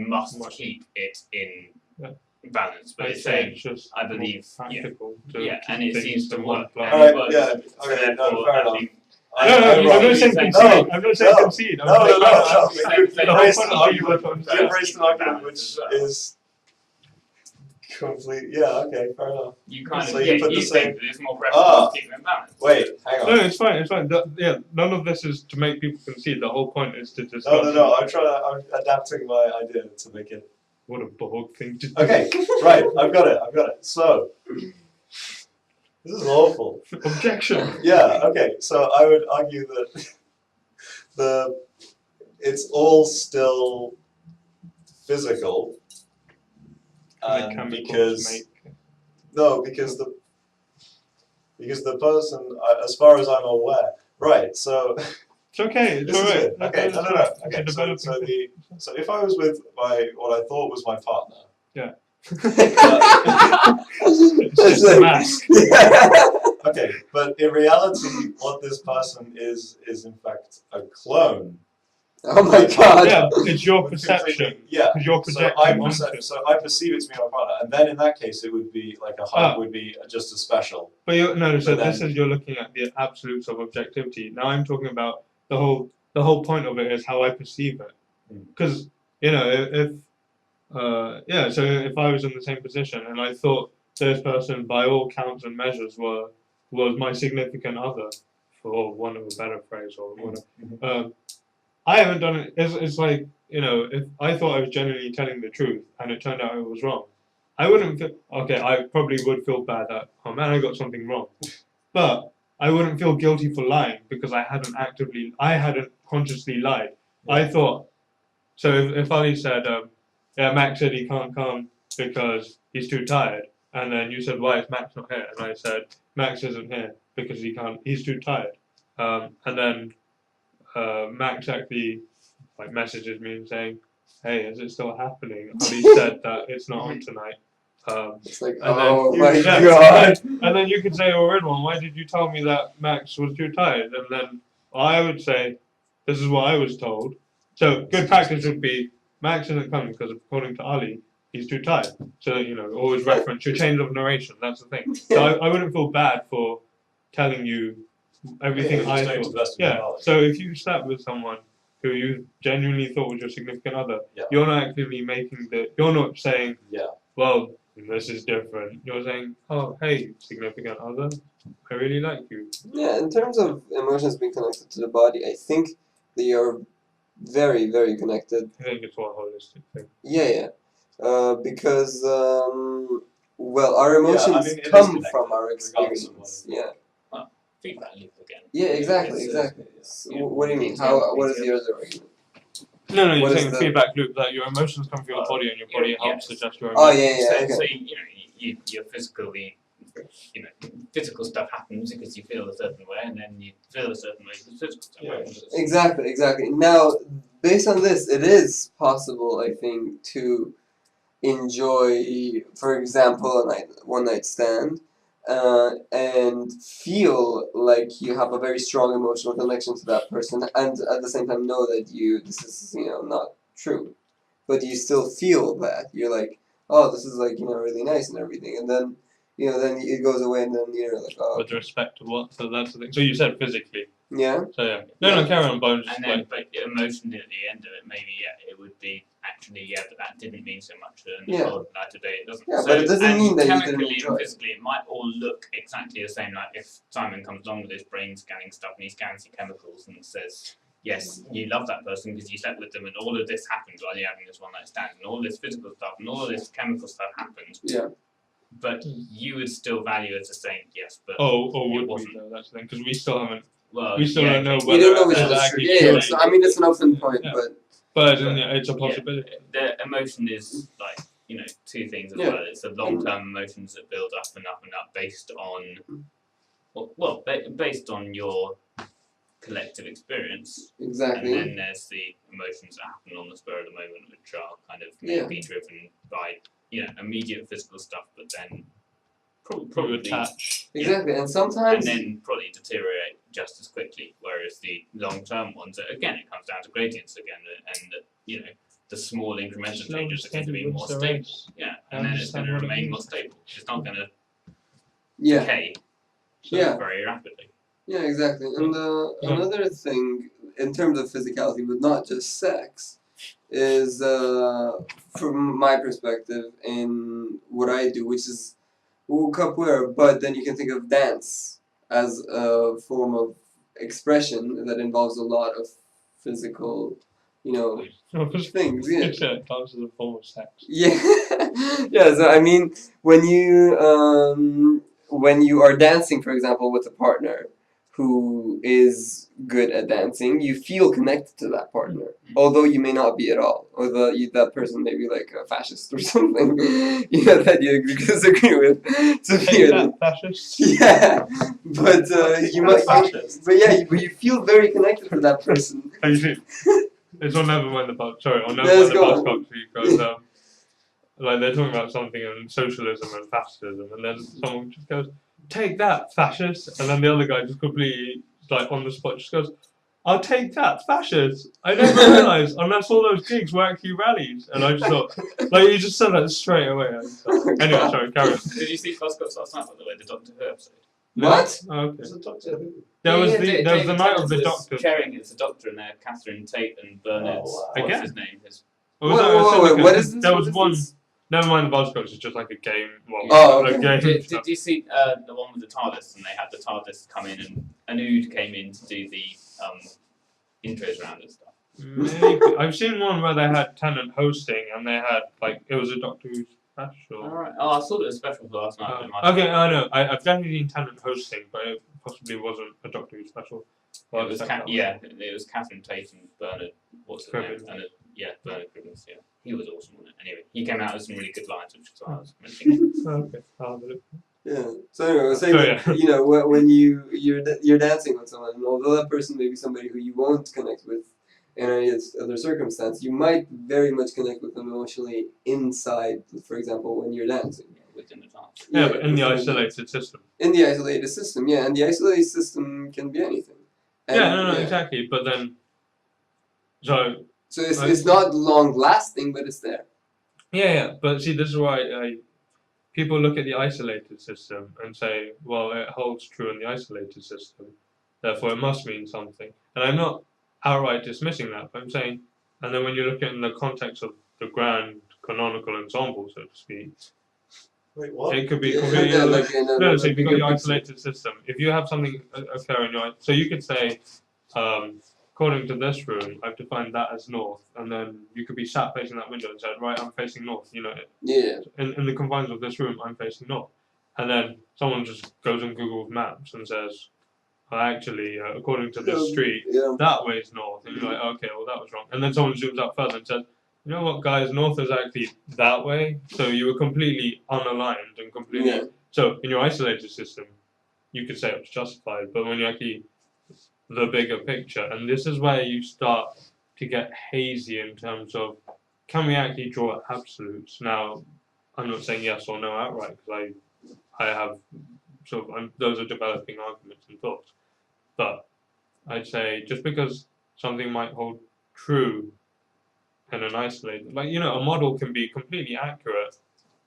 must Right. keep it in Yeah. balance. But I'd it's say saying it's just I believe more practical to yeah, keep and it things seems to work. multiply. And Alright, it works. yeah, So okay, no, therefore, fair I enough. think No, I'm not saying No, concede. I'm not saying no, concede. I'm No, saying no. Same- You've same- raised same- an argument. Yeah. You've raised an argument which is complete. Yeah. Okay. Fair enough. you kind So of you put the you same- think that it's more preferable to keep them in balance. Wait. Hang No, on. it's fine. It's fine. Yeah, none of this is to make people concede. The whole point is to discuss. No. I'm adapting my idea to make it. What a Borg thing to do. Okay. Right. I've got it. So this is awful. Objection. Yeah. Okay. So I would argue that it's all still physical, And the and chemicals because make. no, because the person, as far as I'm aware, right? So It's okay. It's this is alright. it. Okay, no. It's a Okay, developing so if I was with what I thought was my partner, It's just a mask. okay, but in reality, what this person is in fact a clone. Oh my god. Yeah, it's your With perception. completely- Yeah. Because you're So projecting onto it. I perceive it to be my partner, and then in that case, it would be like a hug would be just as special. But so But this then- is you're looking at the absolutes of objectivity. Now I'm talking about the whole point of it is how I perceive it. Because so if I was in the same position and I thought this person by all counts and measures was my significant other, for want of a better phrase or whatever, I haven't done it. It's like if I thought I was genuinely telling the truth and it turned out I was wrong, I wouldn't feel okay. I probably would feel bad that oh man I got something wrong, but I wouldn't feel guilty for lying because I hadn't consciously lied. I thought so. If Ali said, Max said he can't come because he's too tired, and then you said why is Max not here, and I said Max isn't here because he's too tired, and then Max actually messages me and saying, "Hey, is it still happening?" Ali said that it's not on tonight. It's like, And oh then- my yeah, god. And then you could say, "Oh, Ridwan, why did you tell me that Max was too tired?" And then I would say, "This is what I was told." So good practice would be Max isn't coming because according to Ali, he's too tired. So always reference your chains of narration. That's the thing. So I wouldn't feel bad for telling you everything Yeah, I just knowing to thought. the best of your Yeah. knowledge. So if you slept with someone who you genuinely thought was your significant other, Yeah. you're not actively you're not saying, Yeah. well, this is different. You're saying, oh, hey, significant other, I really like you. Yeah, in terms of emotions being connected to the body, I think they are very, very connected. I think it's one holistic thing. Yeah. Because, our emotions it is come connected, from our regardless of what experience. it is. Yeah. Feedback loop again. Yeah, exactly. It's, So, yeah. what do you mean? Yeah. What is the other argument? No, you're What is saying a the- feedback loop that your emotions come through your body and your body helps adjust your Oh emotions. yeah, So, okay. you're physically, physical stuff happens because you feel a certain way, and then you feel a certain way because physical stuff happens. Exactly. Now, based on this, it is possible, I think, to enjoy, for example, a one night stand, and feel like you have a very strong emotional connection to that person, and at the same time know that this is not true, but you still feel that you're like, oh, this is like really nice and everything, and then then it goes away, and then you're like, oh, With okay. respect to what? So that's the thing. So you said physically. Yeah. So yeah. No, carry on, but I'm just And then, but emotionally at the end of it, maybe it would be actually but that didn't mean so much, and today it doesn't. Yeah, so, but it doesn't mean that you didn't chemically enjoy and it. physically, it might all look exactly the same. Like if Simon comes along with his brain scanning stuff and he scans your chemicals and says, yes, you love that person because you slept with them, and all of this happened while you're having this one night stand, and all this physical stuff and all of this chemical stuff happened. Yeah. But you would still value it as saying yes, but would wasn't. we though? That's the thing, because we still haven't. Well, We still don't know We don't know which whether is that's true. actually Yeah, true. so, I mean, it's an open point, Yeah. but It's a possibility. The emotion is like two things as Yeah. well. It's the long-term emotions that build up and up and up based on based on your collective experience. exactly. And then there's the emotions that happen on the spur of the moment, which are kind of maybe driven by immediate physical stuff, but then probably attach. Exactly, and sometimes. and then probably deteriorate just as quickly. Whereas the long-term ones, again, it comes down to gradients again, and the small incremental changes are going to be more stable. Yeah, and then it's going to remain more stable. It's not going to decay very rapidly. Yeah, exactly. And another thing in terms of physicality, but not just sex, is from my perspective in what I do, which is capoeira, but then you can think of dance as a form of expression that involves a lot of physical, things. Yeah. Dance is a form of sex. Yeah. Yeah. So I mean, when you are dancing, for example, with a partner who is good at dancing, you feel connected to that partner, although you may not be at all, or that person may be like a fascist or something, that you disagree with severely. Fascist. Yeah, but but you feel very connected to that person. It's on Never Mind the Bus. Sorry, on Never Let's Mind the go Bus because like they're talking about something in socialism and fascism, and then someone just goes, "Take that, fascist," and then the other guy just completely on the spot just goes, "I'll take that, fascist." I never realised unless all those gigs were actually rallies, and I just thought you just said that straight away. Anyway, sorry, carry on. Did you see Coscott's last night, by the way, the Doctor Who episode? What? Oh, okay. It's a Doctor Who. There was David the night of Tennant the was Doctor. Chairing it's a Doctor in there, Catherine Tate and Bernard's. Oh, What's wow. his name? Wait, what is this? There was one. Never Mind the Buzzcocks. It's just like a game. Well, Oh, okay. a game. Did you see the one with the TARDIS? And they had the TARDIS come in, and Anood came in to do the intros round and stuff. Maybe. I've seen one where they had Tennant hosting, and they had it was a Doctor Who special. Alright. Oh, I saw it was special for last night. Okay, I know. I've definitely seen Tennant hosting, but it possibly wasn't a Doctor Who special. It was it was Catherine Tate and Bernard. What's his name? Bernard Cribbins. Yeah, he was awesome on it. Anyway, he came out with some really good lines, which is why I was mentioning. Okay. Yeah. So anyway, I was saying that, when you're dancing with someone, and although that person may be somebody who you won't connect with in any other circumstance, you might very much connect with them emotionally inside, for example, when you're dancing. Within the dance. Yeah, but in the isolated system. In the isolated system, yeah, and the isolated system can be anything. And, exactly. But then, so it's not long lasting, but it's there. Yeah. But see, this is why people look at the isolated system and say, well, it holds true in the isolated system, therefore it must mean something. And I'm not outright dismissing that, but I'm saying, and then when you look at it in the context of the grand canonical ensemble, so to speak, Wait, what? it could be completely so if you've got the isolated system, if you have something occur in your, so you could say, according to this room, I've defined that as north, and then you could be sat facing that window and said, right, I'm facing north, Yeah. In the confines of this room, I'm facing north. And then someone just goes on Google Maps and says, actually, according to this street, Yeah. that way's north. And you're like, okay, well, that was wrong. And then someone zooms out further and says, you know what, guys, north is actually that way. So you were completely unaligned and completely. Yeah. So in your isolated system, you could say it was justified. But when you actually, the bigger picture, and this is where you start to get hazy in terms of, can we actually draw absolutes? Now, I'm not saying yes or no outright, because I have those are developing arguments and thoughts. But I'd say just because something might hold true in an isolated, like, a model can be completely accurate,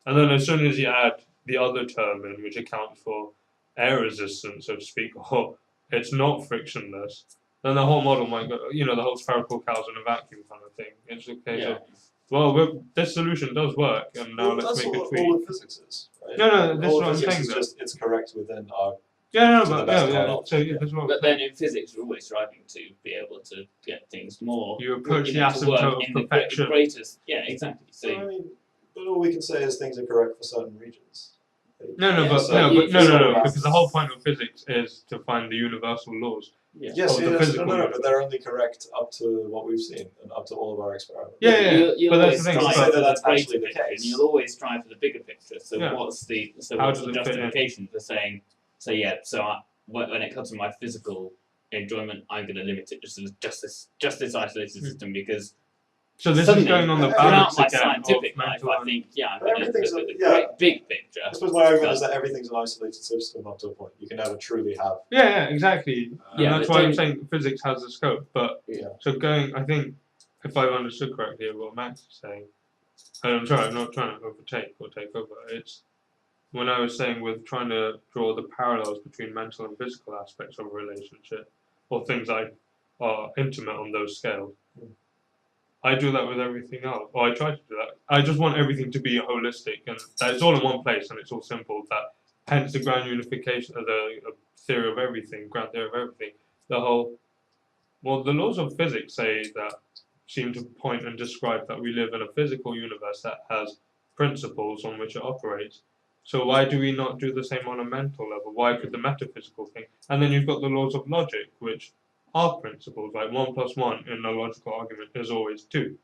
and then as soon as you add the other term in, which accounts for air resistance, so to speak, or it's not frictionless, then the whole model might go, the whole spherical cows in a vacuum kind of thing. It's a case of, well, this solution does work, and now let's make a tweak. That's all of physics is, right? No, this is all what of I'm physics saying, is though. just, it's correct within our... That's what But then in physics, we're always striving to be able to get things more. you approach the to work asymptote in of perfection. the greatest. Yeah, exactly. So I mean, but all we can say is things are correct for certain regions. No, because the whole point of physics is to find the universal laws. Yes, of the yes, physical but universe. they're only correct up to what we've seen and up to all of our experiments. You'll but always that's the thing. strive Say for that the that's greater actually the picture, case. and you'll always strive for the bigger picture. So Yeah. what's the How what's does the it fit in? justification for saying? So when it comes to my physical enjoyment, I'm going to limit it just this isolated system, because So this is suddenly, going on the throughout balance my again scientific of life, mental I and... think I'm But going to everything's look at the yeah. great big picture. I suppose my argument But- is that everything's an isolated system up to a point. You can never truly have. Yeah, exactly. And Yeah, that's but why I'm then- saying physics has a scope. But Yeah. so I think, if I've understood correctly what Max is saying, and I'm not trying to overtake or take over. It's when I was saying with trying to draw the parallels between mental and physical aspects of a relationship, or things that are intimate on those scales. I do that with everything else, or I try to do that. I just want everything to be holistic, and that it's all in one place, and it's all simple. That hence the grand unification of the theory of everything, grand theory of everything. The laws of physics seem to point and describe that we live in a physical universe that has principles on which it operates. So why do we not do the same on a mental level? Why could the metaphysical thing? And then you've got the laws of logic, which are principles, like 1 + 1 in a logical argument is always 2.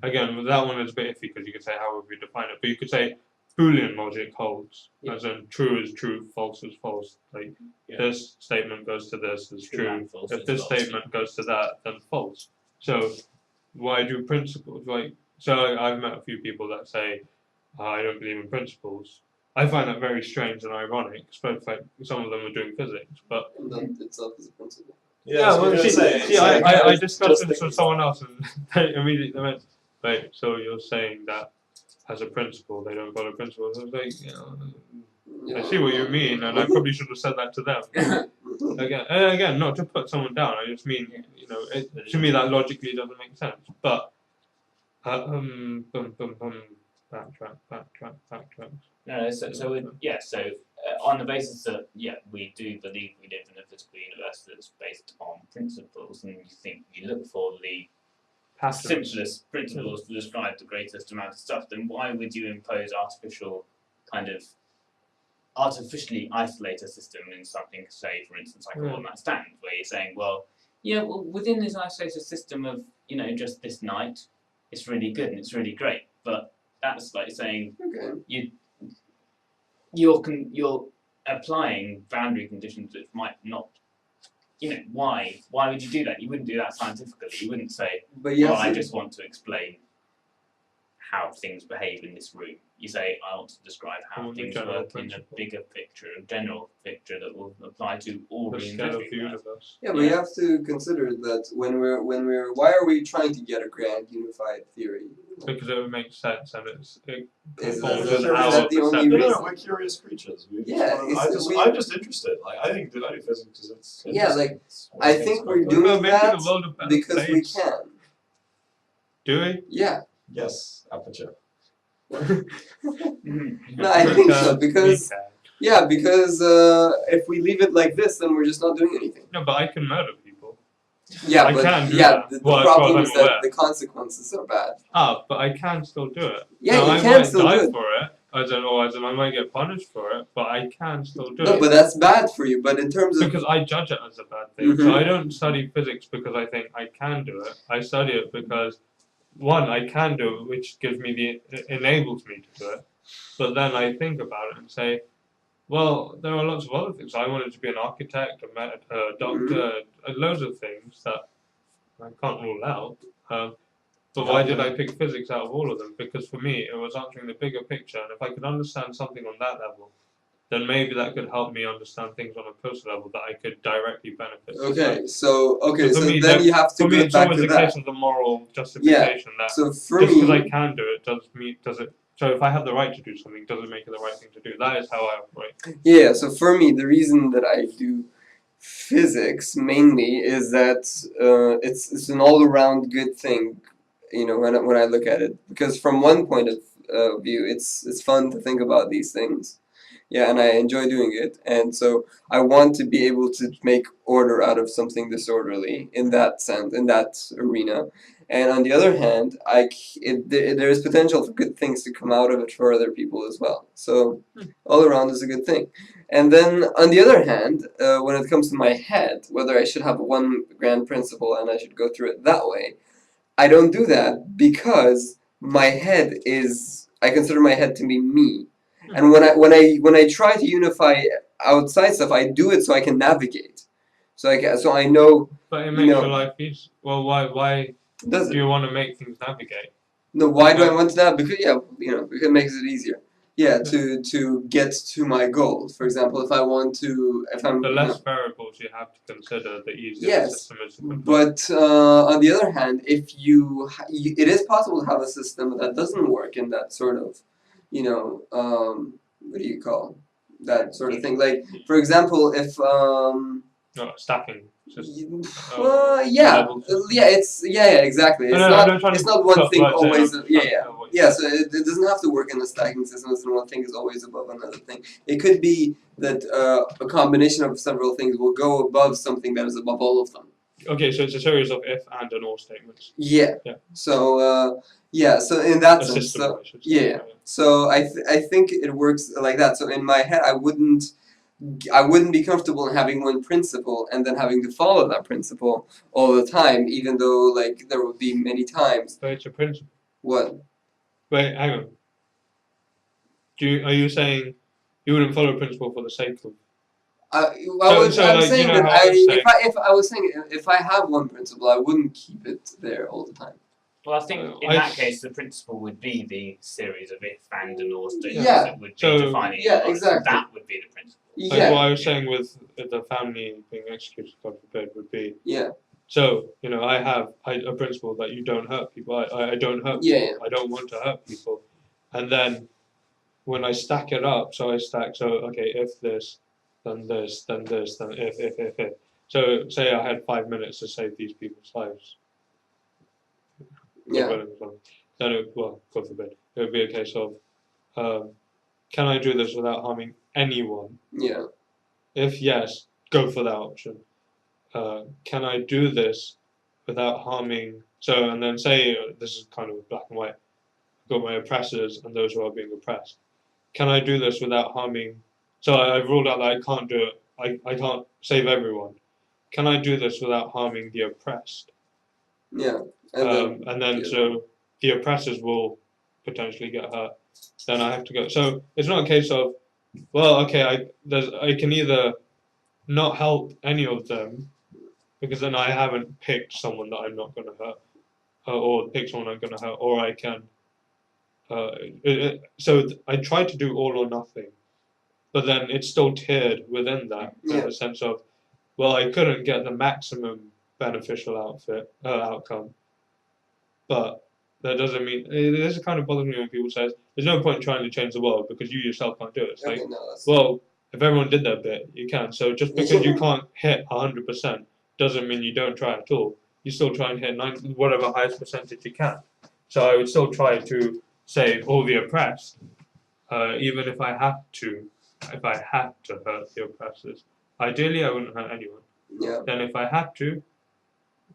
Again, that one is a bit iffy because you could say how would we define it, but you could say Boolean logic holds, as in true is true, false is false. Like this statement goes to this is true. and false If is this false. statement goes to that, then false. So why do principles I've met a few people that say I don't believe in principles. I find that very strange and ironic, especially if some of them are doing physics, but And that itself is a principle. I discussed this with someone else, and they immediately went, "Wait, so you're saying that as a principle they don't follow principles?" I was like, I see what you mean, and I probably should have said that to them. Again, not to put someone down. I just mean, to me that logically doesn't make sense. But backtrack. No, so on the basis that we do believe we live in a physical universe that's based on principles, and you look for the simplest principles to describe the greatest amount of stuff, then why would you impose artificially isolate a system in something, say for instance like a one-night stand, where you're saying, within this isolated system of just this night, it's really good and it's really great, but that's like saying you're applying boundary conditions which might not. Why would you do that? You wouldn't do that scientifically. You wouldn't say, I just want to explain how things behave in this room. You say, I want to describe how things work in a bigger picture, a general picture that will apply to all the rooms scale of the everywhere. universe. Yeah, but you have to consider that why are we trying to get a grand unified theory? Because it would make sense, and Is conforms that with our the only perception. reason? We're curious creatures. I'm just interested. Like I think physics because it's I think we're doing making that the world a better because we place. can. Do we? Yeah. Yes, aperture. No, I think so because if we leave it like this, then we're just not doing anything. No, but I can murder people. Yeah, I but can do that. the Well, problem as is far as I'm that aware. the consequences are bad. But I can still do it. Yeah, now, you I can might still die do it. for it, As in, I might get punished for it, but I can still do No, it. but that's bad for you. But in terms of Because I judge it as a bad thing. So I don't study physics because I think I can do it. I study it because, one, I can do it, which gives me enables me to do it. But then I think about it and say, well, there are lots of other things. I wanted to be an architect, a doctor, loads of things that I can't rule out. But why did I pick physics out of all of them? Because for me, it was answering the bigger picture, and if I could understand something on that level, then maybe that could help me understand things on a closer level that I could directly benefit. okay, so for me, then you have to for me, go it's back always to the that. case of the moral justification that So for just because I me, can do it does it. So if I have the right to do something, does it make it the right thing to do? That is how I operate. yeah. So for me, the reason that I do physics mainly is that it's an all around good thing. You know, when I look at it, because from one point of view, it's fun to think about these things. Yeah, and I enjoy doing it, and so I want to be able to make order out of something disorderly in that sense, in that arena. And on the other hand, there is potential for good things to come out of it for other people as well. So all around is a good thing. And then on the other hand, when it comes to my head, whether I should have one grand principle and I should go through it that way, I don't do that because my head is. I consider my head to be me, and when I try to unify outside stuff, I do it so I can navigate, so I know. But it makes your life easy. Well, why Does do it? you want to make things navigate? No, why do I want to that? Because because it makes it easier. Yeah, to get to my goal. For example, if I'm The less variables you have to consider, the easier the yes, system is to control. but on the other hand, if it is possible to have a system that doesn't work in that sort of, what do you call that sort of thing? Like, for example, if Stacking system. exactly. It's not one thing always. So it doesn't have to work in a stacking system. It's not one thing is always above another thing. It could be that a combination of several things will go above something that is above all of them. Okay, so it's a series of if, and, or statements. Yeah. Yeah. So so in that A sense, system, I should say. yeah. So I think it works like that. So in my head, I wouldn't be comfortable in having one principle and then having to follow that principle all the time, even though like there would be many times. But it's a principle. What? Wait, hang on. Are you saying you wouldn't follow a principle for the sake of? If I have one principle, I wouldn't keep it there all the time. Well, I think in that case, the principle would be the series of if, and, or statements that would be defining. Yeah, exactly. That would be the principle. Like what I was saying with the family being executed, God forbid, would be. Yeah. So I have a principle that you don't hurt people. I don't hurt people. Yeah. I don't want to hurt people, and then when I stack it up, if this, then this, then this, then if. So say I had 5 minutes to save these people's lives. Yeah. Then God forbid, it would be a case of, can I do this without harming anyone? Yeah. If yes, go for that option. Can I do this without harming? So, and then say this is kind of black and white. I've got my oppressors and those who are being oppressed. Can I do this without harming? So I've ruled out that I can't do it. I can't save everyone. Can I do this without harming the oppressed? Yeah. And then so the oppressors will potentially get hurt. Then I have to go. So it's not a case of, well, okay, I can either not help any of them because then I haven't picked someone that I'm not going to hurt, or pick someone I'm going to hurt, or I can. So I try to do all or nothing, but then it's still tiered within that in the sense of, well, I couldn't get the maximum beneficial outcome, but that doesn't mean this kind of bothers me when people say there's no point trying to change the world because you yourself can't do it. It's well, if everyone did their bit, you can. So just because you can't hit 100% doesn't mean you don't try at all. You still try and hit whatever highest percentage you can. So I would still try to save all the oppressed, even if I had to hurt the oppressors. Ideally, I wouldn't hurt anyone. Yeah. Then if I had to,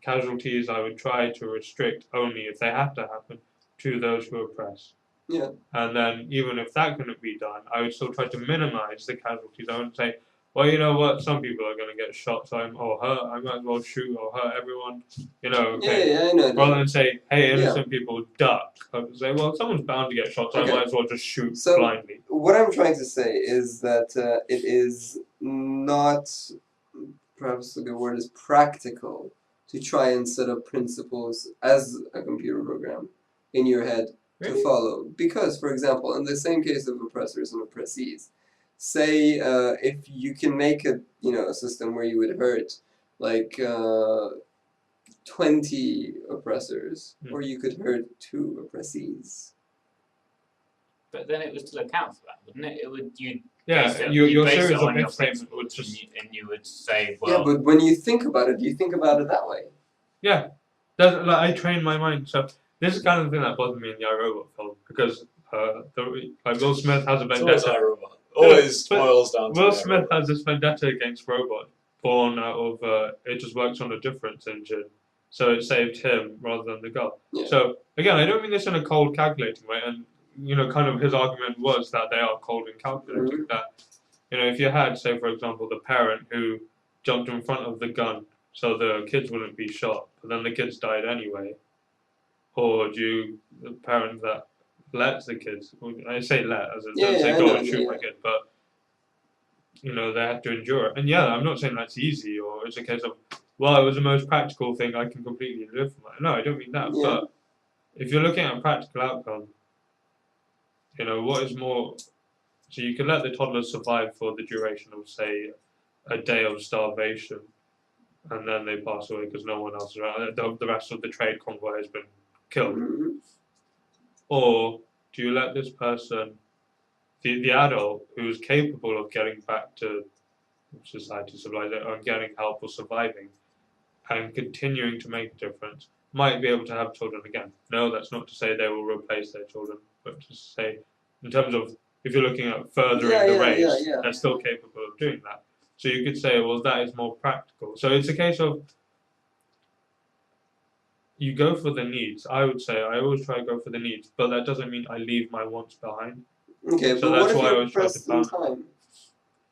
casualties I would try to restrict only if they have to happen to those who oppress. Yeah. And then even if that couldn't be done, I would still try to minimize the casualties. I wouldn't say, well, you know what, some people are going to get shot, or hurt, I might as well shoot or hurt everyone, okay. Yeah, I know. Rather than say, hey, Yeah. innocent people, duck. I would say, well, someone's bound to get shot, so Okay. I might as well just shoot So, blindly. what I'm trying to say is that it is not, perhaps the good word is practical, to try and set up principles as a computer program in your head to Really? follow. Because, for example, in the same case of oppressors and oppressees, say if you can make a system where you would hurt like 20 oppressors, or you could hurt 2 oppressees. But then it was to look out for that, wouldn't it? It would Yeah, you your base series it of on your if statements would principles, just... and you would say, Yeah, well, but when you think about it, you think about it that way. Yeah, like, I train my mind. So this is kind of the thing that bothered me in the iRobot film, because Will Smith has a It's always vendetta. iRobot. Always But boils down to Will Smith iRobot. has this vendetta against robot, born out of it just works on a difference engine, so it saved him rather than the girl. Yeah. So again, I don't mean this in a cold, calculating way, and kind of his argument was that they are cold and calculating. That if you had, say, for example, the parent who jumped in front of the gun so the kids wouldn't be shot, but then the kids died anyway, or the parent that lets the kids, I say let, as in don't say go and shoot my kid, but they have to endure it. And yeah, I'm not saying that's easy, or it's a case of, well, it was the most practical thing, I can completely live for that. No, I don't mean that, but if you're looking at a practical outcome, what is more, so you can let the toddlers survive for the duration of, say, a day of starvation, and then they pass away because no one else is around. The rest of the trade convoy has been killed. Or do you let this person, the adult who is capable of getting back to society, civilization, or getting help or surviving, and continuing to make a difference, might be able to have children again? No, that's not to say they will replace their children, but to say, in terms of, if you're looking at furthering the race, they're still capable of doing that. So you could say, well, that is more practical. So it's a case of, you go for the needs. I would say I always try to go for the needs, but that doesn't mean I leave my wants behind. Okay, so but that's what if why I you're always try to pressed in time?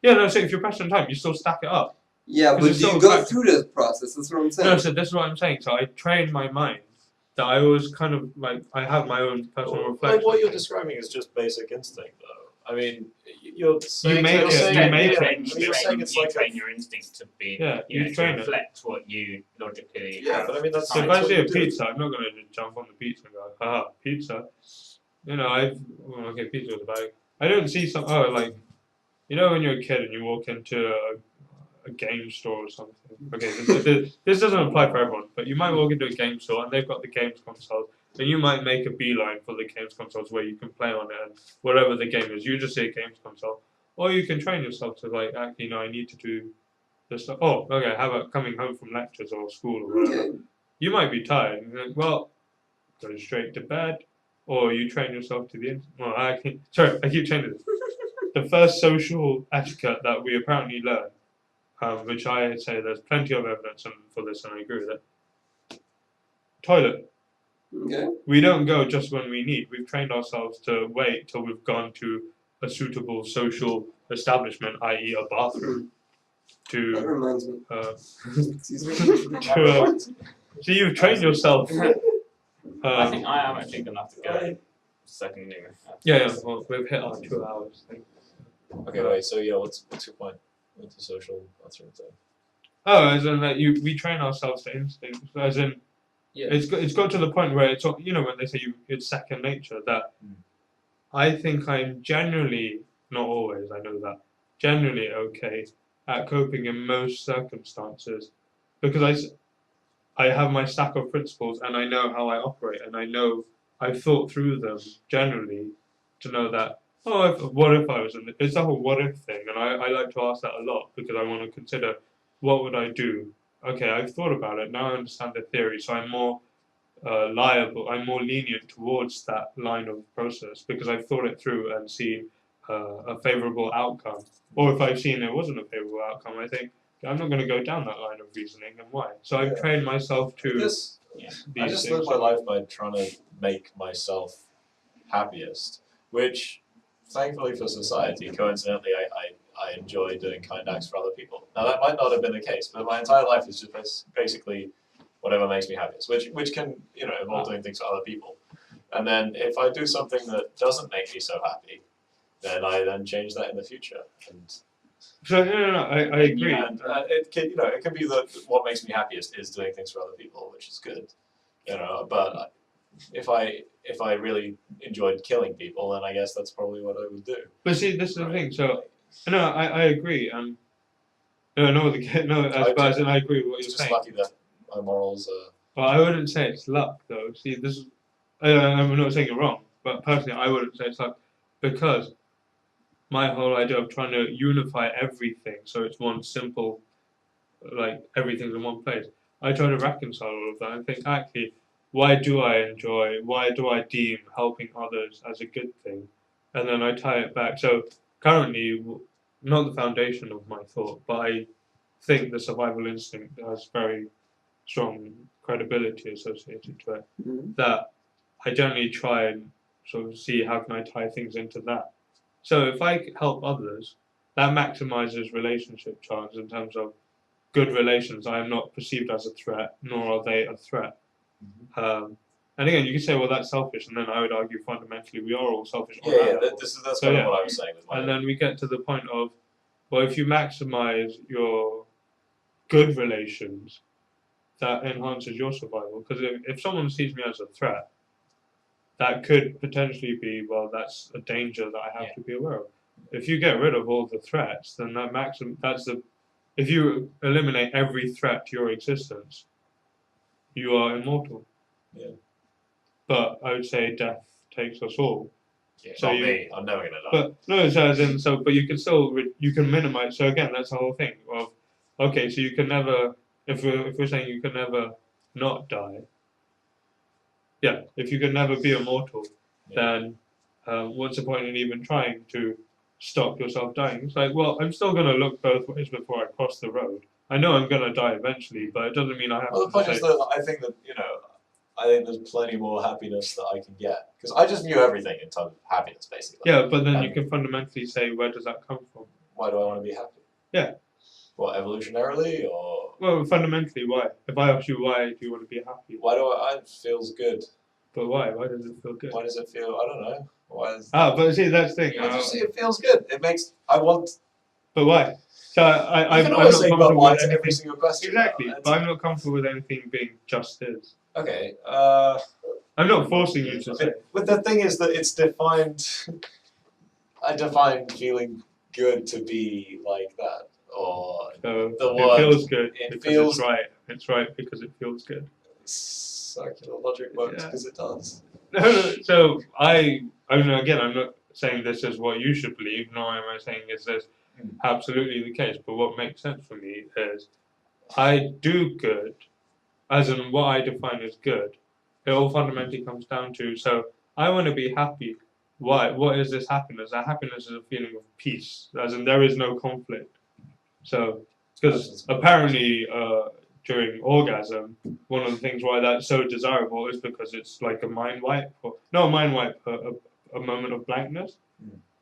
Yeah, no, so if you're pressed in time, you still stack it up. Yeah, but do you go through this process? That's what I'm saying. No, so this is what I'm saying. So I train my mind that I always kind of, I have my own personal reflection. Like what you're describing is just basic instinct, though. I mean, you're saying you train your instinct to be to reflect what you logically. Yeah, but I mean that's. So if I see a pizza, I'm not going to just jump on the pizza and go, haha, pizza. Pizza was a bag. I don't see when you're a kid and you walk into a game store or something. Okay, this doesn't apply for everyone, but you might walk into a game store and they've got the games consoles, and you might make a beeline for the games consoles where you can play on it, and whatever the game is, you just see a games console. Or you can train yourself to I need to do this stuff. Oh, okay, how about coming home from lectures or school or whatever? Okay. You might be tired, and you're like, well, go straight to bed, or you train yourself to the I keep changing this. The first social etiquette that we apparently learn, which I say there's plenty of evidence for this, and I agree with it. Toilet. Okay. We don't go just when we need. We've trained ourselves to wait till we've gone to a suitable social establishment, i.e. a bathroom. That reminds me. Excuse me. So you've trained yourself. I think I am actually going to have to go second year. Yeah, well, we've hit our 2 hours thing. Okay, wait, so yeah, what's your point with the social bathroom thing? Oh, as in that we train ourselves to instinct, as in, it's got to the point where it's, when they say it's second nature, that I think I'm generally, not always, I know that, generally okay at coping in most circumstances, because I have my stack of principles and I know how I operate, and I know I've thought through them generally to know that, what if I was in it's the whole what if thing, and I like to ask that a lot because I want to consider, what would I do? Okay, I've thought about it, now I understand the theory, so I'm more I'm more lenient towards that line of process because I've thought it through and seen a favourable outcome. Or if I've seen it wasn't a favourable outcome, I think, I'm not going to go down that line of reasoning, and why? So I've trained myself to I just live my life by trying to make myself happiest, which, thankfully for society, coincidentally, I enjoy doing kind acts for other people. Now, that might not have been the case, but my entire life is just basically whatever makes me happiest, which can, involve doing things for other people. And then if I do something that doesn't make me so happy, then I then change that in the future. And So no, I agree. And it can be that what makes me happiest is doing things for other people, which is good. But if I really enjoyed killing people, then I guess that's probably what I would do. But see, this is the thing. So no, I agree. No, as in I agree with what It's you're just saying. lucky that my morals are. Well, I wouldn't say it's luck, though. See, this is. I'm not saying you're wrong, but personally, I wouldn't say it's luck because my whole idea of trying to unify everything so it's one simple, like everything's in one place. I try to reconcile all of that and think, actually, why do I deem helping others as a good thing? And then I tie it back. So currently, not the foundation of my thought, but I think the survival instinct has very strong credibility associated to it. Mm-hmm. That I generally try and sort of see how can I tie things into that. So if I help others, that maximizes relationship chance in terms of good relations. I am not perceived as a threat, nor are they a threat. Mm-hmm. And again, you can say, well, that's selfish, and then I would argue fundamentally we are all selfish. That's kind of what I was saying. And then we get to the point of, well, if you maximize your good relations, that enhances your survival. Because if someone sees me as a threat, that could potentially be, well, that's a danger that I have to be aware of. If you get rid of all the threats, then if you eliminate every threat to your existence, you are immortal. Yeah. But I would say death takes us all. Yeah, so not me. I'm never gonna die. But no, so as in, but you can still you can minimize. So again, that's the whole thing of, okay, so you can never, if we're saying you can never not die. Yeah, if you can never be immortal, then what's the point in even trying to stop yourself dying? It's like, well, I'm still going to look both ways before I cross the road. I know I'm going to die eventually, but it doesn't mean I have to. Well, the point is that I think there's plenty more happiness that I can get. Because I just view everything in terms of happiness, basically. Yeah, but then you can fundamentally say, where does that come from? Why do I want to be happy? Yeah. What, evolutionarily, or? Well, fundamentally, why? If I ask you why do you want to be happy? Why do it feels good. But why? Why does it feel good? Why does it feel, I don't know. But see, that's the thing. It feels good. But why? So you can always say but why to every single question. Exactly, but I'm not comfortable with anything being just is. Okay. I'm not forcing you to say. But the thing is that it's defined. I define feeling good to be like that, or so the word. It feels good it because feels, it's right. It's right because it feels good. Circular logic works because it does. No. So I'm not saying this is what you should believe. Nor am I saying is this absolutely the case. But what makes sense for me is I do good, as in what I define as good. It all fundamentally comes down to, so I want to be happy. Why? What is this happiness? That happiness is a feeling of peace, as in there is no conflict. So, because apparently during orgasm, one of the things why that's so desirable is because it's like a mind wipe, or not a mind wipe, a moment of blankness.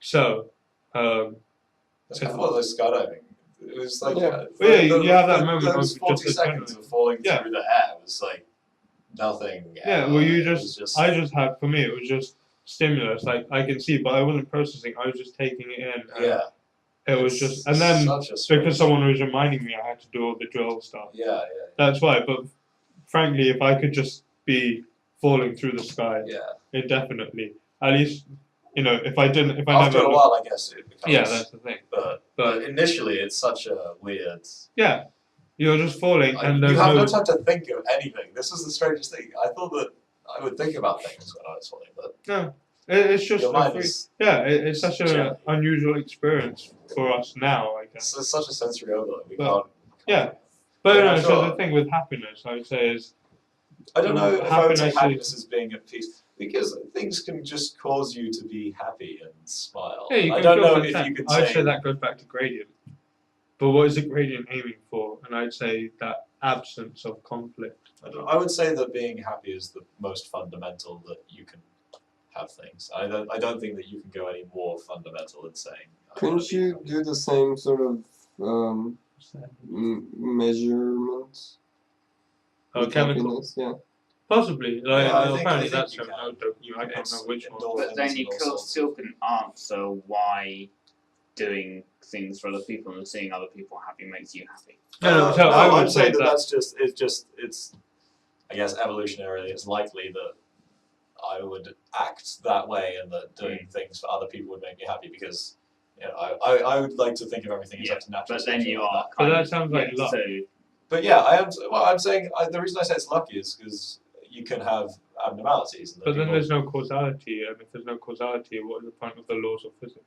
So, that's kind of what like skydiving. It was like you have that moment those of 40 just seconds of falling through the air was like nothing. Yeah, well, I just had, for me, it was just stimulus. Like, I can see, but I wasn't processing. I was just taking it in. Yeah. It was just, and then because someone was reminding me, I had to do all the drill stuff. Yeah. That's why. But frankly, if I could just be falling through the sky, it definitely, at least, if I didn't, after a while, I guess it becomes. Yeah, that's the thing. But initially, it's such a weird. Yeah, you're just falling, and you have no time to think of anything. This is the strangest thing. I thought that I would think about things when I was falling, but no. It's just it's such an unusual experience for us now, I guess. It's such a sensory overload. We can't. Yeah, but so the thing with happiness, I would say, is I don't know if I would say happiness is being at peace, because things can just cause you to be happy and smile. Yeah, you can I don't know content. if you could say. I'd say that goes back to gradient. But what is the gradient aiming for? And I'd say that absence of conflict. I would say that being happy is the most fundamental that you can have things. I don't think that you can go any more fundamental in saying. Couldn't you do the same sort of measurement? Oh, with chemical. happiness? Yeah. Possibly. Like, Yeah, I think apparently you that's can. I can't remember which one. Endorphins But then and you all still sorts of- can answer why doing things for other people and seeing other people happy makes you happy. No, so I would I'm say saying that that that's it's I guess evolutionarily it's likely that I would act that way and that doing things for other people would make me happy because I would like to think of everything as up to natural But then selection you like are that. But kind that of, sounds like luck. So But yeah, I am. Well, I'm saying the reason I say it's lucky is because you can have abnormalities. And But then people- there's no causality, and if there's no causality, what is the point of the laws of physics?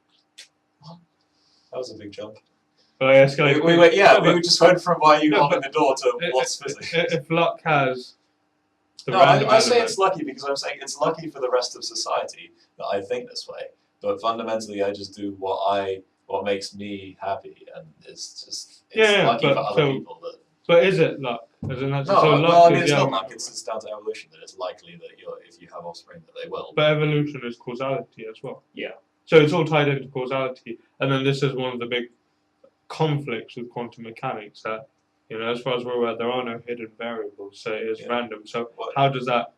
that was a big jump. But I escalated. We just went from why you No, opened the door to what's physics. If luck has the No, random I say element, it's lucky because I'm saying it's lucky for the rest of society that I think this way. But fundamentally, I just do what makes me happy, and it's lucky for other people. But is it luck? As in that's No, so luck well, I mean, is it's the not element. luck. It's down to evolution that it's likely that if you have offspring that they will. But evolution is causality as well. Yeah. So it's all tied into causality, and then this is one of the big conflicts with quantum mechanics that, as far as we're aware, there are no hidden variables, so it is random. So how does that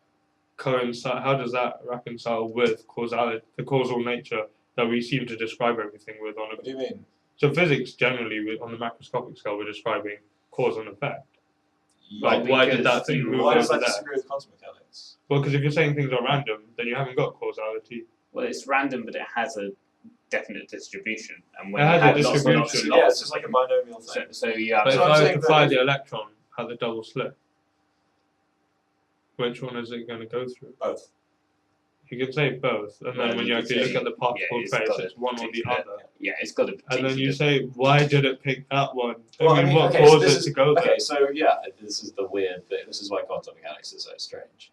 coincide? How does that reconcile with causality, the causal nature that we seem to describe everything with? What do you mean? So physics generally, on the macroscopic scale, we're describing cause and effect. Yeah, Like, why did that thing move why does over that there? disagree with quantum mechanics? Well, because if you're saying things are random, then you haven't got causality. well, it's random, but it has a definite distribution. And when It you has a have lots and distribution. lots and Yeah, lots, it's just like a binomial thing. so you have. But So if I'm I was saying to that fly if- the electron at the double slit, which one is it going to go through? Both. You can say both, and then when you actually look at the particle it's phase, got a it's one or the particular- other. Yeah, it's got a And then you particular- say, why did it pick that one? Well, I mean, what okay, so caused this it is- to go there? Okay, so yeah, this is the weird bit. This is why quantum mechanics is so strange.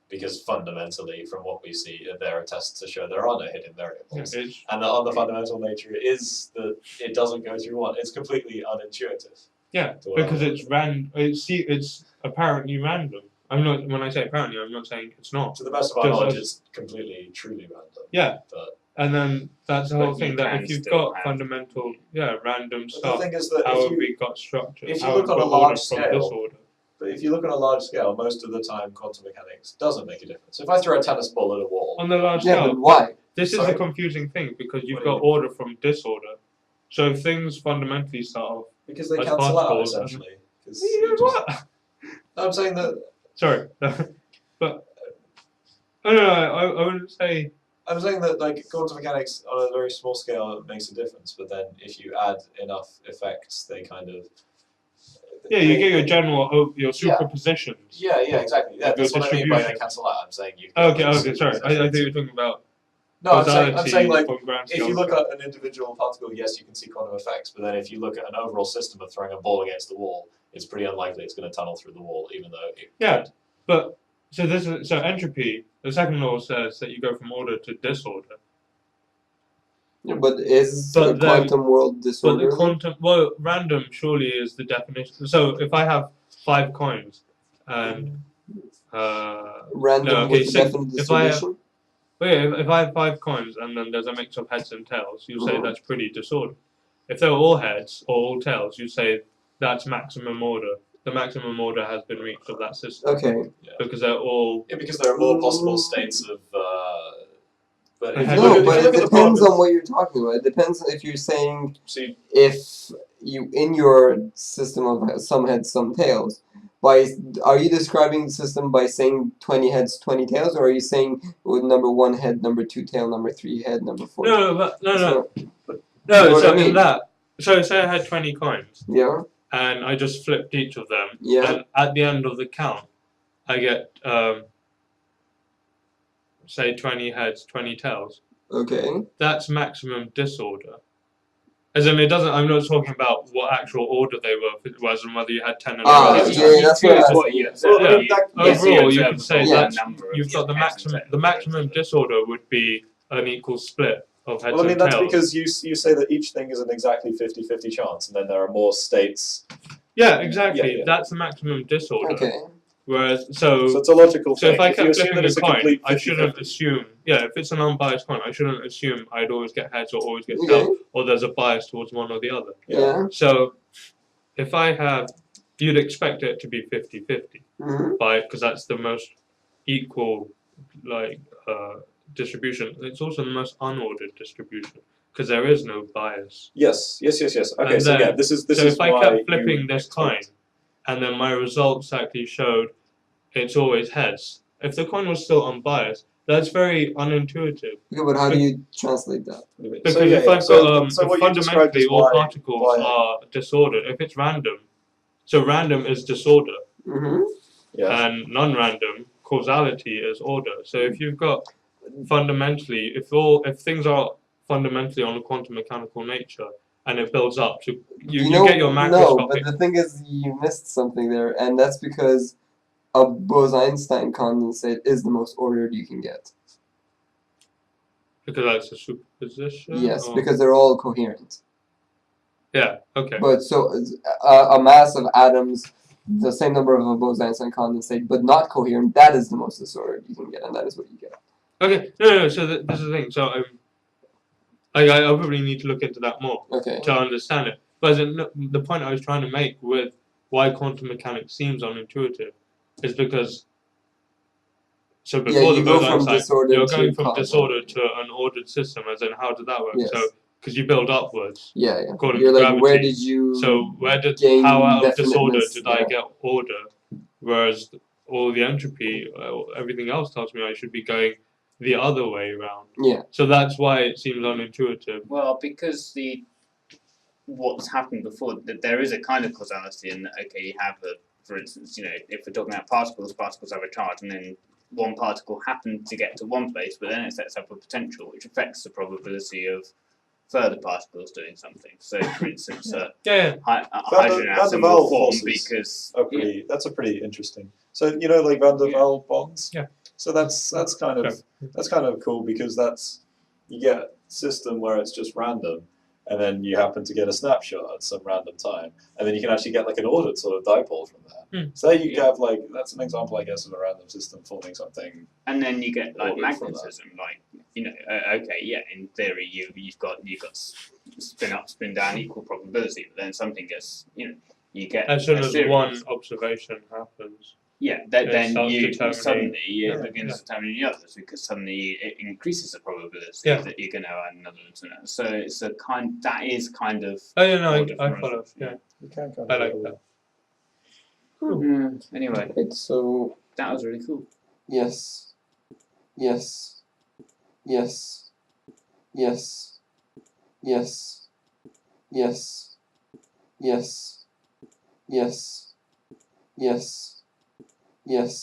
Because fundamentally, from what we see, there are tests to show there are no hidden variables. It's, And on the fundamental nature is that it doesn't go through one. It's completely unintuitive. yeah, to because our- it's apparently random. I'm not. When I say apparently, I'm not saying it's not. To the best of our Just knowledge, as- it's completely, truly random. Yeah, But and then that's the But whole you thing that can if you've still got have- fundamental, random the stuff, thing is that how if have you, we got structure? if you How look have on we a got large order from scale- disorder? but if you look on a large scale, most of the time quantum mechanics doesn't make a difference. If I throw a tennis ball at a wall, On the large Yeah, scale, but why? this is Sorry? the confusing thing because you've What do you got order from disorder. So if things fundamentally start off, because they As cancel out particles, essentially. 'Cause it just- what? I'm saying that Sorry, but I wouldn't say. I'm saying that like quantum mechanics on a very small scale makes a difference, but then if you add enough effects, they kind of Yeah, you get your general your Yeah. superpositions. Yeah, exactly. Yeah, Your that's what I mean by they distribution. cancel out. I'm saying you. Okay, sorry. I think you're talking about No, I'm saying causality like from grand if you scale look stuff. at an individual particle, yes, you can see quantum effects, but then if you look at an overall system of throwing a ball against the wall, it's pretty unlikely it's going to tunnel through the wall, even though it Yeah. could. But so entropy. The second law says that you go from order to disorder. Yeah, but is But a then- quantum world But disorder? the quantum, random surely is the definition. So if I have 5 coins, and Random no, okay, with a six- definite if I have- distribution? if I have 5 coins and then there's a mix of heads and tails, you say Mhm. that's pretty disordered. If they're all heads or all tails, you say that's maximum order. The maximum order has been reached of that system Okay. because they're all. Yeah, because there are more possible states of. But if No, you look at, No, but if you it look at the depends on problems, what you're talking about. It depends if you're saying see, if you in your system of some heads, some tails. Are you describing the system by saying 20 heads, 20 tails, or are you saying with number 1 head, number 2 tail, number 3 head, number 4? No, no. You know So what I in mean? that, so say I had 20 coins Yeah. and I just flipped each of them, Yeah. and at the end of the count, I get say 20 heads, 20 tails. Okay. That's maximum disorder. As in, it doesn't. I'm not talking about what actual order they were, as in whether you had 10 and Ah, 11. yeah, that's what I Choose was what you thinking. observe. Well, You- overall, you observe can say the that number of You've got the heads and maximum. The tails. maximum disorder would be an equal split of heads well, I mean and that's tails. because you say that each thing is an exactly 50-50 chance, and then there are more states. Yeah, exactly. Yeah. That's the maximum disorder. Okay. Whereas, So it's a logical so thing. if I you kept assume that flipping a it's a coin, complete I shouldn't 50-50. assume. Yeah, if it's an unbiased coin, I shouldn't assume I'd always get heads or always get Okay. tails, or there's a bias towards one or the other. Yeah. So if I have, you'd expect it to be 50-50, Mm-hmm. because that's the most equal, like, distribution. It's also the most unordered distribution because there is no bias. Yes. Okay, And so then, yeah, this is so is if I why kept flipping you this coin, expect- and then my results actually showed it's always heads. If the coin was still unbiased, that's very unintuitive. Yeah, but how do you translate that? Because So, yeah, if yeah. I've So, got so if what you described fundamentally is all why particles are disordered, if it's random, so random is disorder, Mm-hmm. yes. and non-random causality is order. So if you've got fundamentally, if things are fundamentally on a quantum mechanical nature, and it builds up to you get your No, macroscopic. but the thing is, you missed something there, and that's because a Bose-Einstein condensate is the most ordered you can get. Because that's a superposition. Yes, or- because they're all coherent. yeah. Okay. But so a mass of atoms, the same number of a Bose-Einstein condensate, but not coherent, that is the most disordered you can get, and that is what you get. Okay. No. So this is the thing. So I probably need to look into that more Okay. to understand it. But the point I was trying to make with why quantum mechanics seems unintuitive is because so before you the go from Bose-Einstein, disordered you're to going from causal. disordered to an ordered system. As in, how did that work? Yes. So because you build upwards. Yeah. According You're to like, gravity. where did you So where did gain how out of disorder definiteness? did I get order? Whereas all the entropy, everything else tells me I should be going the other way around. Yeah. So that's why it seems unintuitive. Well, because what's happened before, that there is a kind of causality in that, okay, you have for instance, if we're talking about particles have a charge, and then one particle happened to get to one place, but then it sets up a potential which affects the probability of further particles doing something. So, for instance, a hydrogen atom will form because that's a pretty interesting. So like Van der Waals bonds. Yeah. So that's kind of cool because you get a system where it's just random, and then you happen to get a snapshot at some random time, and then you can actually get like an ordered sort of dipole from that. So there you have that's an example, I guess, of a random system forming something. And then you get like ordered from magnetism, in theory you've got spin up, spin down, equal probability, but then something gets you get as soon a as series. one observation happens. Yeah, it then starts you determining- suddenly Yeah, begins determining the others because suddenly it increases the probability Yeah. that you're going to add another one. So it's that is kind of. Oh yeah, no, order I from follow. others, Yeah, You can kind I of like that. Anyway, Right, so that was really cool. yes. Yes. Yes. Yes. Yes. Yes. Yes. Yes. Yes. Yes.